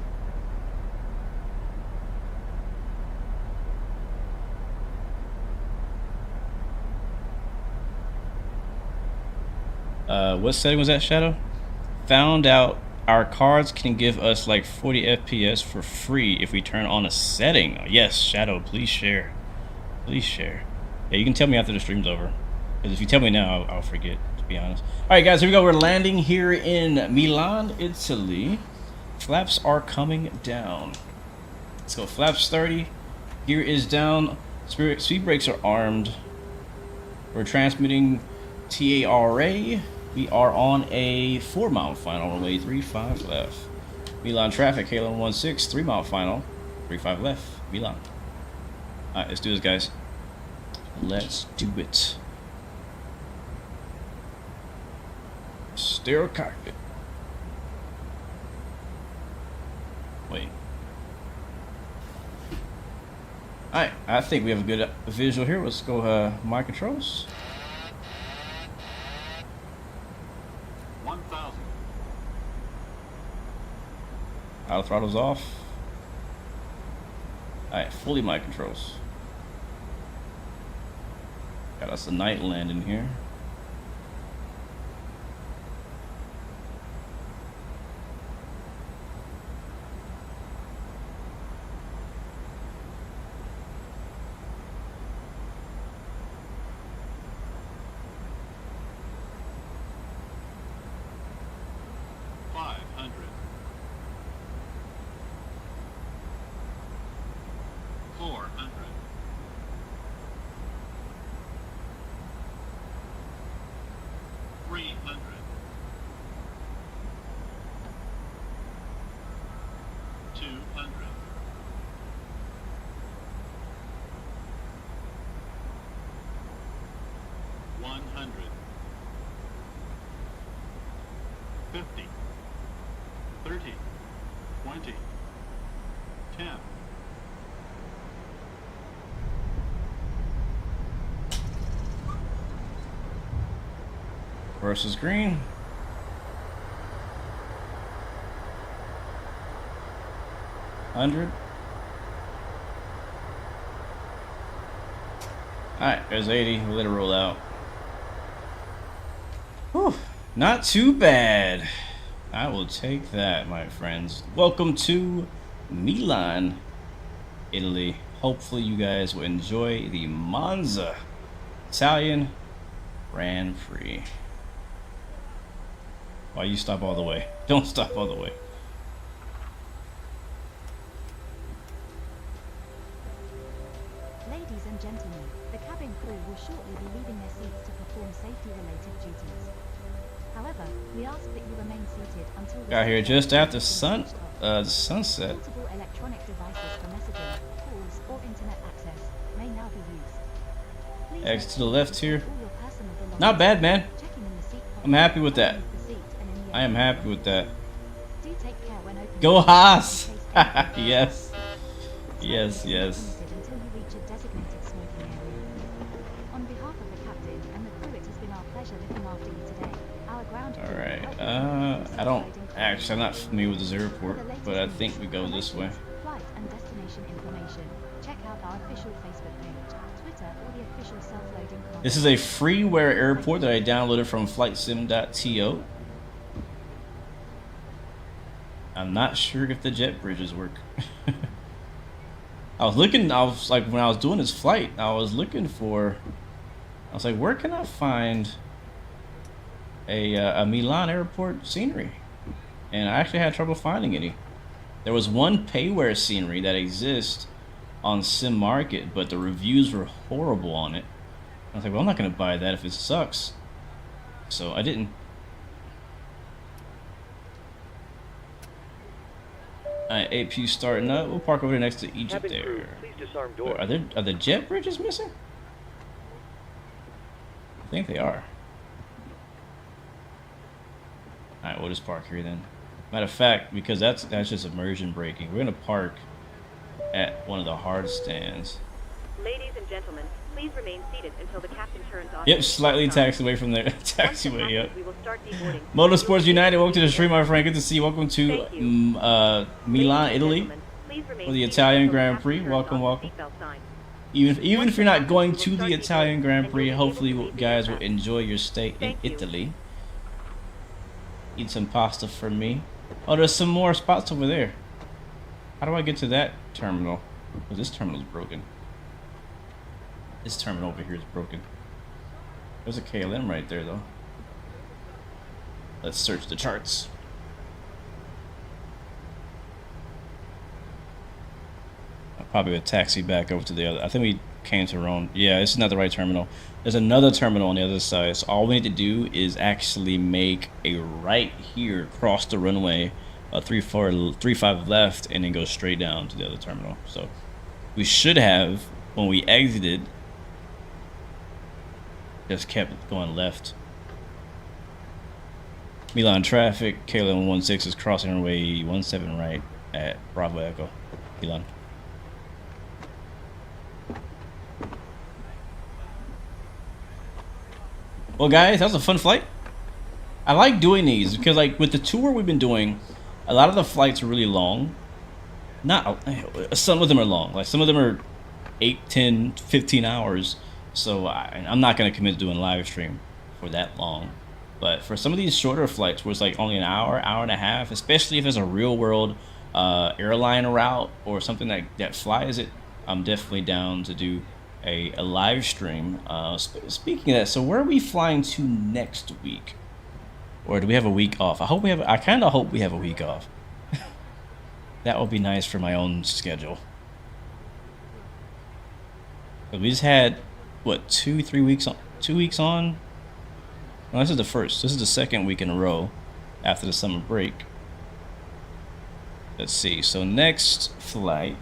What setting was that, Shadow? Found out our cards can give us like 40 FPS for free if we turn on a setting. Yes, Shadow, please share. Please share. Yeah, you can tell me after the stream's over. Because if you tell me now, I'll forget, to be honest. Alright, guys, here we go. We're landing here in Milan, Italy. Flaps are coming down. Let's go. Flaps 30. Gear is down. Speed brakes are armed. We're transmitting TARA. We are on a 4-mile final, runway 35 left. Milan traffic, Halo 16, 3-mile final, 35 left, Milan. Alright, let's do this, guys. Let's do it. Stereo cockpit. Wait. Alright, I think we have a good visual here. Let's go my controls. 1,000. Auto throttle's off. Alright, fully my controls. Got us a night landing here. Versus green. $100. Alright, there's 80. We'll let it roll out. Whew, not too bad. I will take that, my friends. Welcome to Milan, Italy. Hopefully you guys will enjoy the Monza Italian Grand Prix. Why you stop all the way? Don't stop all the way. Ladies and gentlemen, the cabin crew will shortly be leaving their seats to perform safety-related duties. However, we ask that you remain seated until the Got here just after sunset. Portable electronic devices for messaging, calls, or internet access may now be used. Please Exit to the left here. all your personal belongings. Not bad, man. Checking in the seat I'm happy with that. pocket, the seat, and in the I am happy with that. Do take care when opening Go the door Haas! in case anything Yes. Smoking Yes, is yes. permitted until you reach a designated smoking area. On behalf of the captain and the crew, it has been our pleasure looking after you today. Our ground crew will Alright, help you I don't actually, I'm not familiar with this airport, but I think we go this way. Flight and destination information. Check out our official Facebook page, Twitter, or the official self-loading content. This is a freeware airport that I downloaded from flightsim.to. I'm not sure if the jet bridges work. I was like, when I was doing this flight, I was like, where can I find a Milan airport scenery? And I actually had trouble finding any. There was one payware scenery that exists on Sim Market, but the reviews were horrible on it. I was like, well, I'm not going to buy that if it sucks. So I didn't. Alright, AP starting up. We'll park over there next to Egypt Cabin crew, there. please disarm door. Are the jet bridges missing? I think they are. Alright, we'll just park here then. Matter of fact, because that's just immersion braking, we're gonna park at one of the hard stands. Ladies and gentlemen, please remain seated until the captain turns off. Yep, slightly taxi away from there. Taxiway, yep. We will start deboarding. Motorsports United, welcome to the stream, my friend. Good to see you. Welcome to Thank you. Milan, Italy, Please remain for the seated Italian until the Grand captain Prix. turns Welcome, off the welcome. seatbelt sign. Even if you're not going to the Italian Grand Prix, hopefully you guys will enjoy your stay in Thank you. Italy. Eat some pasta for me. Oh, there's some more spots over there. How do I get to that terminal? Oh, this terminal's broken. This terminal over here is broken. There's a KLM right there, though. Let's search the charts. I'll probably a taxi back over to the other. I think we came to Rome. Yeah, this is not the right terminal. There's another terminal on the other side. So all we need to do is actually make a right here, cross the runway, 35 left, and then go straight down to the other terminal. So we should have, when we exited, just kept going left. Milan traffic, KLM 16 is crossing runway 17 right at Bravo Echo, Milan. Well, guys, that was a fun flight. I like doing these because, like, with the tour we've been doing, a lot of the flights are really long. Not some of them are long. Like, some of them are 8, 10, 15 hours. So I'm not going to commit to doing live stream for that long. But for some of these shorter flights where it's like only an hour, hour and a half, especially if it's a real world airline route or something that flies it, I'm definitely down to do a live stream. Speaking of that, so where are we flying to next week? Or do we have a week off? I kind of hope we have a week off. That would be nice for my own schedule. But we just had, what, 2-3 weeks on? 2 weeks on? No, this is the first. This is the second week in a row after the summer break. Let's see. So next flight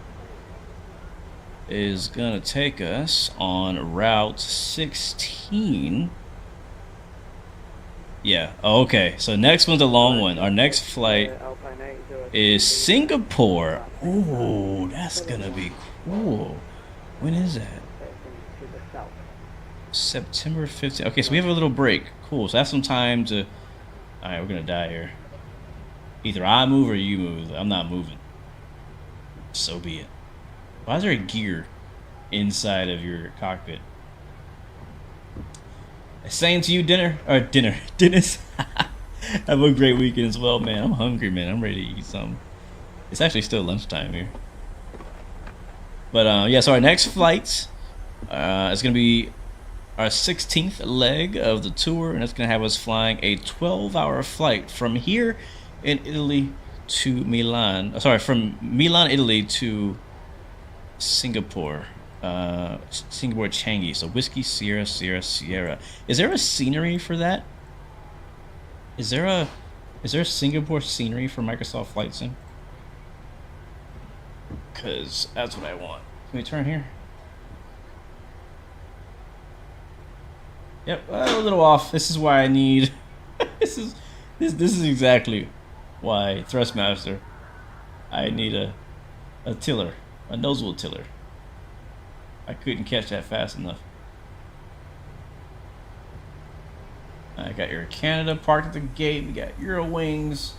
is gonna take us on Route 16. Yeah. Oh, okay. So next one's a long one. Our next flight is Singapore. Oh, that's gonna be cool. When is that? September 15th. Okay, so we have a little break. Cool. So that's some time to. All right, we're gonna die here. Either I move or you move. I'm not moving. So be it. Why is there a gear inside of your cockpit? Saying to you, Dennis. Have a great weekend as well, man. I'm hungry, man. I'm ready to eat something. It's actually still lunchtime here. But yeah, so our next flight is gonna be our 16th leg of the tour, and it's gonna have us flying a 12-hour flight from here in Italy to Milan. Sorry, from Milan, Italy to Singapore. Singapore Changi. So Whiskey Sierra Sierra Sierra. Is there a scenery for that? Is there a Singapore scenery for Microsoft Flight Sim? Cause that's what I want. Can we turn here? Yep, a little off. This is why I need. this is exactly why Thrustmaster. I need a tiller, a nozzle tiller. I couldn't catch that fast enough. I got Air Canada parked at the gate. We got Eurowings.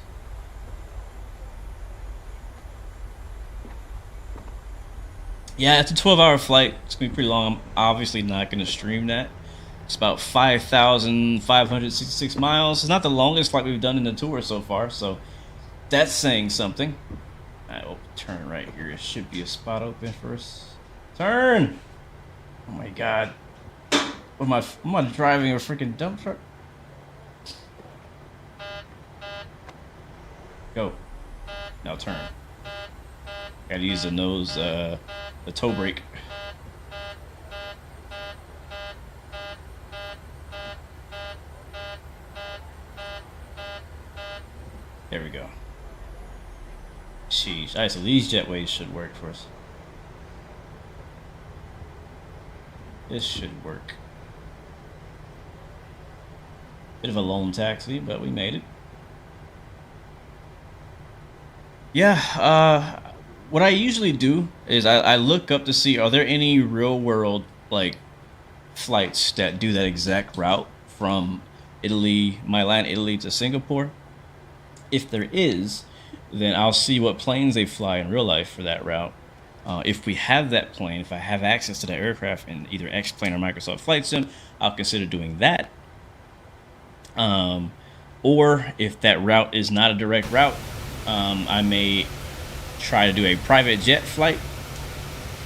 Yeah, it's a 12-hour flight. It's gonna be pretty long. I'm obviously not gonna stream that. It's about 5,566 miles. It's not the longest flight we've done in the tour so far, so that's saying something. I will turn right here. It should be a spot open for us. Turn! Oh my god. Am I driving a freaking dump truck? Go. Now turn. Gotta use the nose, the toe brake. There we go. Sheesh. Alright, so these jetways should work for us. This should work. Bit of a lone taxi, but we made it. Yeah, what I usually do is I look up to see, are there any real world like flights that do that exact route from Italy, Milan, Italy to Singapore? If there is, then I'll see what planes they fly in real life for that route. If we have that plane, if I have access to that aircraft in either X-Plane or Microsoft Flight Sim, I'll consider doing that. Or if that route is not a direct route, I may try to do a private jet flight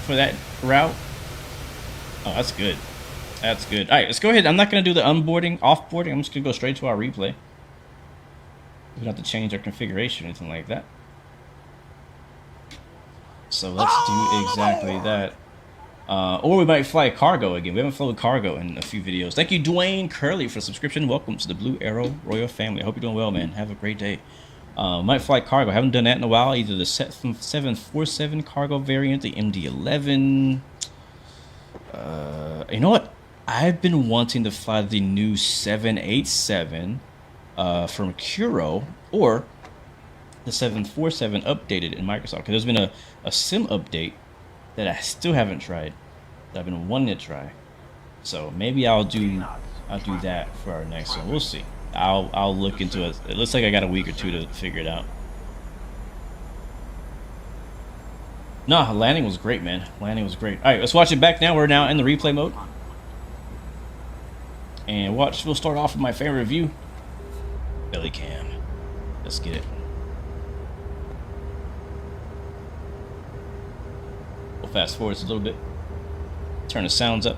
for that route. Oh, that's good. That's good. All right, let's go ahead. I'm not going to do the onboarding, offboarding. I'm just going to go straight to our replay. We don't have to change our configuration or anything like that. So let's do exactly that. Or we might fly cargo again. We haven't flown cargo in a few videos. Thank you, Dwayne Curley, for the subscription. Welcome to the Blue Arrow Royal family. I hope you're doing well, man. Have a great day. Might fly cargo. Haven't done that in a while. Either the 747 cargo variant, the MD-11. You know what? I've been wanting to fly the new 787 from Kuro, or the 747 updated in Microsoft. Because there's been a sim update that I still haven't tried, that I've been wanting to try. So maybe I'll do that for our next one. We'll see. I'll look into it. It looks like I got a week or two to figure it out. No, landing was great, man. Landing was great. All right, let's watch it back now. We're now in the replay mode. And watch, we'll start off with my favorite view. Belly cam. Let's get it. We'll fast forward a little bit. Turn the sounds up.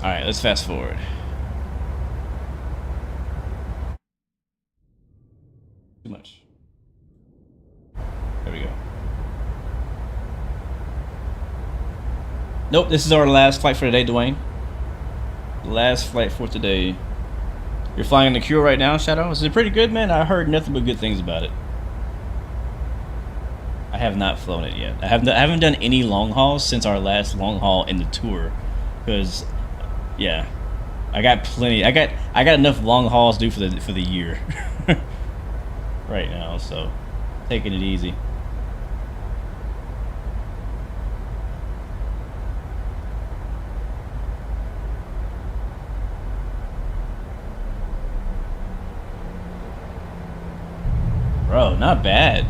All right, let's fast forward. Too much. There we go. Nope, this is our last flight for today, Dwayne. Last flight for today. You're flying the Cure right now, Shadow? Is it pretty good, man? I heard nothing but good things about it. I have not flown it yet. I haven't done any long hauls since our last long haul in the tour, because yeah, I got plenty. I got enough long hauls to do for the year right now, so taking it easy. go. Not bad.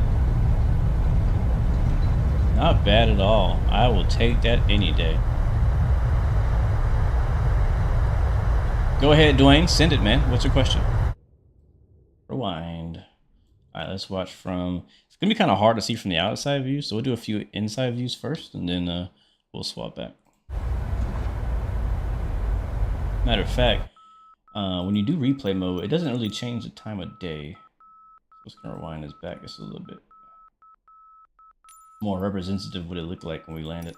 Not bad at all. I will take that any day. Go ahead, Dwayne. Send it, man. What's your question? Rewind. All right, let's watch from... It's going to be kind of hard to see from the outside view, so we'll do a few inside views first, and then we'll swap back. Matter of fact, when you do replay mode, it doesn't really change the time of day. So it's going to rewind this back just a little bit. More representative of what it looked like when we landed.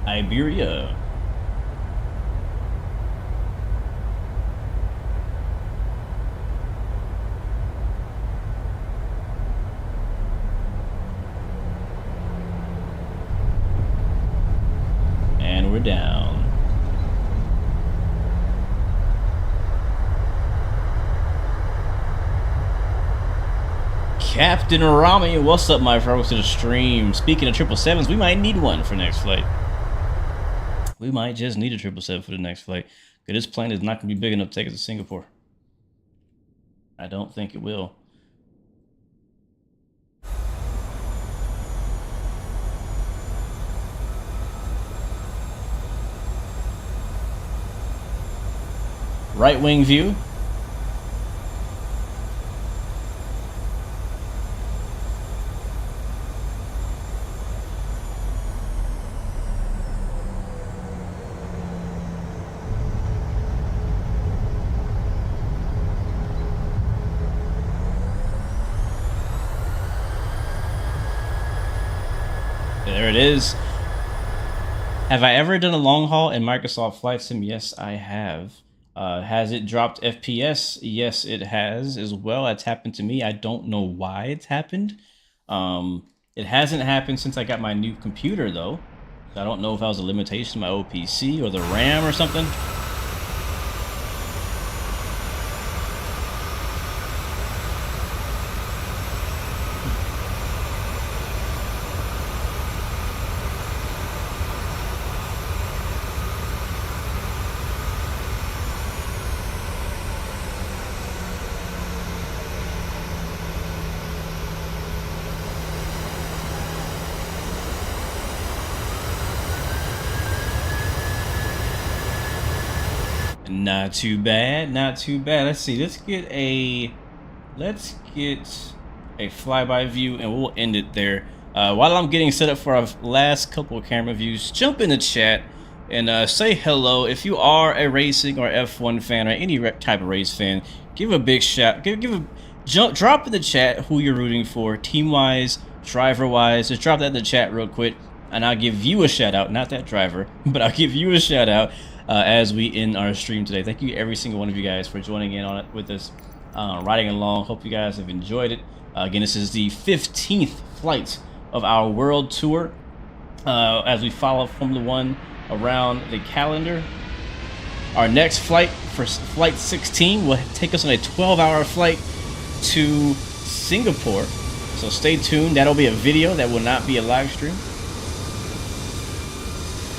Iberia. And we're down. Captain Rami, what's up, my friend? To the stream. Speaking of 777s, we might need one for next flight. We might just need a 777 for the next flight. Because this plane is not going to be big enough to take us to Singapore. I don't think it will. Right wing view. There it is. Have I ever done a long haul in Microsoft Flight Sim? Yes, I have. Has it dropped FPS? Yes, it has as well. That's happened to me. I don't know why it's happened. It hasn't happened since I got my new computer, though. So I don't know if that was a limitation of my OPC or the RAM or something. Not too bad, not too bad. Let's see. Let's get a flyby view, and we'll end it there. While I'm getting set up for our last couple of camera views, jump in the chat and say hello. If you are a racing or F1 fan or any type of race fan, give a big shout. Drop in the chat who you're rooting for, team-wise, driver-wise. Just drop that in the chat real quick, and I'll give you a shout out. Not that driver, but I'll give you a shout out. As we end our stream today. Thank you every single one of you guys for joining in on it with us, riding along. Hope you guys have enjoyed it. Again, this is the 15th flight of our world tour as we follow Formula One around the calendar. Our next flight, for flight 16, will take us on a 12-hour flight to Singapore. So stay tuned. That'll be a video. That will not be a live stream.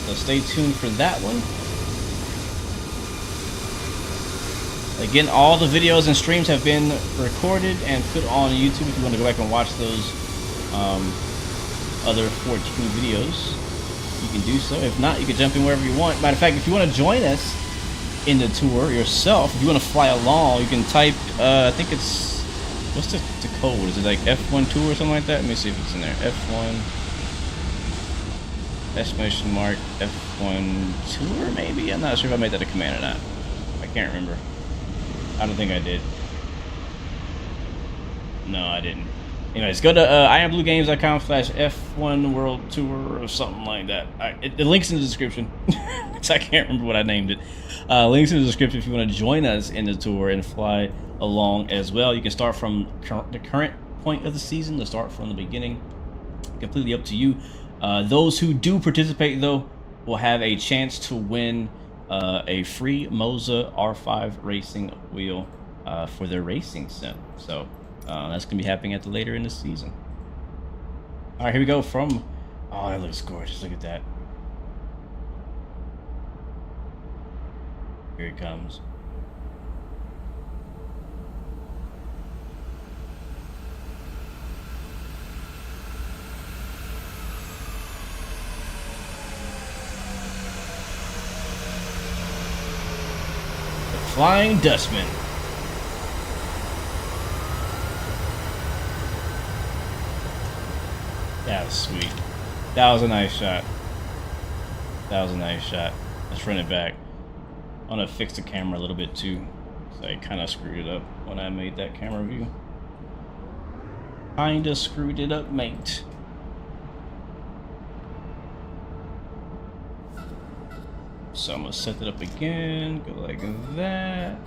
So stay tuned for that one. Again, all the videos and streams have been recorded and put on YouTube. If you want to go back and watch those other 14 videos, you can do so. If not, you can jump in wherever you want. Matter of fact, if you want to join us in the tour yourself, if you want to fly along, you can type, I think it's, what's the code? Is it like F1 tour or something like that? Let me see if it's in there. F1, exclamation mark, F1 tour maybe? I'm not sure if I made that a command or not. I can't remember. I don't think I did. No, I didn't. Anyways, go to iambluegames.com/F1 World Tour or something like that. The link's in the description. So I can't remember what I named it. Links in the description if you want to join us in the tour and fly along as well. You can start from the current point of the season, to start from the beginning. Completely up to you. Those who do participate, though, will have a chance to win a free Monza R5 racing wheel for their racing sim. So that's going to be happening at the later in the season. All right, here we go from... Oh, that looks gorgeous. Look at that. Here it comes. The Flying Dustman. That was sweet. That was a nice shot. That was a nice shot. Let's run it back. I want to fix the camera a little bit too. So I kind of screwed it up when I made that camera view. Kinda screwed it up, mate. So I'm gonna set it up again. Go like that.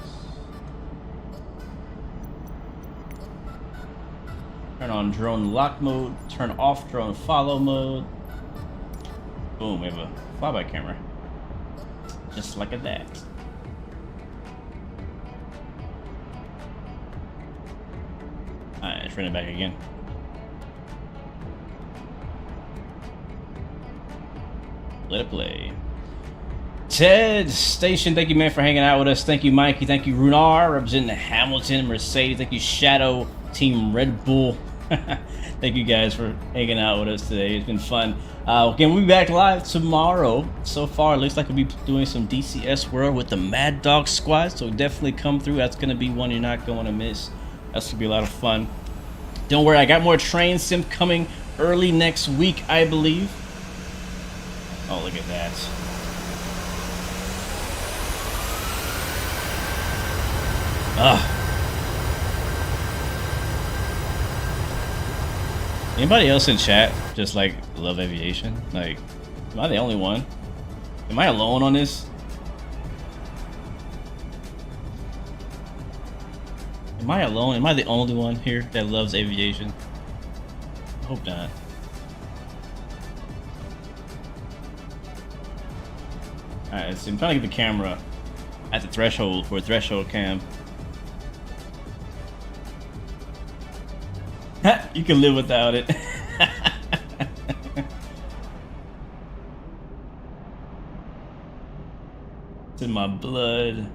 Turn on drone lock mode. Turn off drone follow mode. Boom, we have a flyby camera. Just like that. Alright, let's run it back again. Let it play. Ted Station, thank you, man, for hanging out with us. Thank you, Mikey. Thank you, Runar, representing the Hamilton Mercedes. Thank you, Shadow, Team Red Bull. Thank you guys for hanging out with us today. It's been fun. Again, we'll be back live tomorrow. So far, it looks like we'll be doing some DCS World with the Mad Dog Squad. So definitely come through. That's going to be one you're not going to miss. That's going to be a lot of fun. Don't worry, I got more train sim coming early next week, I believe. Oh, look at that. Anybody else in chat just like love aviation? Like, am I the only one? Am I alone on this? Am I alone? Am I the only one here that loves aviation? I hope not. Alright, so I'm trying to get the camera at the threshold for a threshold cam. You can live without it. It's in my blood.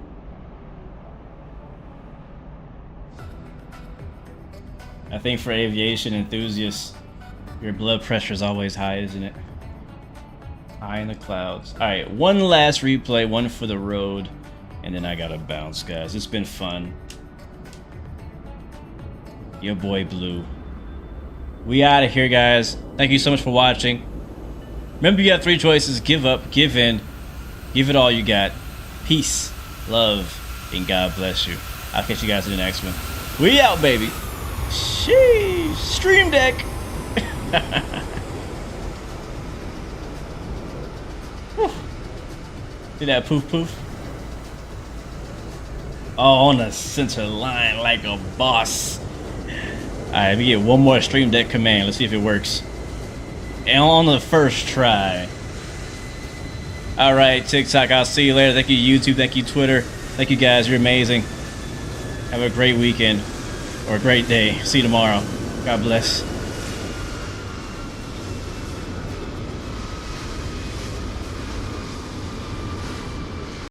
I think for aviation enthusiasts, your blood pressure is always high, isn't it? High in the clouds. Alright, one last replay, one for the road, and then I gotta bounce, guys. It's been fun. Your boy Blue. We out of here, guys. Thank you so much for watching. Remember, you have three choices: give up, give in, give it all you got. Peace, love, and God bless you. I'll catch you guys in the next one. We out, baby. Sheesh. Stream Deck. Did that poof poof? Oh, on the center line like a boss. Alright, let me get one more Stream Deck command. Let's see if it works. And on the first try. Alright, TikTok, I'll see you later. Thank you, YouTube. Thank you, Twitter. Thank you, guys. You're amazing. Have a great weekend. Or a great day. See you tomorrow. God bless.